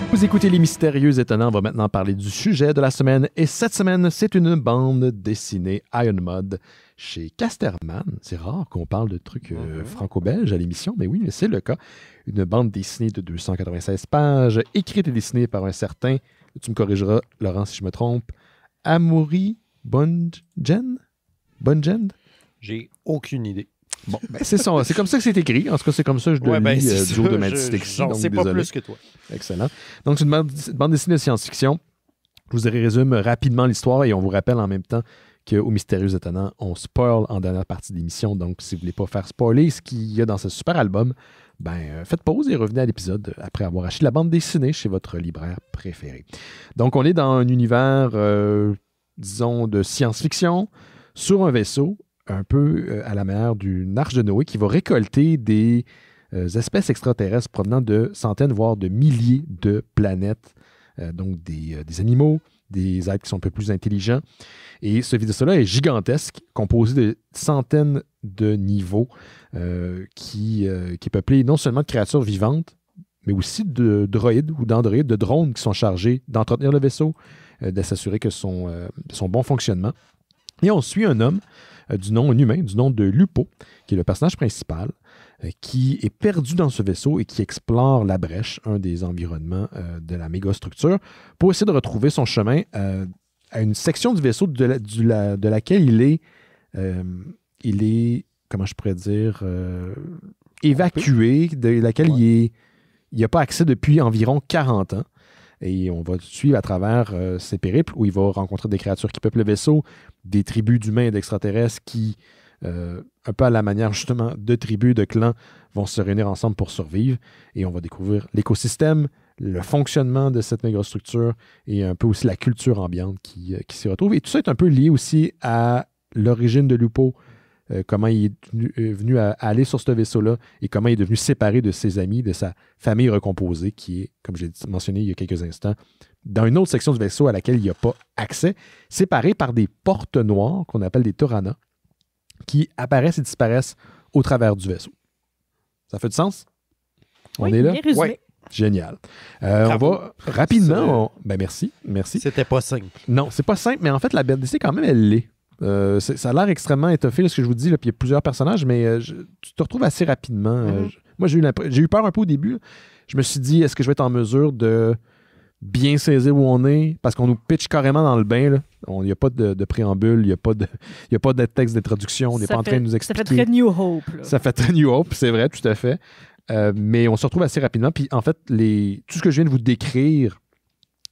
Vous écoutez Les Mystérieux Étonnants. On va maintenant parler du sujet de la semaine. Et cette semaine, c'est une bande dessinée Iron Mod chez Casterman. C'est rare qu'on parle de trucs franco-belges à l'émission, mais oui, c'est le cas. Une bande dessinée de 296 pages, écrite et dessinée par un certain, tu me corrigeras, Laurent, si je me trompe, Amaury Bonjen? J'ai aucune idée. Bon, c'est comme ça que c'est écrit. En tout cas, c'est comme ça que je le lis du haut de ma dyslexie. J'en sais pas plus que toi. Excellent. Donc, c'est une bande dessinée de science-fiction. Je vous résume rapidement l'histoire et on vous rappelle en même temps qu'au Mystérieux Étonnant, on spoil en dernière partie de l'émission. Donc, si vous ne voulez pas faire spoiler ce qu'il y a dans ce super album, faites pause et revenez à l'épisode après avoir acheté la bande dessinée chez votre libraire préféré. Donc, on est dans un univers, disons, de science-fiction sur un vaisseau un peu à la manière d'une arche de Noé qui va récolter des espèces extraterrestres provenant de centaines, voire de milliers de planètes. Donc des animaux, des êtres qui sont un peu plus intelligents. Et ce vaisseau-là est gigantesque, composé de centaines de niveaux qui est peuplé non seulement de créatures vivantes, mais aussi de droïdes ou d'androïdes, de drones qui sont chargés d'entretenir le vaisseau, de s'assurer de son bon fonctionnement. Et on suit un homme un humain du nom de Lupo, qui est le personnage principal, qui est perdu dans ce vaisseau et qui explore la brèche, un des environnements de la mégastructure, pour essayer de retrouver son chemin à une section du vaisseau de laquelle il est, comment je pourrais dire, évacué, de laquelle il n'a pas accès depuis environ 40 ans. Et on va suivre à travers ces périples où il va rencontrer des créatures qui peuplent le vaisseau, des tribus d'humains et d'extraterrestres qui, un peu à la manière justement de tribus, de clans, vont se réunir ensemble pour survivre. Et on va découvrir l'écosystème, le fonctionnement de cette mégastructure et un peu aussi la culture ambiante qui s'y retrouve. Et tout ça est un peu lié aussi à l'origine de Lupo, comment il est venu à aller sur ce vaisseau-là et comment il est devenu séparé de ses amis, de sa famille recomposée, qui est, comme j'ai mentionné il y a quelques instants, dans une autre section du vaisseau à laquelle il n'y a pas accès, séparé par des portes noires qu'on appelle des Torana, qui apparaissent et disparaissent au travers du vaisseau. Ça fait du sens? On est là? Oui. Génial. On va rapidement... Merci. C'était pas simple. Non, c'est pas simple, mais en fait, la BD, quand même, elle l'est. Ça a l'air extrêmement étoffé, là, ce que je vous dis, là, puis il y a plusieurs personnages, mais tu te retrouves assez rapidement. Moi, j'ai eu peur un peu au début. Là. Je me suis dit, est-ce que je vais être en mesure de bien saisir où on est? Parce qu'on nous pitch carrément dans le bain. Il n'y a pas de préambule, il n'y a pas de texte d'introduction, on n'est pas en train de nous expliquer. Ça fait très New Hope. Là. Ça fait très New Hope, c'est vrai, tout à fait. Mais on se retrouve assez rapidement. Puis en fait, tout ce que je viens de vous décrire,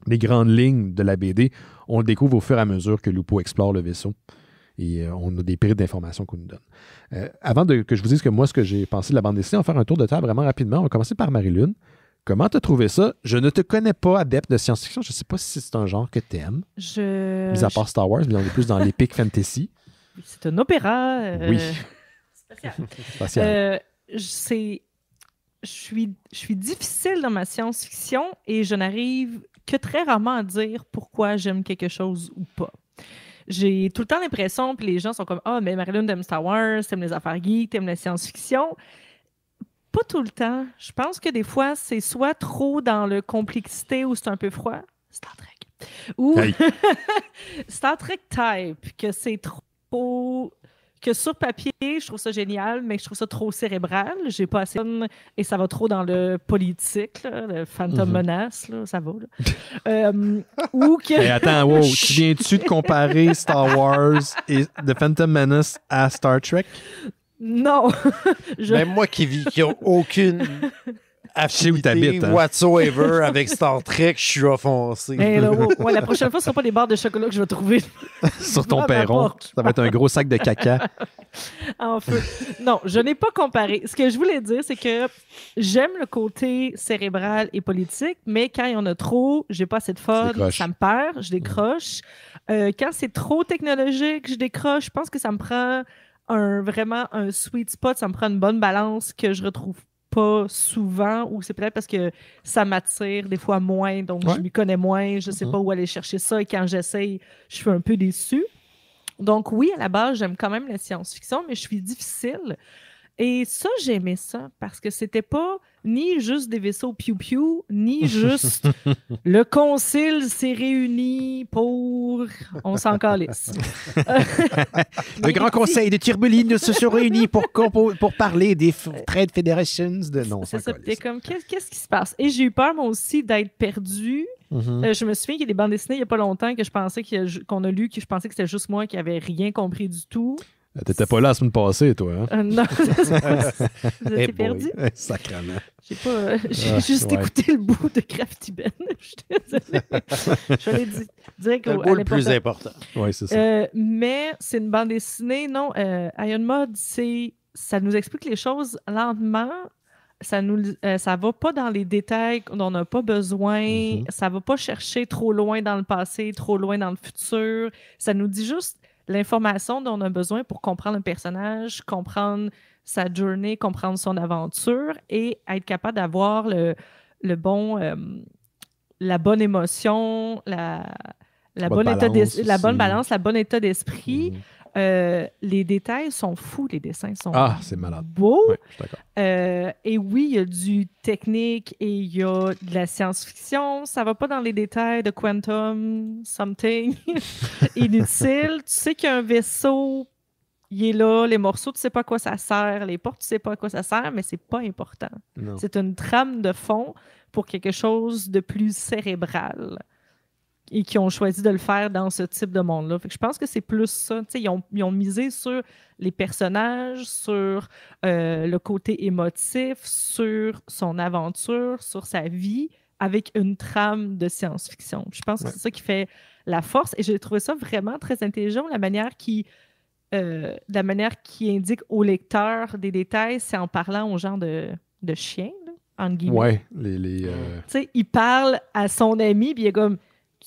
les grandes lignes de la BD, on le découvre au fur et à mesure que Lupo explore le vaisseau. Et on a des périodes d'informations qu'on nous donne. Avant que je vous dise ce que j'ai pensé de la bande dessinée, on va faire un tour de table vraiment rapidement. On va commencer par Marie-Lune. Comment tu as trouvé ça? Je ne te connais pas, adepte de science-fiction. Je ne sais pas si c'est un genre que tu aimes. Mis à part Star Wars, mais on est plus dans l'epic fantasy. C'est un opéra. Oui. Spatial. Je suis difficile dans ma science-fiction et je n'arrive que très rarement à dire pourquoi j'aime quelque chose ou pas. J'ai tout le temps l'impression, puis les gens sont comme « Ah, mais Marie-Lune t'aimes Star Wars, t'aimes les affaires geeks, t'aimes la science-fiction. » Pas tout le temps. Je pense que des fois, c'est soit trop dans le complexité ou c'est un peu froid. Star Trek. Ou Star Trek type, que c'est trop... que sur papier, je trouve ça génial, mais je trouve ça trop cérébral. J'ai pas assez et ça va trop dans le politique, là, le Phantom Menace, là, ça va. Là. Ou que... Mais attends, wow, tu viens-tu de comparer Star Wars et The Phantom Menace à Star Trek? Non. Même moi qui n'a aucune affinité whatsoever avec Star Trek, je suis offensé. Hey, là, ouais, la prochaine fois, ce ne sera pas les barres de chocolat que je vais trouver sur ton perron. Ça va être un gros sac de caca. En feu. Non, je n'ai pas comparé. Ce que je voulais dire, c'est que j'aime le côté cérébral et politique, mais quand il y en a trop, j'ai pas assez de fun, ça me perd, je décroche. Quand c'est trop technologique, je décroche. Je pense que ça me prend vraiment un sweet spot, ça me prend une bonne balance que je retrouve pas souvent, ou c'est peut-être parce que ça m'attire des fois moins, donc je m'y connais moins, je sais pas où aller chercher ça, et quand j'essaye, je suis un peu déçue. Donc oui, à la base, j'aime quand même la science-fiction, mais je suis difficile. Et ça, j'aimais ça, parce que c'était pas ni juste des vaisseaux piou-piou, ni juste le concile s'est réuni pour... On s'en calisse. Le grand conseil de Turbuline se sont réunis pour parler des Trade Federations de... Non, c'est ça, t'es comme, qu'est-ce qui se passe? Et j'ai eu peur, moi aussi, d'être perdue. Je me souviens qu'il y a des bandes dessinées il n'y a pas longtemps que je pensais qu'on a lu, que je pensais que c'était juste moi qui n'avais rien compris du tout. T'étais pas là la semaine passée, toi, hein? Non, vous étiez perdu. Sacrément. J'ai juste écouté le bout de Crafty Ben. Je suis désolée. Je vais dire que le plus important. Oui, c'est ça. Mais c'est une bande dessinée, non. Iron Mod, ça nous explique les choses lentement. Ça va pas dans les détails dont on n'a pas besoin. Ça va pas chercher trop loin dans le passé, trop loin dans le futur. Ça nous dit juste l'information dont on a besoin pour comprendre un personnage, comprendre sa journée, comprendre son aventure et être capable d'avoir la bonne émotion, la bonne balance, la bonne état d'esprit. Les détails sont fous, les dessins sont c'est malade. Beaux. Oui, je suis d'accord. Et oui, il y a du technique et il y a de la science-fiction. Ça va pas dans les détails de quantum something inutile. Tu sais qu'il y a un vaisseau, il est là, les morceaux, tu sais pas à quoi ça sert, les portes, tu sais pas à quoi ça sert, mais c'est pas important. Non. C'est une trame de fond pour quelque chose de plus cérébral. Et qui ont choisi de le faire dans ce type de monde-là. Fait que je pense que c'est plus ça. Ils ont misé sur les personnages, sur le côté émotif, sur son aventure, sur sa vie, avec une trame de science-fiction. Je pense que c'est ça qui fait la force. Et j'ai trouvé ça vraiment très intelligent, la manière qui indique au lecteur des détails, c'est en parlant au genre de chien, là, entre guillemets. Ouais, il parle à son ami, puis il est comme...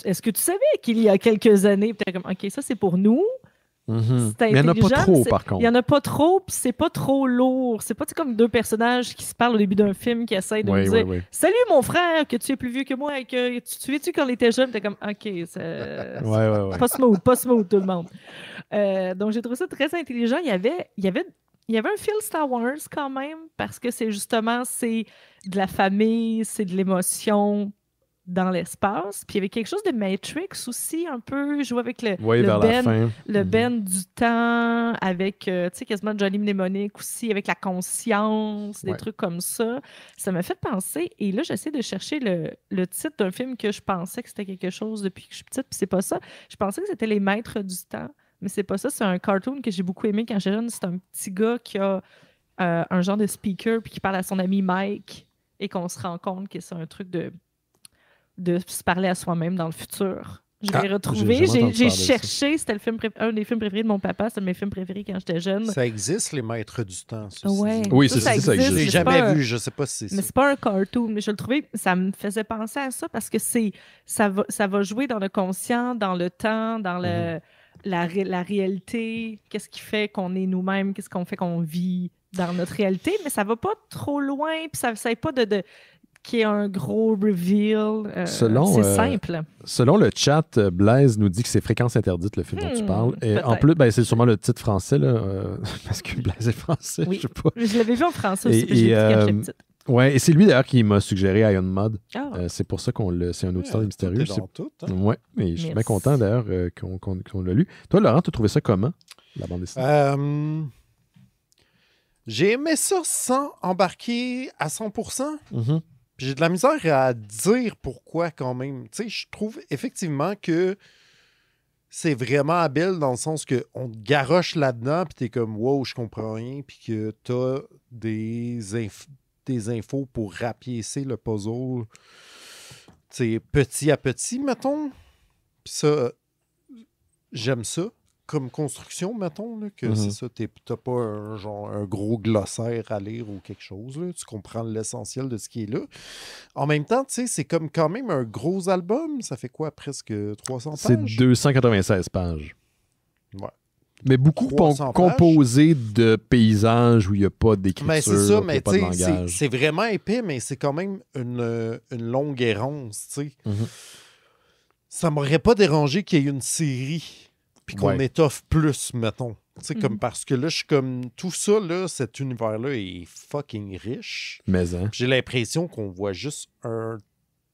Est-ce que tu savais qu'il y a quelques années, puis t'es comme, OK, ça, c'est pour nous. C'est il n'y en a pas trop, par contre. Il n'y en a pas trop, puis c'est pas trop lourd. C'est pas comme deux personnages qui se parlent au début d'un film qui essayent de nous dire Salut, mon frère, que tu es plus vieux que moi et que tu te souviens-tu quand on était jeune? T'es comme, OK, c'est pas smooth, tout le monde. Donc, j'ai trouvé ça très intelligent. Il y avait un feel Star Wars quand même, parce que c'est de la famille, c'est de l'émotion dans l'espace. Puis il y avait quelque chose de Matrix aussi, un peu joué avec le Ben du temps, avec, tu sais, quasiment Johnny Mnemonic aussi, avec la conscience, des trucs comme ça. Ça m'a fait penser, et là, j'essaie de chercher le titre d'un film que je pensais que c'était quelque chose depuis que je suis petite, puis c'est pas ça. Je pensais que c'était Les Maîtres du temps, mais c'est pas ça. C'est un cartoon que j'ai beaucoup aimé quand j'étais jeune. C'est un petit gars qui a un genre de speaker, puis qui parle à son ami Mike, et qu'on se rend compte que c'est un truc de se parler à soi-même dans le futur. Je l'ai retrouvé. J'ai cherché. C'était un des films préférés de mon papa. C'était un de mes films préférés quand j'étais jeune. Ça existe, Les Maîtres du temps. Oui, ça existe. Je l'ai jamais vu. Je ne sais pas si c'est ça. Mais c'est pas un cartoon. Mais je le trouvais, ça me faisait penser à ça parce que ça va jouer dans le conscient, dans le temps, dans la réalité. Qu'est-ce qui fait qu'on est nous-mêmes? Qu'est-ce qu'on fait qu'on vit dans notre réalité? Mais ça va pas trop loin. Puis ça n'est pas qui est un gros reveal. C'est simple. Selon le chat, Blaise nous dit que c'est Fréquence interdite, le film dont tu parles. Et en plus, c'est sûrement le titre français, là, parce que Blaise est français, oui. je sais pas. Je l'avais vu en français aussi, puis j'ai vu quand j'étais petite. Ouais, et c'est lui d'ailleurs qui m'a suggéré Iron Mod. Ah. C'est pour ça qu'on l'a. C'est un auditeur mystérieux. Tout est dans tout, hein? Ouais, et je suis bien content d'ailleurs qu'on l'a lu. Toi, Laurent, tu as trouvé ça comment, la bande dessinée? J'ai aimé ça sans embarquer à 100%. Mm-hmm. Puis j'ai de la misère à dire pourquoi quand même. Tu sais, je trouve effectivement que c'est vraiment habile dans le sens qu'on te garoche là-dedans, puis t'es comme « wow, je comprends rien », puis que t'as des infos pour rapiécer le puzzle, tu sais, petit à petit, mettons. Puis ça, j'aime ça. Comme construction, mettons, là, que c'est ça, t'as pas un gros glossaire à lire ou quelque chose, là. Tu comprends l'essentiel de ce qui est là. En même temps, tu sais, c'est comme quand même un gros album. Ça fait quoi, presque 300 pages? C'est 296 pages. Ouais. Mais beaucoup composé de paysages où il n'y a pas d'écriture, mais c'est ça, mais pas de langage. C'est vraiment épais, mais c'est quand même une longue errance, tu sais. Ça m'aurait pas dérangé qu'il y ait une série puis qu'on étoffe plus, mettons. Comme parce que là, je suis comme... Tout ça, là, cet univers-là est fucking riche. Mais hein. J'ai l'impression qu'on voit juste un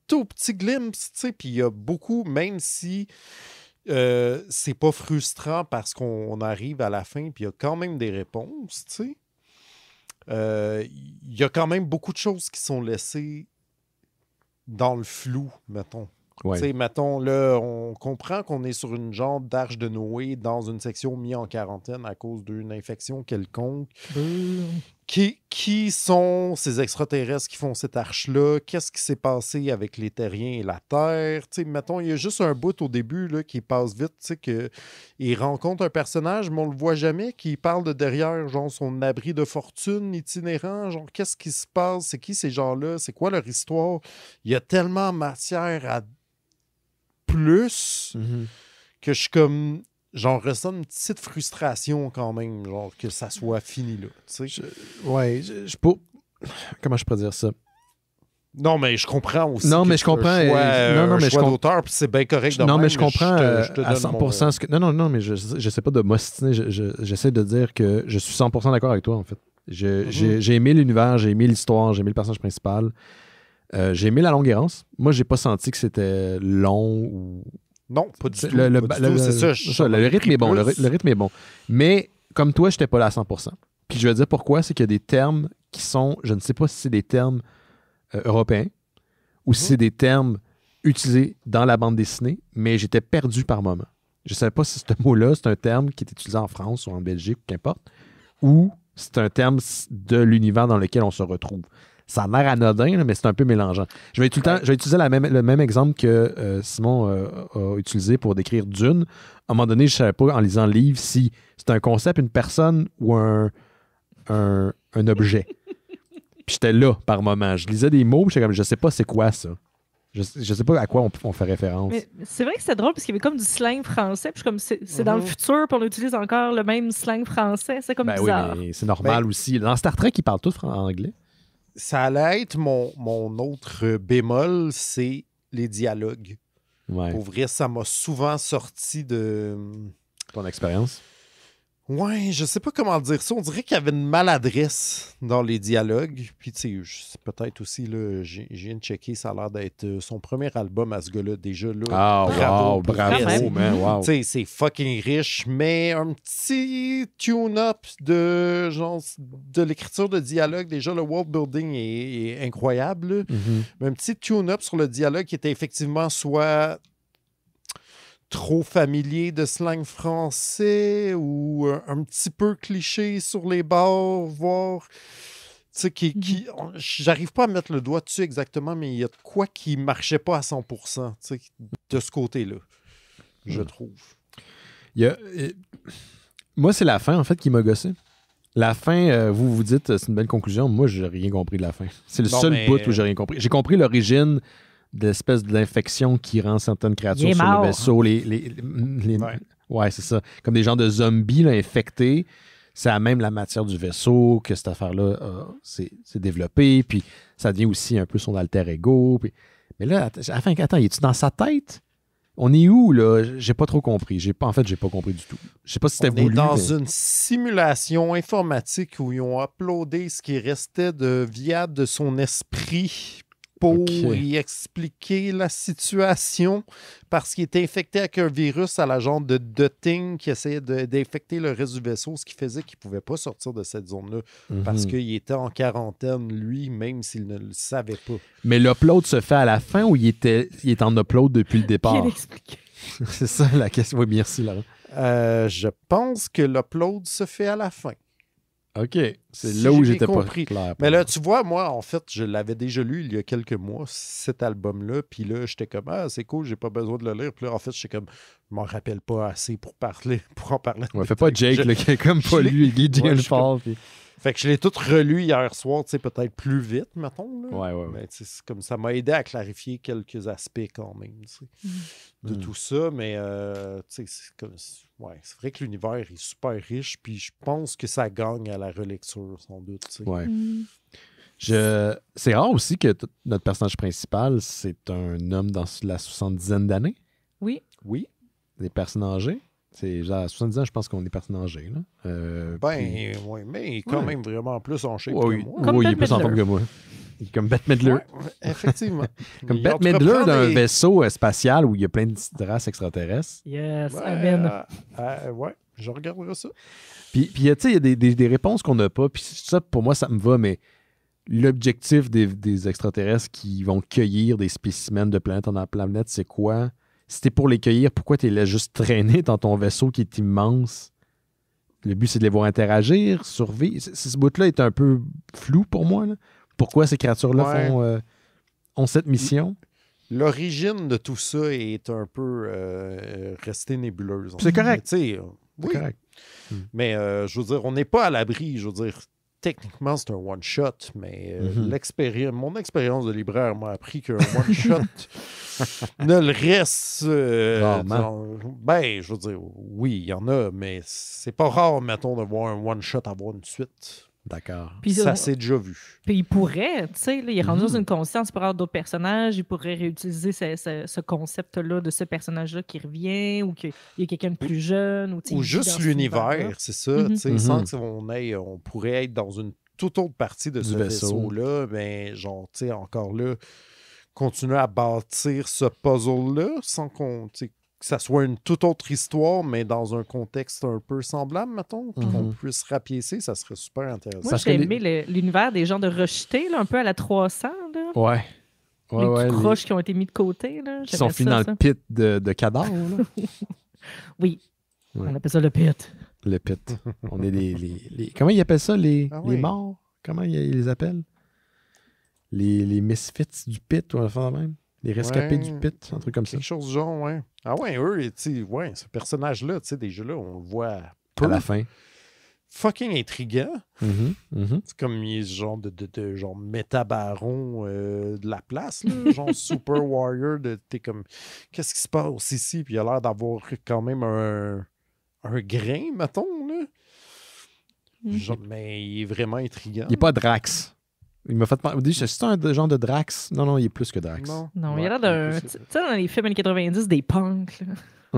tout petit glimpse, tu sais. Puis il y a beaucoup, même si c'est pas frustrant parce qu'on arrive à la fin, puis il y a quand même des réponses, tu sais. Il y a quand même beaucoup de choses qui sont laissées dans le flou, mettons. Ouais. Tu sais, mettons, là, on comprend qu'on est sur une genre d'arche de Noé dans une section mise en quarantaine à cause d'une infection quelconque. Qui sont ces extraterrestres qui font cette arche-là? Qu'est-ce qui s'est passé avec les terriens et la Terre? Tu sais, mettons, il y a juste un bout au début là, qui passe vite, tu sais, qu'il rencontre un personnage, mais on le voit jamais, qui parle de derrière, genre, son abri de fortune itinérant. Genre, qu'est-ce qui se passe? C'est qui ces gens-là? C'est quoi leur histoire? Il y a tellement matière à plus que je suis comme... J'en ressens une petite frustration quand même, genre que ça soit fini là. Tu sais. Comment je pourrais dire ça? Non, mais je comprends aussi. Non, mais je comprends. Un choix d'auteur, puis c'est bien correct. Non, même, mais je comprends je te à 100% ce que. Non, mais je sais pas de m'ostiner. J'essaie de dire que je suis 100% d'accord avec toi, en fait. J'ai aimé l'univers, j'ai aimé l'histoire, j'ai aimé le personnage principal. J'ai aimé la longue errance. Moi, j'ai pas senti que c'était long ou. Non, pas du tout. C'est ça. Le rythme est bon. Le rythme est bon. Mais comme toi, je n'étais pas là à 100%. Puis je vais dire pourquoi. C'est qu'il y a des termes qui sont... Je ne sais pas si c'est des termes européens ou si c'est des termes utilisés dans la bande dessinée, mais j'étais perdu par moment. Je ne savais pas si ce mot-là, c'est un terme qui est utilisé en France ou en Belgique, qu'importe, ou c'est un terme de l'univers dans lequel on se retrouve. Ça a l'air anodin, mais c'est un peu mélangeant. Je vais utiliser le même exemple que Simon a utilisé pour décrire Dune. À un moment donné, je ne savais pas, en lisant le livre, si c'est un concept, une personne ou un objet. Puis j'étais là, par moment. Je lisais des mots, j'étais comme, je sais pas c'est quoi ça. Je sais pas à quoi on fait référence. Mais c'est vrai que c'était drôle, parce qu'il y avait comme du slang français, puis comme c'est dans le futur, puis on utilise encore le même slang français. C'est comme bizarre. Oui, mais c'est normal aussi. Dans Star Trek, ils parlent tous en anglais. Ça allait être mon autre bémol, c'est les dialogues. Ouais. Pour vrai, ça m'a souvent sorti de... Ton expérience? Ouais, je sais pas comment dire ça. On dirait qu'il y avait une maladresse dans les dialogues. Puis, tu sais, c'est peut-être aussi, là, j'ai viens de checker, ça a l'air d'être son premier album à ce gars-là. Déjà, là, bravo, man, wow. Tu sais, c'est fucking riche, mais un petit tune-up de l'écriture de dialogue. Déjà, le world building est incroyable. Mais un petit tune-up sur le dialogue qui était effectivement soit... trop familier de slang français ou un petit peu cliché sur les bords, voire... Tu sais, j'arrive pas à mettre le doigt dessus exactement, mais il y a de quoi qui marchait pas à 100%, tu sais, de ce côté-là, je trouve. Moi, c'est la fin, en fait, qui m'a gossé. La fin, vous dites, c'est une belle conclusion. Moi, j'ai rien compris de la fin. C'est le seul bout où j'ai rien compris. J'ai compris l'origine de l'espèce d'infection qui rend certaines créatures sur le vaisseau. Ouais, c'est ça. Comme des genres de zombies là, infectés. C'est à même la matière du vaisseau que cette affaire-là s'est développée. Puis ça devient aussi un peu son alter ego. Mais là, attends, il est-tu dans sa tête? On est où, là? J'ai pas trop compris. En fait, j'ai pas compris du tout. Je sais pas si c'était voulu. On est dans une simulation informatique où ils ont uploadé ce qui restait de viable de son esprit pour y expliquer la situation parce qu'il était infecté avec un virus à la genre de Thing qui essayait d'infecter le reste du vaisseau, ce qui faisait qu'il ne pouvait pas sortir de cette zone-là parce qu'il était en quarantaine, lui, même s'il ne le savait pas. Mais l'upload se fait à la fin ou il est en upload depuis le départ? Bien expliqué. C'est ça la question. Oui, merci, Laurent. Je pense que l'upload se fait à la fin. OK. C'est là où j'étais pas clair. Mais là, tu vois, moi, en fait, je l'avais déjà lu il y a quelques mois, cet album-là. Puis là, j'étais comme, c'est cool, j'ai pas besoin de le lire. Puis là, en fait, j'étais comme, je m'en rappelle pas assez pour en parler. Ouais, fais pas Jake, qui a comme pas lu Guy Gyllenhaal. Fait que je l'ai tout relu hier soir, tu sais, peut-être plus vite, mettons. Là. Ouais. Mais c'est comme ça m'a aidé à clarifier quelques aspects quand même, tu sais, de tout ça. Mais, tu sais, c'est vrai que l'univers est super riche, puis je pense que ça gagne à la relecture, sans doute, tu sais. Ouais. C'est rare aussi que notre personnage principal, c'est un homme dans la 70aine d'années. Oui. Des personnes âgées. C'est genre à 70 ans, je pense qu'on est personnes âgées. Là. Oui, mais il est quand même vraiment plus en shape que moi. Comme il est plus en forme que moi. Il est comme Bette Midler. Ouais, effectivement. Comme Bette Midler d'un vaisseau spatial où il y a plein de races extraterrestres. Yes, amen. Ouais, je regarderai ça. Puis tu sais, il y a des réponses qu'on n'a pas. Puis ça, pour moi, ça me va, mais l'objectif des extraterrestres qui vont cueillir des spécimens de planète en planète, c'est quoi? Si t'es pour les cueillir, pourquoi tu les laisses juste traîner dans ton vaisseau qui est immense? Le but, c'est de les voir interagir, survivre. Ce bout-là est un peu flou pour moi. Là. Pourquoi ces créatures-là ont cette mission? L'origine de tout ça est un peu restée nébuleuse. C'est correct. C'est correct. Mais je veux dire, on n'est pas à l'abri. Je veux dire, techniquement, c'est un one-shot, mais mon expérience de libraire m'a appris qu'un one-shot ne le reste... je veux dire, oui, il y en a, mais c'est pas rare, mettons, de voir un one-shot avoir une suite. D'accord. Puis ça s'est déjà vu. Puis il pourrait, tu sais, il est rendu dans une conscience pour avoir d'autres personnages, il pourrait réutiliser ce concept-là de ce personnage-là qui revient, ou qu'il y a quelqu'un de plus jeune. Ou juste l'univers, c'est ça. Sans qu'on pourrait être dans une toute autre partie de ce vaisseau-là, mais genre, tu sais, encore là, continuer à bâtir ce puzzle-là sans que ça soit une toute autre histoire, mais dans un contexte un peu semblable, mettons, puis qu'on puisse rapiécer, ça serait super intéressant. Moi, j'ai aimé l'univers des gens de rejetés, là, un peu à la 300. Là. Ouais. Les croches qui ont été mis de côté. Là. Qui sont finis dans le pit de cadavres. Là. Oui. Ouais. On appelle ça le pit. Le pit. On est les... Comment ils appellent ça, les morts? Comment ils les appellent? Les misfits du pit, ou enfin même? Les rescapés du pit, un truc comme ça. Quelque chose du genre, ouais. Ah ouais, eux, ce personnage-là, déjà là, on le voit à la fin. Fucking intriguant. C'est comme il est genre de genre méta-baron de la place, là, genre super warrior. T'es comme, qu'est-ce qui se passe ici? Puis il a l'air d'avoir quand même un grain, mettons, là. Genre, mais il est vraiment intriguant. Il n'est pas Drax. Il m'a fait penser. C'est un genre de Drax? Non, il est plus que Drax. Non, il a l'air d'un. Tu sais, dans les films années 90, des punks. Là.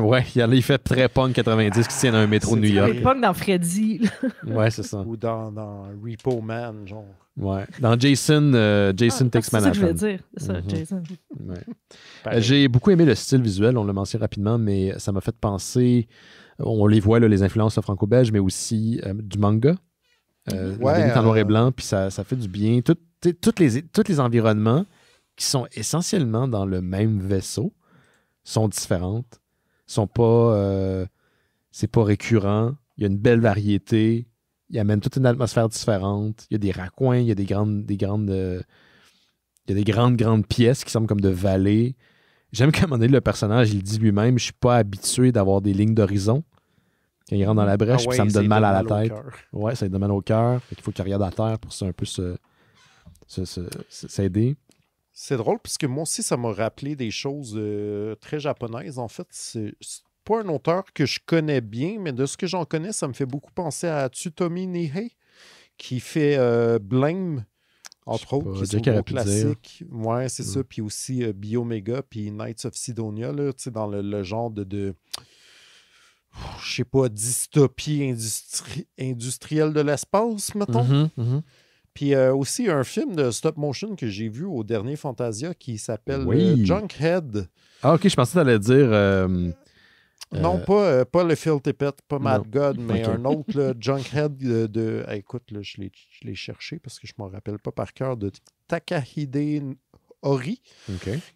Ouais, il fait très punk 90 qui tient dans un métro de New York. Des punks dans Freddy. Là. Ouais, c'est ça. Ou dans Repo Man, genre. Ouais. Dans Jason Takes Manhattan. C'est ça que je voulais dire. C'est ça, Jason. Ouais. J'ai beaucoup aimé le style visuel, on l'a mentionné rapidement, mais ça m'a fait penser. On les voit, là, les influences franco-belges, mais aussi du manga. En noir et blanc, puis ça fait du bien. Tous les environnements qui sont essentiellement dans le même vaisseau sont différentes. Sont pas... c'est pas récurrent. Il y a une belle variété. Il amène toute une atmosphère différente. Il y a des raccoins, il y a des grandes pièces qui semblent comme de vallées. J'aime qu'à un moment donné, le personnage, il dit lui-même, je suis pas habitué d'avoir des lignes d'horizon. Quand il rentre dans la brèche, puis ça me donne mal à la tête. Ouais, ça lui donne mal au cœur. Il faut qu'il regarde à terre pour un peu s'aider. C'est drôle, puisque moi aussi, ça m'a rappelé des choses très japonaises. En fait, c'est pas un auteur que je connais bien, mais de ce que j'en connais, ça me fait beaucoup penser à Tsutomi Nihei, qui fait Blame. entre autres, qui sont des classiques. Ouais, c'est ça. Puis aussi Biomega, puis Knights of Sidonia, là, dans le genre de je sais pas, dystopie industrielle de l'espace, mettons. Puis aussi un film de stop motion que j'ai vu au dernier Fantasia qui s'appelle Junkhead. Ah, ok, je pensais que tu allais dire... Non, pas le Phil Tippett, pas Mad God, mais un autre, là, Junkhead écoute, là, je l'ai cherché parce que je ne m'en rappelle pas par cœur, de Takahide Ori,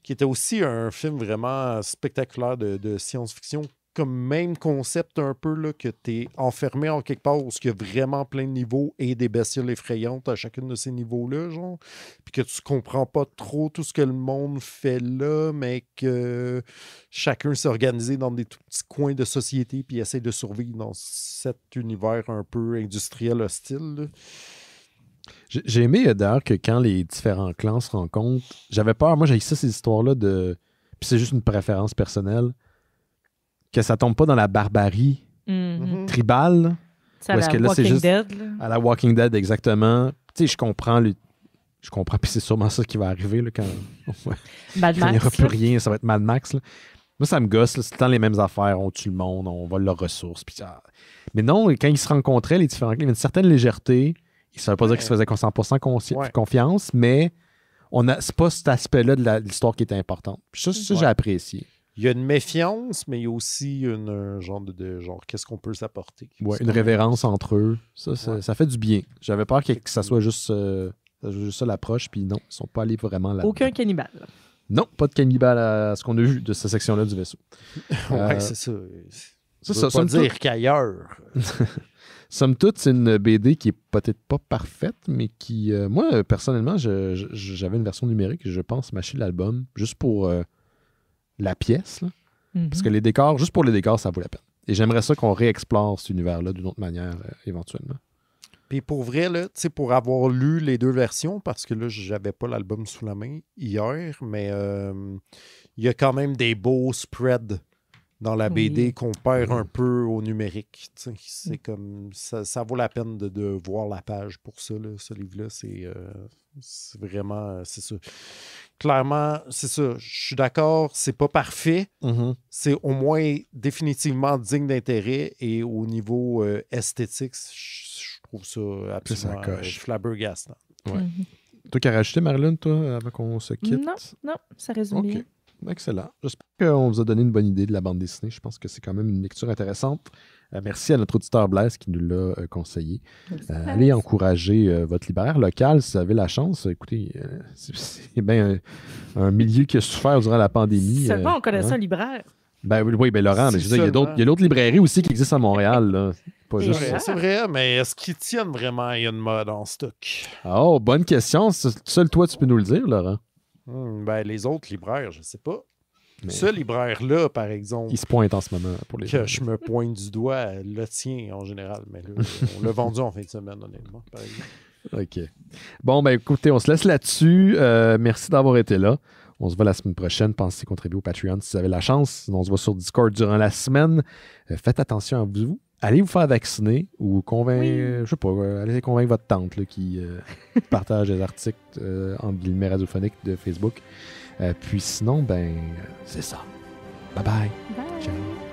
qui était aussi un film vraiment spectaculaire de science-fiction, comme même concept un peu, là, que tu es enfermé en quelque part où il y a vraiment plein de niveaux et des bestioles effrayantes à chacun de ces niveaux-là, genre. Puis que tu comprends pas trop tout ce que le monde fait là, mais que chacun s'est organisé dans des tout petits coins de société puis essaie de survivre dans cet univers un peu industriel hostile, là. J'ai aimé d'ailleurs que quand les différents clans se rencontrent, j'avais peur, moi j'ai ça ces histoires-là de... Puis c'est juste une préférence personnelle, que ça tombe pas dans la barbarie tribale. C'est à la Walking Dead. Là. À la Walking Dead, exactement. Tu sais, je comprends, puis c'est sûrement ça qui va arriver là, quand Mad Max, il n'y aura plus rien, ça va être Mad Max. Là. Moi, ça me gosse, là, c'est tout le temps les mêmes affaires, on tue le monde, on vole leurs ressources. Puis, mais non, quand ils se rencontraient, les différents clans, il y avait une certaine légèreté. Ça ne veut pas dire qu'ils se faisaient 100% confiance, mais c'est pas cet aspect-là de l'histoire qui était important. Puis ça j'ai apprécié. Il y a une méfiance, mais il y a aussi un genre de genre qu'est-ce qu'on peut s'apporter. Ouais, une révérence entre eux. Ça fait du bien. J'avais peur que ça soit juste ça l'approche, puis non, ils ne sont pas allés vraiment là. Aucun cannibale. Non, pas de cannibale à ce qu'on a vu de cette section-là du vaisseau. Ouais, c'est ça. Ça veut pas dire qu'ailleurs. Somme toute, c'est une BD qui est peut-être pas parfaite, mais qui, moi, personnellement, j'avais une version numérique, je pense, m'acheter l'album, juste pour la pièce. Là. Parce que les décors, juste pour les décors, ça vaut la peine. Et j'aimerais ça qu'on réexplore cet univers-là d'une autre manière, éventuellement. Puis pour vrai, là, pour avoir lu les deux versions, parce que là, j'avais pas l'album sous la main hier, mais il y a quand même des beaux spreads dans la BD qu'on perd un peu au numérique. C'est comme ça vaut la peine de voir la page pour ça, là, ce livre-là. C'est vraiment... c'est ça. Clairement, c'est ça. Je suis d'accord, c'est pas parfait. C'est au moins définitivement digne d'intérêt et au niveau esthétique, je trouve ça absolument flabbergastant. Ouais. Toi qui as rajouté, Marilyn, toi, avant qu'on se quitte? Non, ça résume bien. Excellent. J'espère qu'on vous a donné une bonne idée de la bande dessinée. Je pense que c'est quand même une lecture intéressante. Merci à notre auditeur Blaise qui nous l'a conseillé. Allez encourager votre libraire local si vous avez la chance. Écoutez, c'est bien un milieu qui a souffert durant la pandémie. Seulement on connaissait un libraire. Oui, Laurent, mais je veux dire, il y a d'autres librairies aussi qui existent à Montréal. Là. Pas juste... C'est vrai, mais est-ce qu'ils tiennent vraiment à une mode en stock? Oh, bonne question. Seul toi, tu peux nous le dire, Laurent. Les autres libraires, je ne sais pas. Mais ce libraire-là, par exemple... Il se pointe en ce moment pour les que je me pointe du doigt, le tien en général. Mais là, on l'a vendu en fin de semaine, honnêtement, par exemple. OK. Bon, écoutez, on se laisse là-dessus. Merci d'avoir été là. On se voit la semaine prochaine. Pensez contribuer au Patreon si vous avez la chance. Sinon, on se voit sur Discord durant la semaine. Faites attention à vous. Allez vous faire vacciner ou convaincre, je sais pas, allez convaincre votre tante là, qui partage des articles entre guillemets radiophoniques de Facebook. Puis sinon, c'est ça. Bye bye. Bye. Ciao.